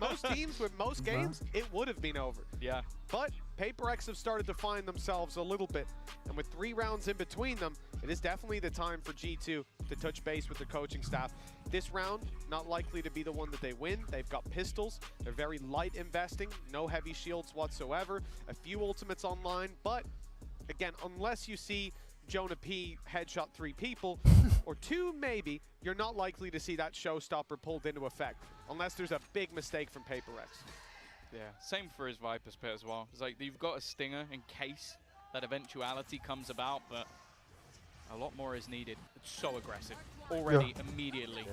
most teams, with most games, it would have been over. Yeah. But PRX have started to find themselves a little bit. And with 3 rounds in between them, it is definitely the time for G2 to touch base with the coaching staff. This round, not likely to be the one that they win. They've got pistols. They're very light investing. No heavy shields whatsoever. A few ultimates online. But, again, unless you see Jonah P headshot 3 people, or 2 maybe, you're not likely to see that showstopper pulled into effect, unless there's a big mistake from PRX. Yeah, same for his Viper's pit as well. It's like you've got a stinger in case that eventuality comes about, but a lot more is needed. It's so aggressive. Already, immediately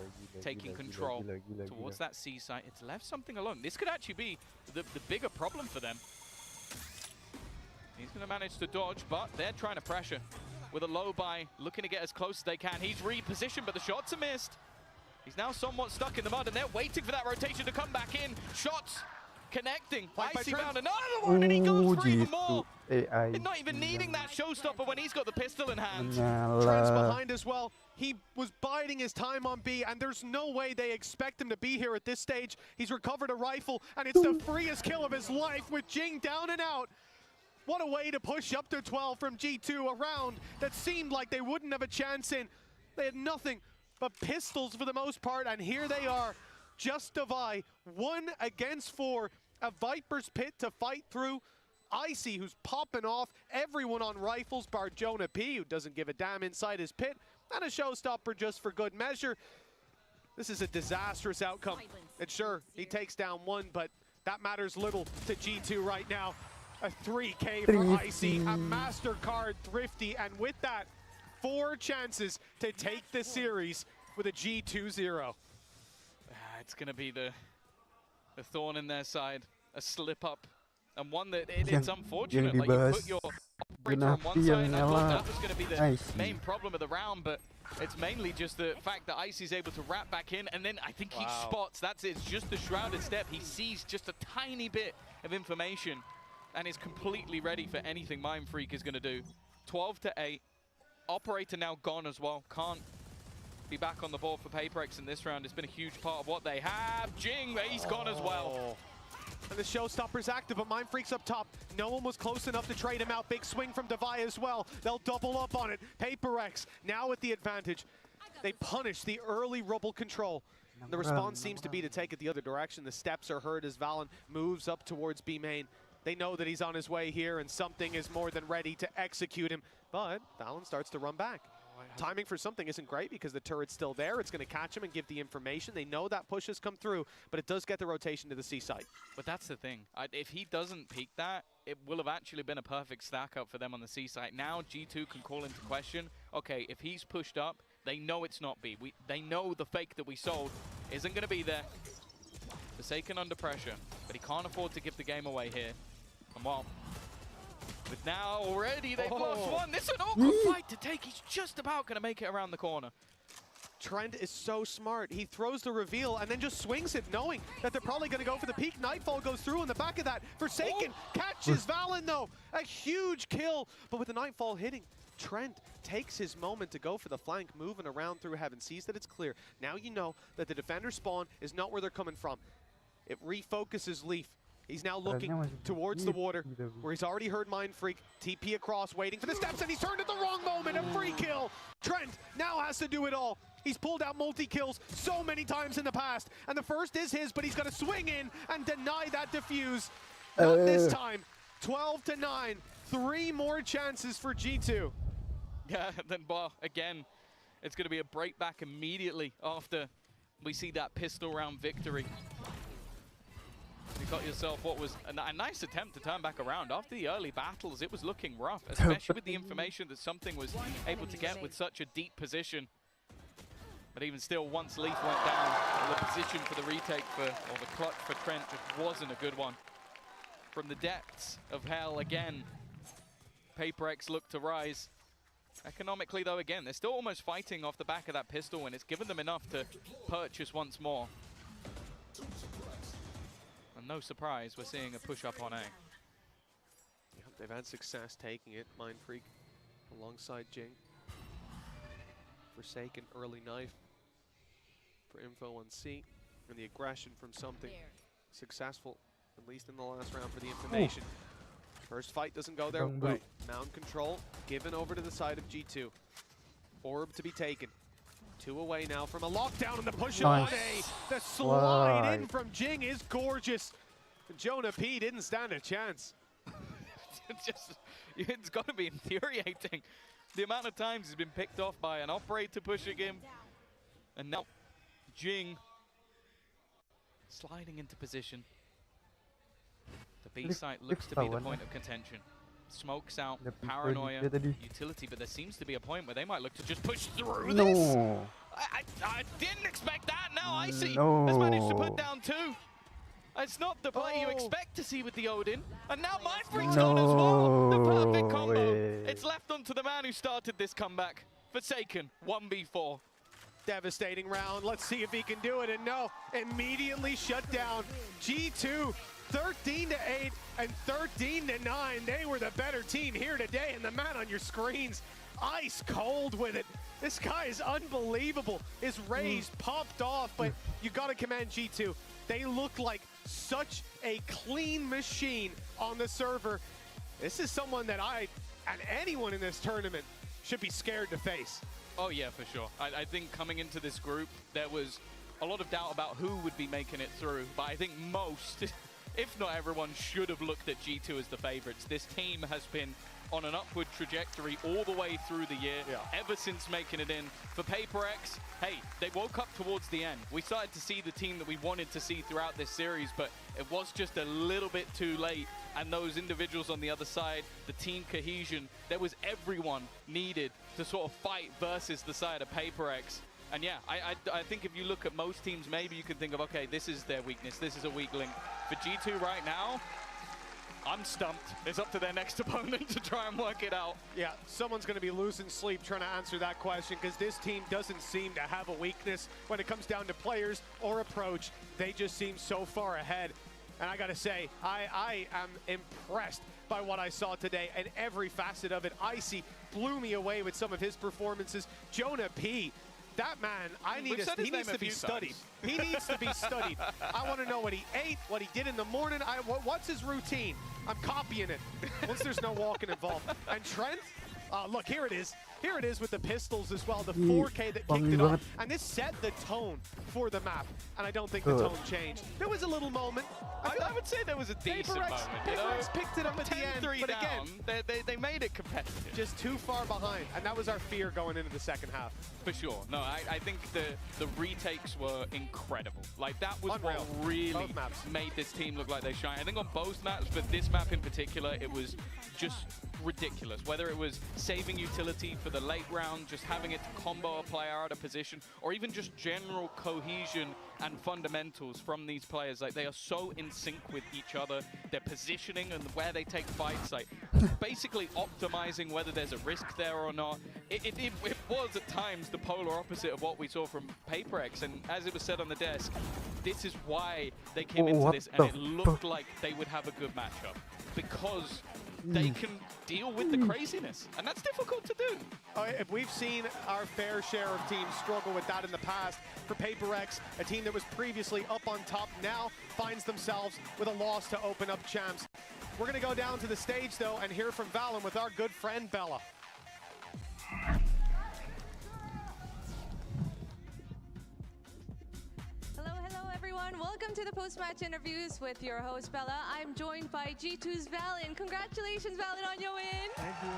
taking control towards that C site. It's left something alone. This could actually be the bigger problem for them. He's going to manage to dodge, but they're trying to pressure. With a low buy, looking to get as close as they can. He's repositioned, but the shots are missed. He's now somewhat stuck in the mud, and they're waiting for that rotation to come back in. Shots connecting. Icy found another one, and he goes for even more. He's not even needing that showstopper when he's got the pistol in hand. Trent's behind as well. He was biding his time on B, and there's no way they expect him to be here at this stage. He's recovered a rifle, and it's the freest kill of his life with Jing down and out. What a way to push up to 12 from G2, a round that seemed like they wouldn't have a chance in. They had nothing but pistols for the most part, and here they are. Just Devi, 1 against 4, a Viper's pit to fight through. Icy, who's popping off everyone on rifles, bar Jonah P, who doesn't give a damn inside his pit, and a showstopper just for good measure. This is a disastrous outcome. And sure, he takes down 1, but that matters little to G2 right now. A 3K for Icy, a MasterCard Thrifty, and with that, 4 chances to take the series with a G2-0. It's going to be the thorn in their side, a slip up, and one that it's unfortunate. Like you put your operator on one side, and I thought that was going to be the main problem of the round, but it's mainly just the fact that Icy's able to wrap back in, and then I think he spots, that's it, it's just the shrouded step. He sees just a tiny bit of information and is completely ready for anything Mind Freak is going to do. 12-8. Operator now gone as well. Can't be back on the board for PRX in this round. It's been a huge part of what they have. Jing, he's gone as well. And the showstopper's active, but Mind Freak's up top. No one was close enough to trade him out. Big swing from Devi as well. They'll double up on it. PRX now with the advantage. They punish the early rubble control. The response seems to be to take it the other direction. The steps are heard as Valen moves up towards B main. They know that he's on his way here, and something is more than ready to execute him. But Valen starts to run back. Timing for something isn't great because the turret's still there. It's going to catch him and give the information. They know that push has come through, but it does get the rotation to the C site. But that's the thing. If he doesn't peek that, it will have actually been a perfect stack up for them on the C site. Now G2 can call into question, okay, if he's pushed up, they know it's not B. They know the fake that we sold isn't going to be there. Forsaken under pressure, but he can't afford to give the game away here. And well, but now already they've lost 1. This is an awkward fight to take. He's just about going to make it around the corner. Trent is so smart. He throws the reveal and then just swings it, knowing that they're probably going to go for the peak. Nightfall goes through in the back of that. Forsaken catches Valen, though. A huge kill, but with the Nightfall hitting, Trent takes his moment to go for the flank, moving around through heaven, sees that it's clear. Now you know that the defender spawn is not where they're coming from. It refocuses Leaf. He's now looking towards the water, where he's already heard Mind Freak. TP across, waiting for the steps, and he's turned at the wrong moment. A free kill. Trent now has to do it all. He's pulled out multi-kills so many times in the past, and the first is his, but he's going to swing in and deny that defuse. Not this time. 12-9. 3 more chances for G2. Yeah, then again, it's going to be a break back immediately after we see that pistol round victory. You got yourself what was a nice attempt to turn back around. After the early battles, it was looking rough, especially with the information that something was able to get with such a deep position. But even still, once Leaf went down, the position for the retake or the clutch for Trent just wasn't a good one. From the depths of hell again, PRX looked to rise. Economically, though, again, they're still almost fighting off the back of that pistol, and it's given them enough to purchase once more. And no surprise, we're seeing a push up on A. Yeah, they've had success taking it. Mind Freak alongside Jing. Forsaken early knife for info on C. And the aggression from something successful, at least in the last round for the information. First fight doesn't go their way. Mound control given over to the side of G2. Orb to be taken. 2 away now from a lockdown and the push on A. The slide in from Jing is gorgeous. Jonah P didn't stand a chance. It's got to be infuriating. The amount of times he's been picked off by an operator pushing him. And now Jing sliding into position. The B site looks to be the point of contention. Smokes out, paranoia, utility, but there seems to be a point where they might look to just push through this. I didn't expect that. Now Icy has managed to put down 2. It's not the play you expect to see with the Odin. And now Mind Freak's gone as well. The perfect combo. It's left onto the man who started this comeback. Forsaken, 1v4. Devastating round. Let's see if he can do it. And no, immediately shut down. G2, 13-8 and 13-9. They were the better team here today. And the man on your screens, ice cold with it. This guy is unbelievable. His raise popped off, but you got to commend G2. They look like such a clean machine on the server. This is someone that and anyone in this tournament should be scared to face. Oh yeah, for sure. I think coming into this group, there was a lot of doubt about who would be making it through, but I think most, if not everyone, should have looked at G2 as the favorites. This team has been on an upward trajectory all the way through the year, ever since making it in. For PRX, hey, they woke up towards the end. We started to see the team that we wanted to see throughout this series, but it was just a little bit too late. And those individuals on the other side, the team cohesion, there was everyone needed to sort of fight versus the side of PRX. And yeah, I think if you look at most teams, maybe you can think of, okay, this is their weakness, this is a weak link. For G2 right now, I'm stumped. It's up to their next opponent to try and work it out. Yeah, someone's going to be losing sleep trying to answer that question, because this team doesn't seem to have a weakness when it comes down to players or approach. They just seem so far ahead. And I got to say, I am impressed by what I saw today, and every facet of it. Icy blew me away with some of his performances. Jonah P, that man, he needs to be studied. He needs to be studied. I want to know what he ate, what he did in the morning. What's his routine? I'm copying it once there's no walking involved. And Trent, look, here it is. Here it is with the pistols as well, the 4K that kicked it off. And this set the tone for the map, and I don't think the tone changed. There was a little moment. I would say there was a decent moment. PRX picked it up at the end, but down, again, they made it competitive. Just too far behind, and that was our fear going into the second half. For sure. No, I think the retakes were incredible. Like, that was unreal. What really made this team look like they shine. I think on both maps, but this map in particular, it was just ridiculous. Whether it was saving utility for the late round, just having it to combo a player out of position, or even just general cohesion and fundamentals from these players. Like, they are so in sync with each other. Their positioning and where they take fights, like basically optimizing whether there's a risk there or not. It was at times the polar opposite of what we saw from PRX, and as it was said on the desk, this is why they came into this, and it looked like they would have a good matchup, because they can deal with the craziness, and that's difficult to do. If we've seen our fair share of teams struggle with that in the past, for PRX, a team that was previously up on top now finds themselves with a loss to open up champs. We're going to go down to the stage, though, and hear from Valorant with our good friend Bella. Hello everyone, welcome to the post-match interviews with your host Bella. I'm joined by G2's Valiant. Congratulations Valiant on your win! Thank you.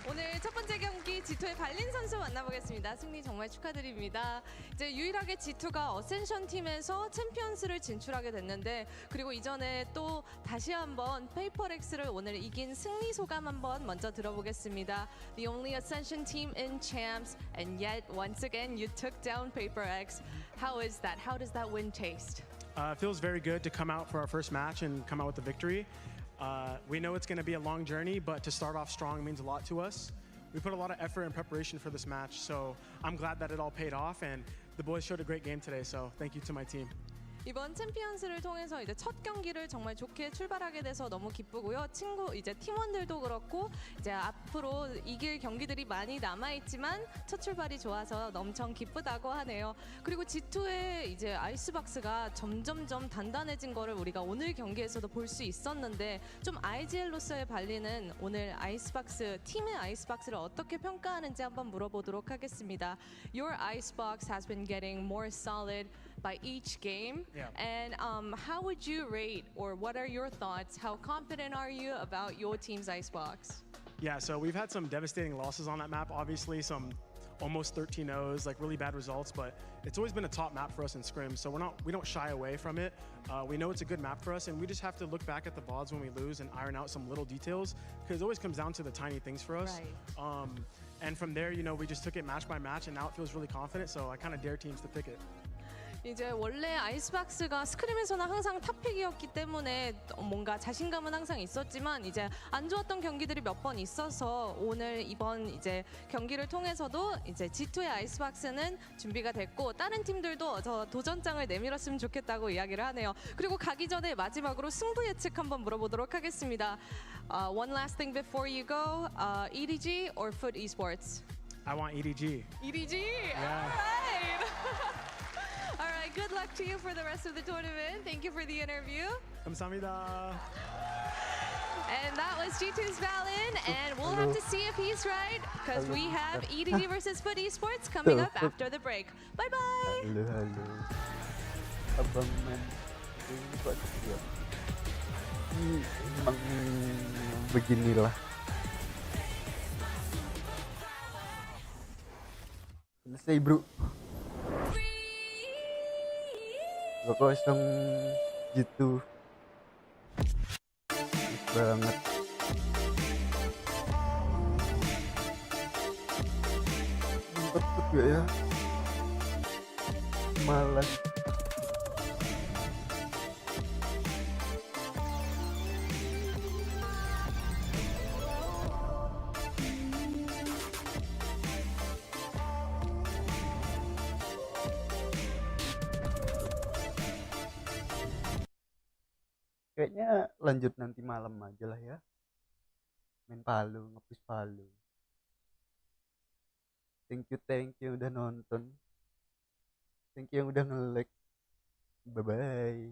오늘 첫 번째 경기 G2의 발린 선수 만나보겠습니다. 승리 정말 축하드립니다. 이제 유일하게 G2가 어센션 팀에서 챔피언스를 진출하게 됐는데, 그리고 이전에 또 다시 한번 PRX를 오늘 이긴 승리 소감 한번 먼저 들어보겠습니다. The only Ascension team in champs, and yet once again you took down PRX. How is that? How does that win taste? It feels very good to come out for our first match and come out with the victory. We know it's going to be a long journey, but to start off strong means a lot to us. We put a lot of effort and preparation for this match, so I'm glad that it all paid off, and the boys showed a great game today, so thank you to my team. 이번 챔피언스를 통해서 이제 첫 경기를 정말 좋게 출발하게 돼서 너무 기쁘고요. 친구 이제 팀원들도 그렇고 이제 앞으로 이길 경기들이 많이 남아 있지만 첫 출발이 좋아서 엄청 기쁘다고 하네요. 그리고 G2의 이제 아이스박스가 점점점 단단해진 거를 우리가 오늘 경기에서도 볼 수 있었는데 좀 IGL로서의 발리는 오늘 아이스박스 팀의 아이스박스를 어떻게 평가하는지 한번 물어보도록 하겠습니다. Your icebox has been getting more solid by each game. Yeah. And how would you rate, or what are your thoughts? How confident are you about your team's icebox? Yeah, so we've had some devastating losses on that map. Obviously, some almost 13-0s, like really bad results, but it's always been a top map for us in scrim, so we don't shy away from it. We know it's a good map for us, and we just have to look back at the VODs when we lose and iron out some little details, because it always comes down to the tiny things for us. Right. And from there, you know, we just took it match by match, and now it feels really confident, so I kind of dare teams to pick it. 이제 원래 아이스박스가 스크림에서는 항상 탑픽이었기 때문에 뭔가 자신감은 항상 있었지만 이제 안 좋았던 경기들이 몇 번 있어서 오늘 이번 이제 경기를 통해서도 이제 G2의 아이스박스는 준비가 됐고 다른 팀들도 저 도전장을 내밀었으면 좋겠다고 이야기를 하네요. 그리고 가기 전에 마지막으로 승부 예측 한번 물어보도록 하겠습니다. One last thing before you go, EDG or Foot Esports? I want EDG. EDG? Yeah. All right. All right, good luck to you for the rest of the tournament. Thank you for the interview. 감사합니다. And that was G2's Valen, and we'll have to see if he's right, because we have EDG versus Foot Esports coming up after the break. Bye-bye! Halo. Abang man. Emang beginilah. Selesai bro. 2-0 gitu banget. Empet gak ya? Malas. Kayaknya lanjut nanti malam aja lah ya. Main Palu, nge-push Palu. Thank you udah nonton. Thank you yang udah nge-like. Bye-bye.